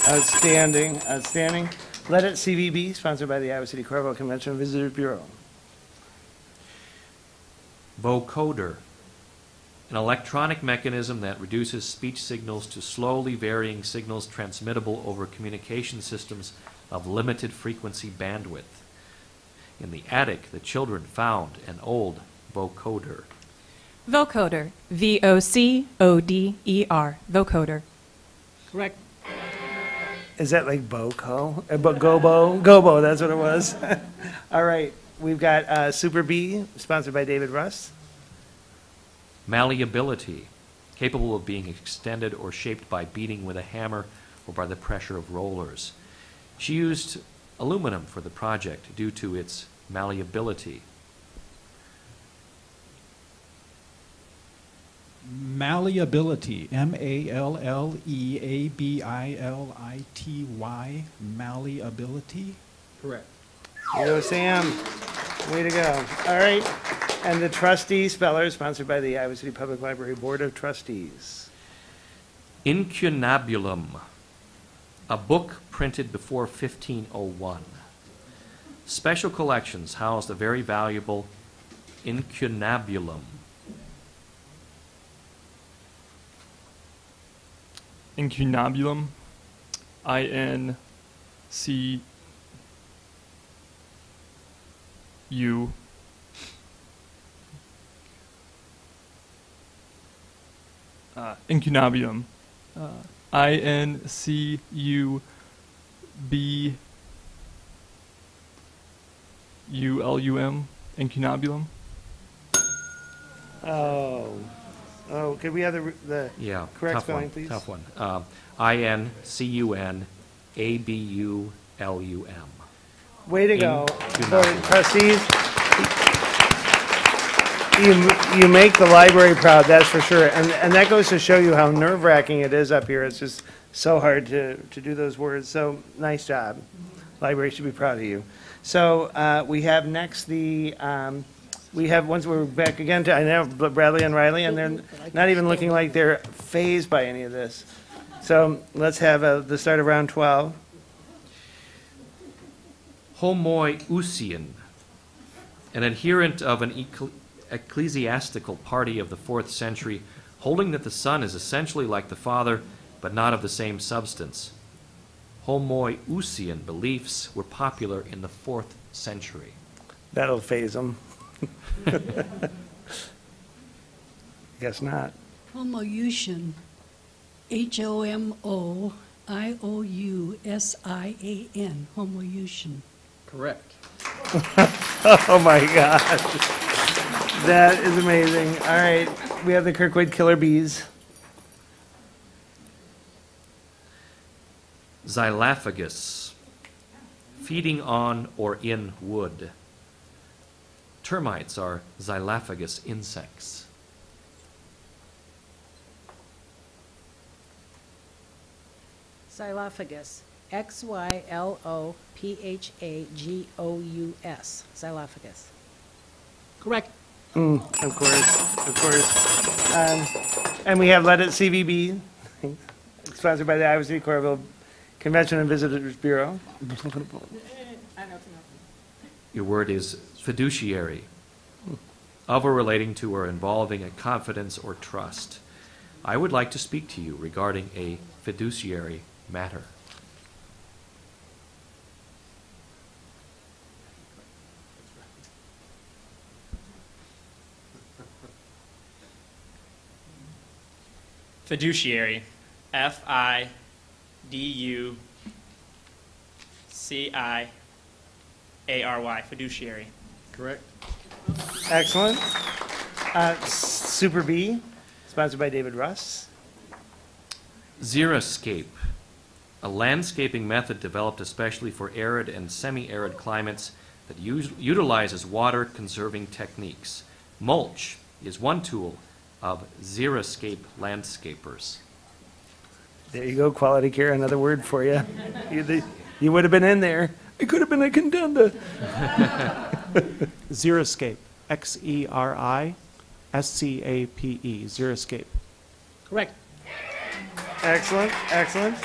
Outstanding, outstanding. Let It CVB, sponsored by the Iowa City Corvallis Convention and Visitors Bureau. Vocoder, an electronic mechanism that reduces speech signals to slowly varying signals transmittable over communication systems of limited frequency bandwidth. In the attic, the children found an old vocoder. Vocoder. V-O-C-O-D-E-R. Vocoder. Correct. Is that like Boco? Gobo? Gobo, that's what it was. All right, we've got Super B, sponsored by David Russ. Malleability, capable of being extended or shaped by beating with a hammer or by the pressure of rollers. She used aluminum for the project due to its malleability. Malleability. M-A-L-L-E-A-B-I-L-I-T-Y. Malleability. Correct. Way to go, Sam. Way to go. All right. And the trustee speller, sponsored by the Iowa City Public Library Board of Trustees. Incunabulum, a book printed before 1501. Special collections housed a very valuable incunabulum. Incunabulum. I-N-C-U. Incunabulum. I-N-C-U-B-U-L-U-M. Incunabulum. Oh, could we have the Yeah, correct tough spelling, one, please? tough one. I-N-C-U-N-A-B-U-L-U-M. Way to go. Incunabulum. Trustees, you make the library proud, that's for sure. And that goes to show you how nerve-wracking it is up here. It's just so hard to do those words. So nice job. Library should be proud of you. So we have next once we're back again to, I know, Bradley and Riley, and they're not even looking like they're fazed by any of this. So let's have the start of round 12. Homoiousian, an adherent of an ecclesiastical party of the 4th century, holding that the Son is essentially like the Father, but not of the same substance. Homoiousian beliefs were popular in the 4th century. That'll phase them. Guess not. Homoiousian. H-O-M-O-I-O-U-S-I-A-N. Homoiousian. Correct. Oh my gosh. That is amazing. All right, we have the Kirkwood Killer Bees. Xylophagus, feeding on or in wood. Termites are xylophagus insects. Xylophagus. Xylophagus. Xylophagus. Correct. Of course. And we have Let It CVB, sponsored by the Iowa City Coralville Convention and Visitors Bureau. Your word is fiduciary, of or relating to or involving a confidence or trust. I would like to speak to you regarding a fiduciary matter. Fiduciary. Fiduciary. Fiduciary. Correct. Excellent. Super B, sponsored by David Russ. Xeriscape, a landscaping method developed especially for arid and semi-arid climates that utilizes water-conserving techniques. Mulch is one tool of xeriscape landscapers. There you go, quality care, another word for you. You would have been in there. It could have been a contender. Xeriscape. Xeriscape. Xeriscape. Correct. Excellent, excellent.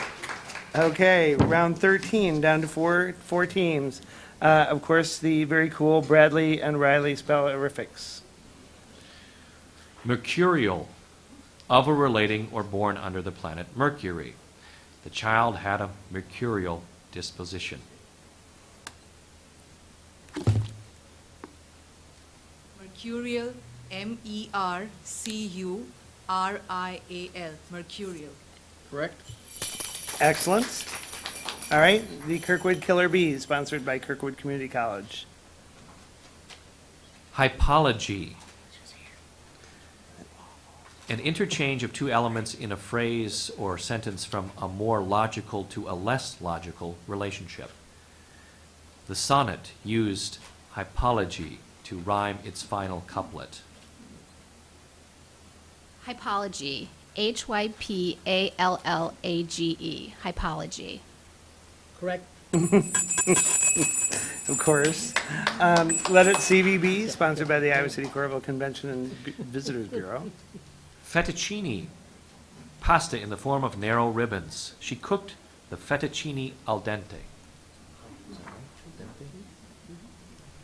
Okay, round 13, down to four teams. Of course, the very cool Bradley and Riley spellerifics. Mercurial, of or relating or born under the planet Mercury. The child had a mercurial disposition. Mercurial. Mercurial. Mercurial. Correct. Excellent. All right, the Kirkwood Killer Bees, sponsored by Kirkwood Community College. Hypology, an interchange of two elements in a phrase or sentence from a more logical to a less logical relationship. The sonnet used hypology to rhyme its final couplet. Hypology. Hypallage. Hypology. Correct. Of course. Let It CVB, sponsored by the Iowa City Coralville Convention and Visitors Bureau. Fettuccine, pasta in the form of narrow ribbons. She cooked the fettuccine al dente.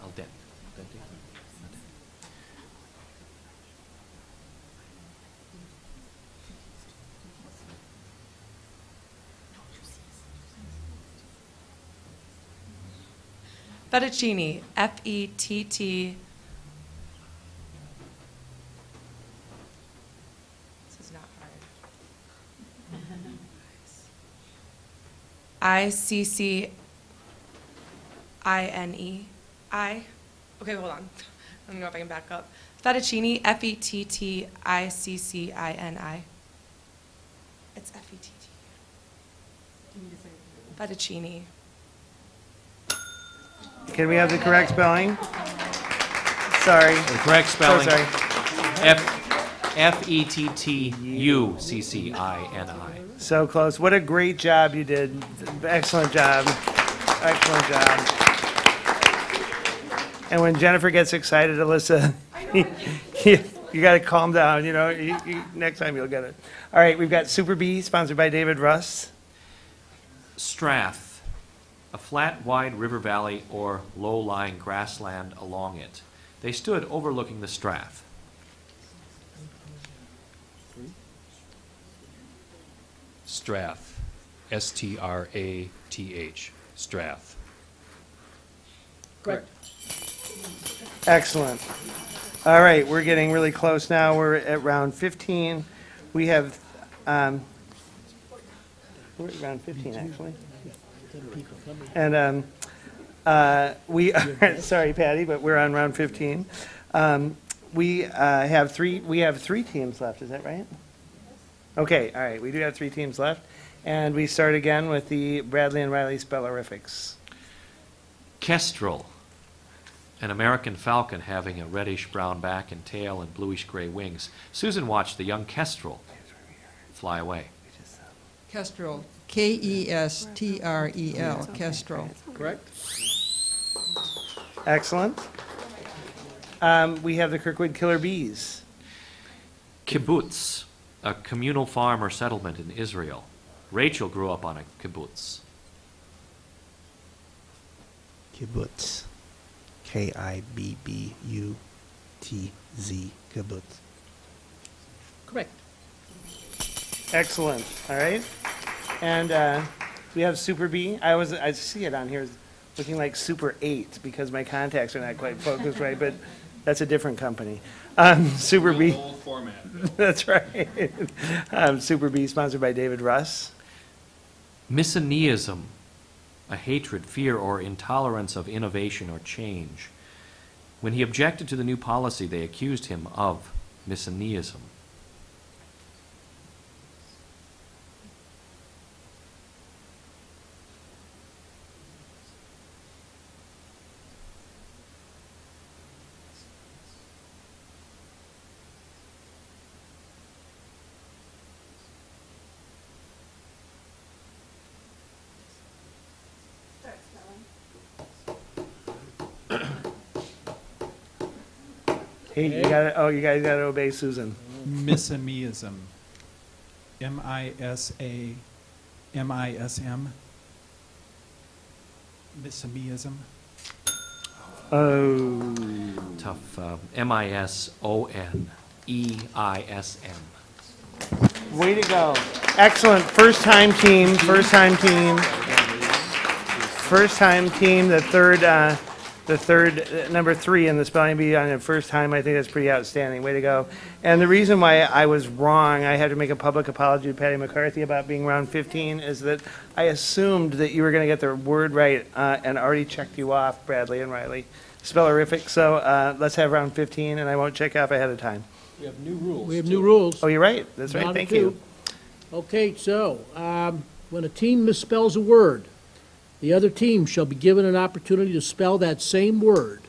Al dente. Fettuccine. Fett. This is not hard. ICCINE. Okay, hold on. I don't know if I can back up. Fettuccine. Fetticcini. It's FETT. Fettuccine. Can we have the correct spelling? Sorry. The correct spelling. So sorry. Fettuccini. So close. What a great job you did. Excellent job. Excellent job. And when Jennifer gets excited, Alyssa, you got to calm down. You know, next time you'll get it. All right, we've got Super B, sponsored by David Russ. Strath, a flat, wide river valley or low-lying grassland along it. They stood overlooking the Strath. Strath. Strath. Strath. Correct. Excellent. All right, we're getting really close now. We're at round 15. We have, we're at round 15, actually. And we are, sorry, Patty, but we're on round 15. We have three teams left, is that right? Okay, all right, we do have 3 teams left. And we start again with the Bradley and Riley spellerifics. Kestrel, an American falcon having a reddish-brown back and tail and bluish-gray wings. Susan watched the young kestrel fly away. Kestrel, Kestrel, Kestrel. Correct. Excellent. We have the Kirkwood Killer Bees. Kibbutz, a communal farm or settlement in Israel. Rachel grew up on a kibbutz. Kibbutz. Kibbutz. Kibbutz. Correct. Excellent. All right. And we have Super Bee. I see it on here looking like Super 8 because my contacts are not quite focused right, but that's a different company. Super Bee. Old format. That's right. Super Bee, sponsored by David Russ. Misoneism, a hatred, fear, or intolerance of innovation or change. When he objected to the new policy, they accused him of misoneism. Hey, you got to. Oh, you guys got to obey Susan. Misomeism. M-I-S-A-M-I-S-M. Misomeism. Oh. Tough. M-I-S-O-N-E-I-S-M. Way to go. Excellent. First time team. First time team. First time team. The third, number 3 in the spelling bee on the first time. I think that's pretty outstanding. Way to go. And the reason why I was wrong, I had to make a public apology to Patty McCarthy about being round 15, is that I assumed that you were going to get the word right and already checked you off, Bradley and Riley. Spellerific. So let's have round 15, and I won't check off ahead of time. We have new rules. We have new rules. Oh, you're right. That's right. Down to Thank 2. you. Okay, so when a team misspells a word, the other team shall be given an opportunity to spell that same word.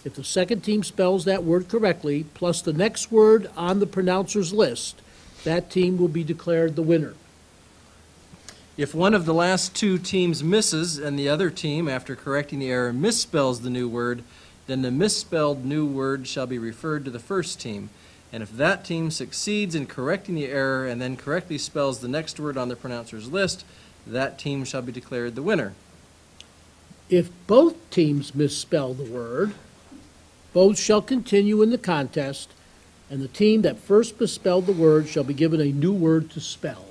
If the second team spells that word correctly, plus the next word on the pronouncer's list, that team will be declared the winner. If one of the last 2 teams misses and the other team, after correcting the error, misspells the new word, then the misspelled new word shall be referred to the first team. And if that team succeeds in correcting the error and then correctly spells the next word on the pronouncer's list, that team shall be declared the winner. If both teams misspell the word, both shall continue in the contest, and the team that first misspelled the word shall be given a new word to spell.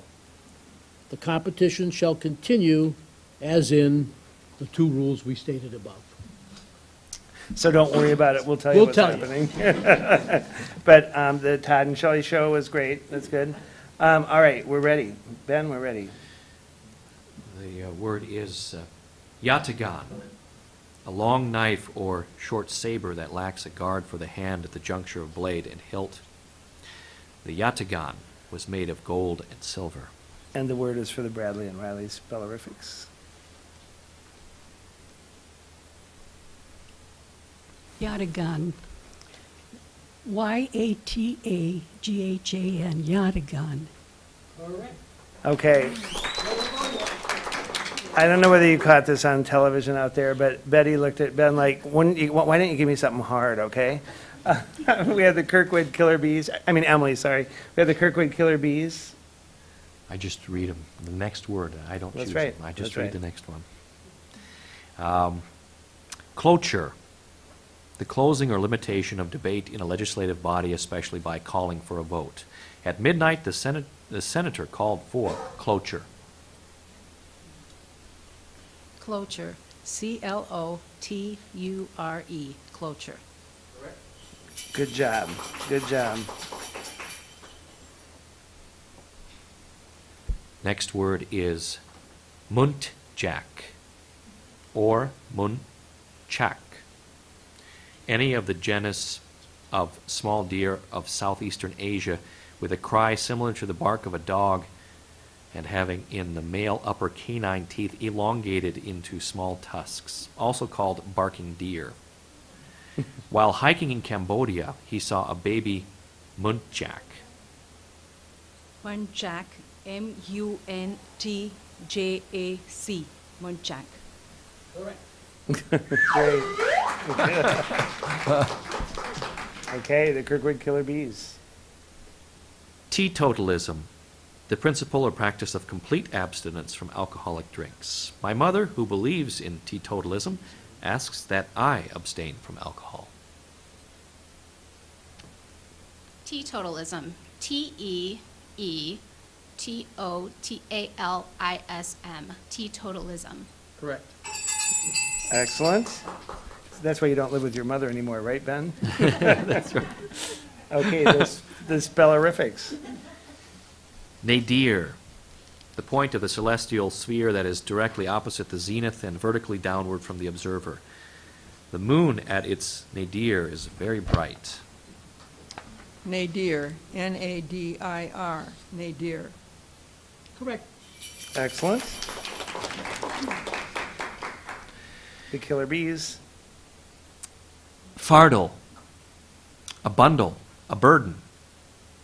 The competition shall continue as in the 2 rules we stated above. So don't worry about it. We'll tell you what's happening. But the Todd and Shelley show was great. That's good. All right, we're ready. Ben, we're ready. The word is yatagan, a long knife or short saber that lacks a guard for the hand at the juncture of blade and hilt. The yatagan was made of gold and silver. And the word is for the Bradley and Riley spellerifics. Yatagan. Y-A-T-A-G-H-A-N. Yatagan. Okay. I don't know whether you caught this on television out there, but Betty looked at Ben like, why didn't you give me something hard, okay? We had the Kirkwood Killer Bees. I mean, Emily, sorry. We had the Kirkwood Killer Bees. I just read them. The next word. I don't That's choose right. them. I just That's read right. the next one. Cloture. The closing or limitation of debate in a legislative body, especially by calling for a vote. At midnight, the senator called for cloture. Cloture. C-L-O-T-U-R-E. Cloture. Good job. Good job. Next word is muntjac or muntchak. Any of the genus of small deer of southeastern Asia with a cry similar to the bark of a dog and having in the male upper canine teeth elongated into small tusks, also called barking deer. While hiking in Cambodia, he saw a baby muntjac. Muntjac, M-U-N-T-J-A-C, Muntjac. Correct. Great. Okay, the Kirkwood Killer Bees. Teetotalism, the principle or practice of complete abstinence from alcoholic drinks. My mother, who believes in teetotalism, asks that I abstain from alcohol. Teetotalism. T-E-E-T-O-T-A-L-I-S-M. Teetotalism. Correct. Excellent. That's why you don't live with your mother anymore, right, Ben? That's right. Okay, the spellerifics. Nadir, the point of the celestial sphere that is directly opposite the zenith and vertically downward from the observer. The moon at its nadir is very bright. Nadir, N-A-D-I-R, nadir. Correct. Excellent. The Killer Bees. Fardel, a bundle, a burden.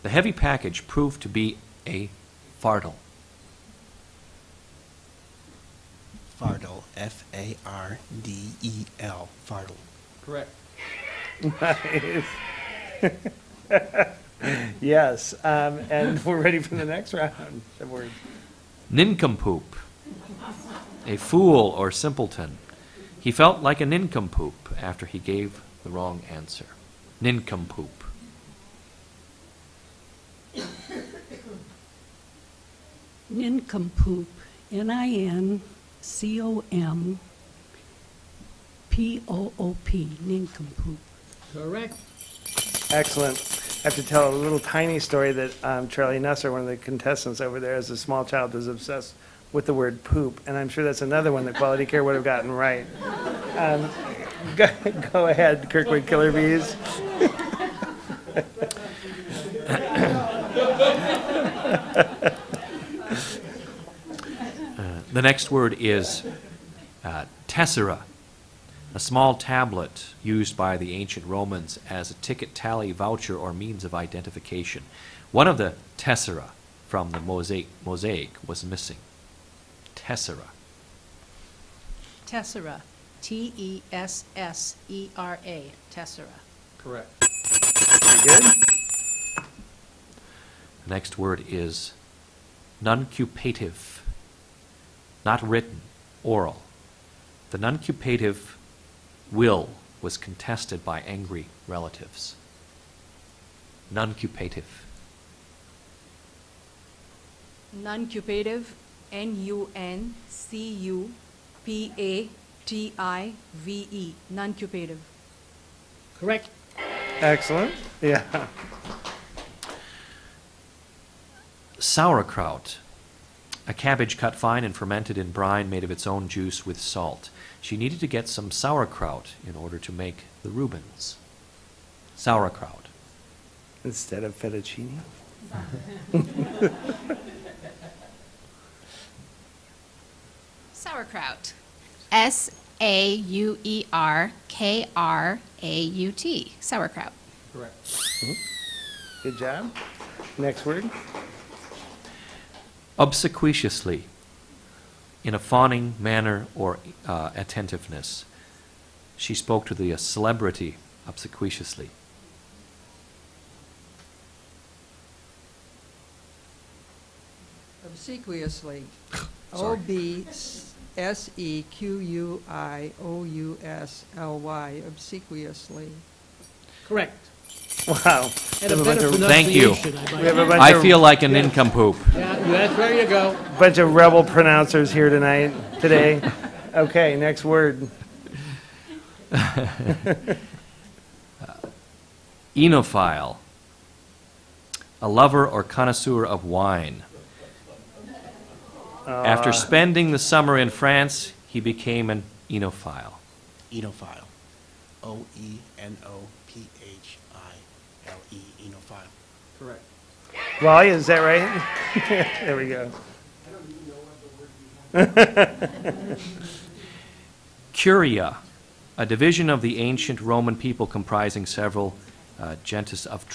The heavy package proved to be a fardel. Fardel, F-A-R-D-E-L, fardel. Correct. Nice. Yes, and we're ready for the next round of words. Nincompoop, a fool or simpleton. He felt like a nincompoop after he gave the wrong answer. Nincompoop. Nincompoop, N-I-N-C-O-M-P-O-O-P, nincompoop. Correct. Excellent. I have to tell a little tiny story that Charlie Nusser, one of the contestants over there, as a small child, was obsessed with the word poop, and I'm sure that's another one that Quality Care would have gotten right. Go ahead, Kirkwood Killer Bees. The next word is tessera, a small tablet used by the ancient Romans as a ticket tally, voucher, or means of identification. One of the tessera from the mosaic was missing. Tessera. Tessera, T-E-S-S-E-R-A, tessera. Correct. Very good. The next word is nuncupative, not written, oral. The nuncupative will was contested by angry relatives. Nuncupative. Nuncupative, N-U-N-C-U-P-A-T-I-V-E, nuncupative. Correct. Excellent. Yeah. Sauerkraut, a cabbage cut fine and fermented in brine made of its own juice with salt. She needed to get some sauerkraut in order to make the Rubens. Sauerkraut. Instead of fettuccine. Sauerkraut. S-A-U-E-R-K-R-A-U-T. Sauerkraut. Correct. Mm-hmm. Good job. Next word. Obsequiously, in a fawning manner or attentiveness. She spoke to the celebrity obsequiously. Obsequiously. Sorry. O-B-S-E-Q-U-I-O-U-S-L-Y, obsequiously. Correct. Wow. And a better Thank you. pronunciation, We have a bunch I of- feel like a nincompoop. Yeah, there you go. Bunch of rebel pronouncers here today. Okay, next word. Enophile, a lover or connoisseur of wine. After spending the summer in France, he became an enophile. Enophile. O-E-N-O-P-H-I-L-E, enophile. Correct. Wally, is that right? There we go. Curia, a division of the ancient Roman people comprising several gentis of a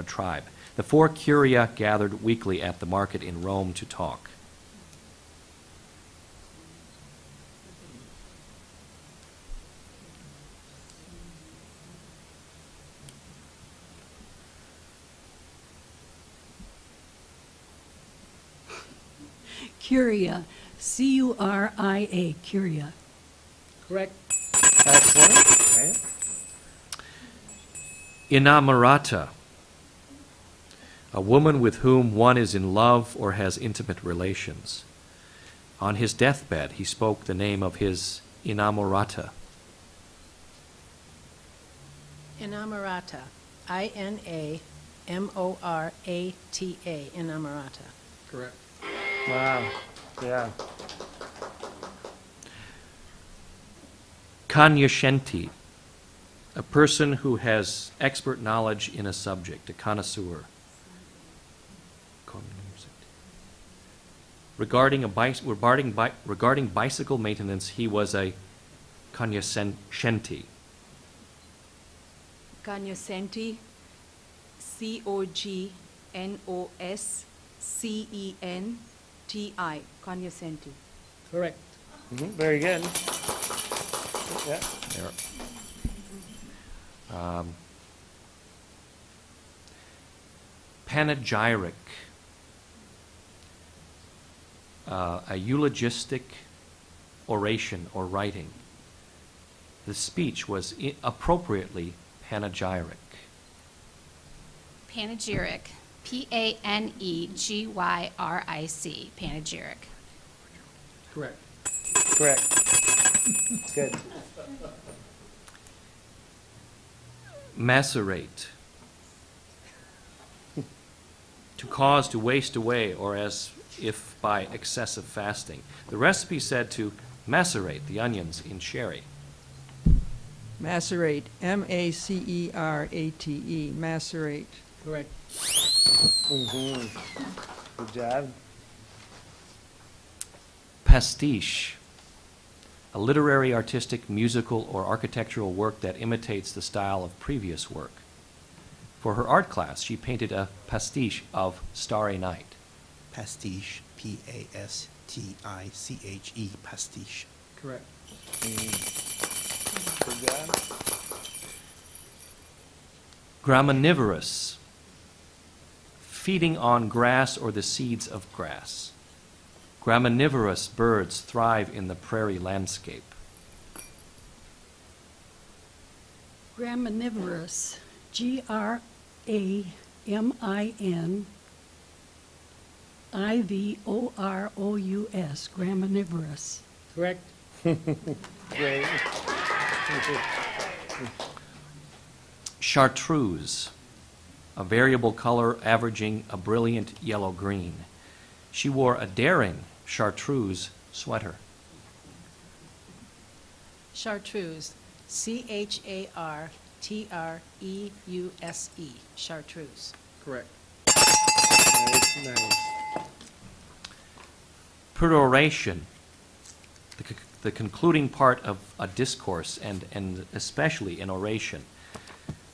tribe. The 4 curia gathered weekly at the market in Rome to talk. Curia, C-U-R-I-A, Curia. Correct. Excellent. Right. Inamorata, a woman with whom one is in love or has intimate relations. On his deathbed, he spoke the name of his inamorata. Inamorata, I-N-A-M-O-R-A-T-A, Inamorata. Correct. Wow. Yeah. Cognoscenti, a person who has expert knowledge in a subject, a connoisseur. Regarding bicycle maintenance, he was a cognoscenti. Cognoscenti, C-O-G-N-O-S-C-E-N-T-I, cognoscenti. Correct. Very good. Yeah. There. Panegyric, a eulogistic oration or writing. The speech was appropriately panegyric. Panegyric, P-A-N-E-G-Y-R-I-C, panegyric. Correct. Correct. Good. Macerate, to cause to waste away or as if by excessive fasting. The recipe said to macerate the onions in sherry. Macerate, M-A-C-E-R-A-T-E, macerate. Correct. Good job. Pastiche, a literary, artistic, musical, or architectural work that imitates the style of previous work. For her art class, she painted a pastiche of Starry Night. Pastiche, P-A-S-T-I-C-H-E, pastiche. Correct. Good job. Graminivorous, feeding on grass or the seeds of grass. Graminivorous birds thrive in the prairie landscape. Graminivorous, G-R-A-M-I-N-I-V-O-R-O-U-S, graminivorous. Correct. Great. Chartreuse, a variable color averaging a brilliant yellow-green. She wore a daring chartreuse sweater. Chartreuse, C-H-A-R-T-R-E-U-S-E, chartreuse. Correct. Nice. Peroration, the concluding part of a discourse and especially an oration.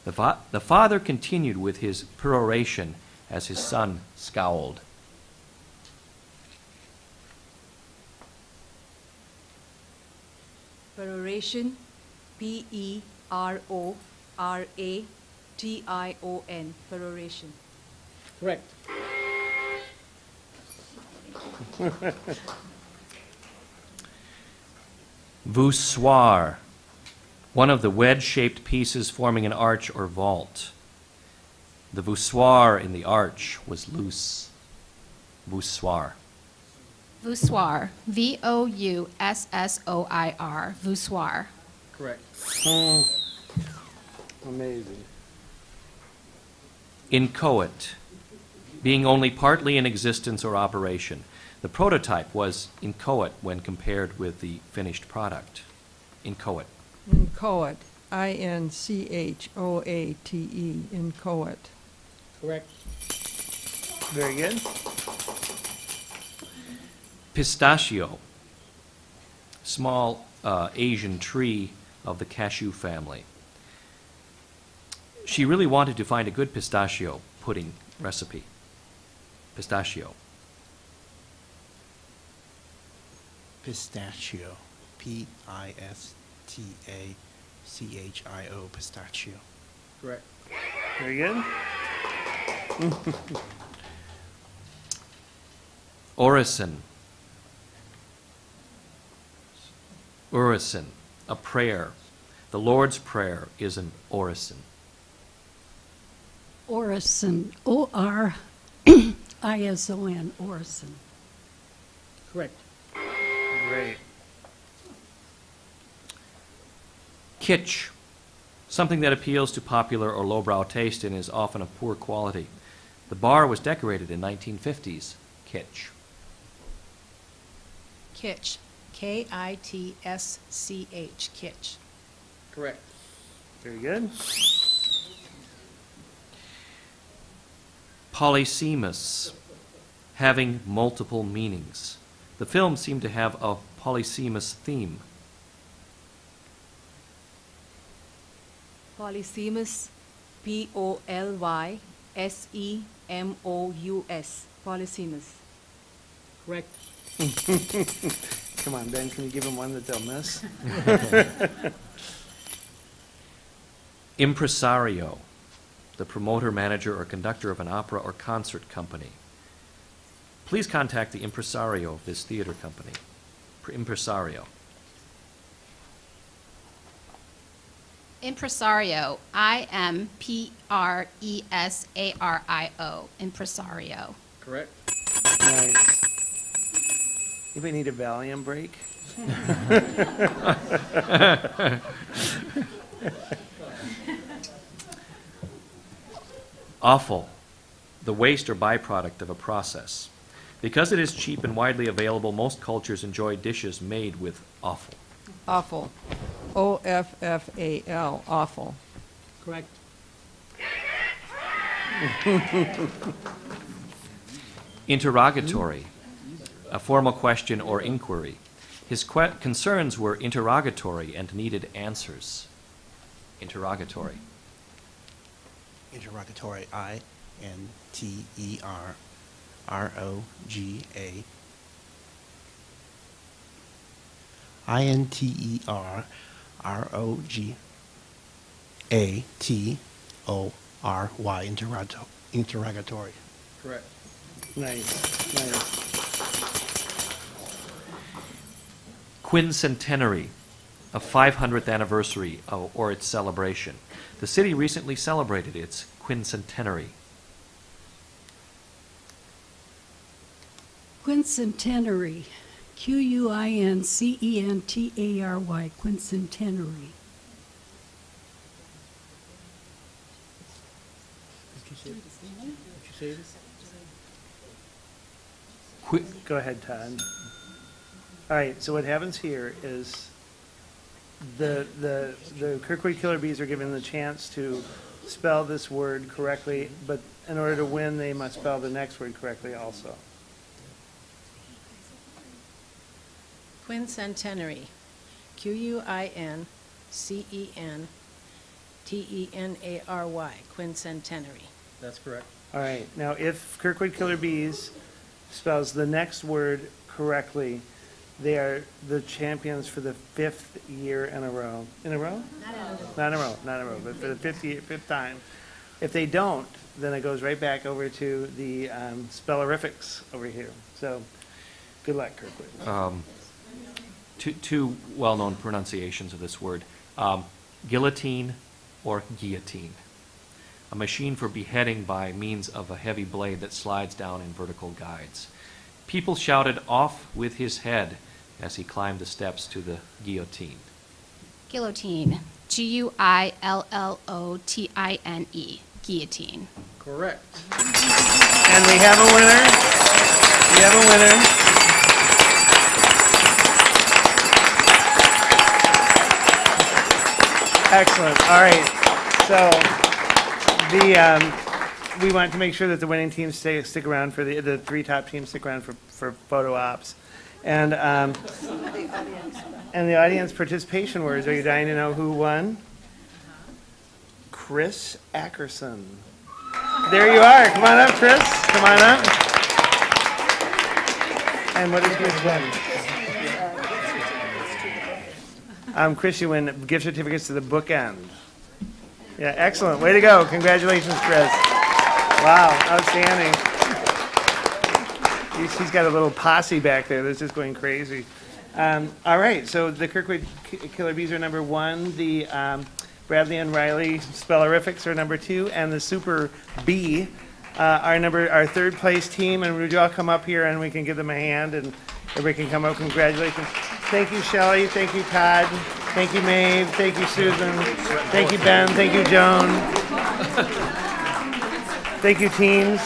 The father continued with his peroration as his son scowled. Peroration, P-E-R-O-R-A-T-I-O-N, peroration. Correct. Voussoir, one of the wedge-shaped pieces forming an arch or vault. The voussoir in the arch was loose. Voussoir. Voussoir, V-O-U-S-S-O-I-R, voussoir. Correct. Amazing. Inchoate, being only partly in existence or operation. The prototype was inchoate when compared with the finished product. Inchoate. Inchoate, I-N-C-H-O-A-T-E, inchoate. Correct. Very good. Pistachio, small Asian tree of the cashew family. She really wanted to find a good pistachio pudding recipe. Pistachio. Pistachio. P-I-S-T-A-C-H-I-O. Pistachio. Correct. Very good. Orison. Orison, a prayer. The Lord's Prayer is an orison. Orison, O-R-I-S-O-N, Orison. Correct. Great. Kitsch, something that appeals to popular or lowbrow taste and is often of poor quality. The bar was decorated in 1950s. Kitsch. Kitsch, K-I-T-S-C-H, kitsch. Correct. Very good. Polysemous, having multiple meanings. The film seemed to have a polysemous theme. Polysemous, P-O-L-Y-S-E-M-O-U-S. Polysemous. Correct. Come on, Ben, can you give them one that they'll miss? Impresario, the promoter, manager, or conductor of an opera or concert company. Please contact the impresario of this theater company. Impresario. Impresario, I-M-P-R-E-S-A-R-I-O, impresario. Correct. Nice. You may need a Valium break. Offal, the waste or byproduct of a process. Because it is cheap and widely available, most cultures enjoy dishes made with offal. Awful. O-F-F-A-L, awful. Correct. Interrogatory, a formal question or inquiry. His concerns were interrogatory and needed answers. Interrogatory. Interrogatory. I-N-T-E-R-R-O-G-A. I-N-T-E-R-R-O-G-A-T-O-R-Y. Interrogatory. Correct. Nice, nice. Quincentenary, a 500th anniversary or its celebration. The city recently celebrated its quincentenary. Quincentenary, Q-U-I-N-C-E-N-T-A-R-Y, quincentenary. Go ahead, Todd. All right, so what happens here is the Kirkwood Killer Bees are given the chance to spell this word correctly, but in order to win, they must spell the next word correctly also. Quincentenary, Q-U-I-N-C-E-N-T-E-N-A-R-Y, quincentenary. That's correct. All right, now if Kirkwood Killer Bees spells the next word correctly, they are the champions for the 5th year in a row. In a row? Not in a row, but for the fifth time. If they don't, then it goes right back over to the spellerifics over here. So, good luck, Kirkwood. Two well-known pronunciations of this word. Guillotine or guillotine. A machine for beheading by means of a heavy blade that slides down in vertical guides. People shouted, "Off with his head," as he climbed the steps to the guillotine. Guillotine, G-U-I-L-L-O-T-I-N-E, guillotine. Correct. And we have a winner. We have a winner. Excellent. All right. So we want to make sure that the winning teams stick around for the 3 top teams stick around for photo ops. And the audience participation words. Are you dying to know who won? Chris Ackerson. There you are. Come on up, Chris. Come on up. And what is Chris win? Chris, you win gift certificates to the Bookend. Yeah, excellent. Way to go. Congratulations, Chris. Wow, outstanding. She's got a little posse back there that's just going crazy. All right, so the Kirkwood Killer Bees are number 1. The Bradley and Riley Spellerifics are number 2. And the Super B our third place team. And would you all come up here and we can give them a hand and everybody can come up. Congratulations. Thank you, Shelley. Thank you, Todd. Thank you, Maeve. Thank you, Susan. Thank you, Ben. Thank you, Joan. Thank you, teams.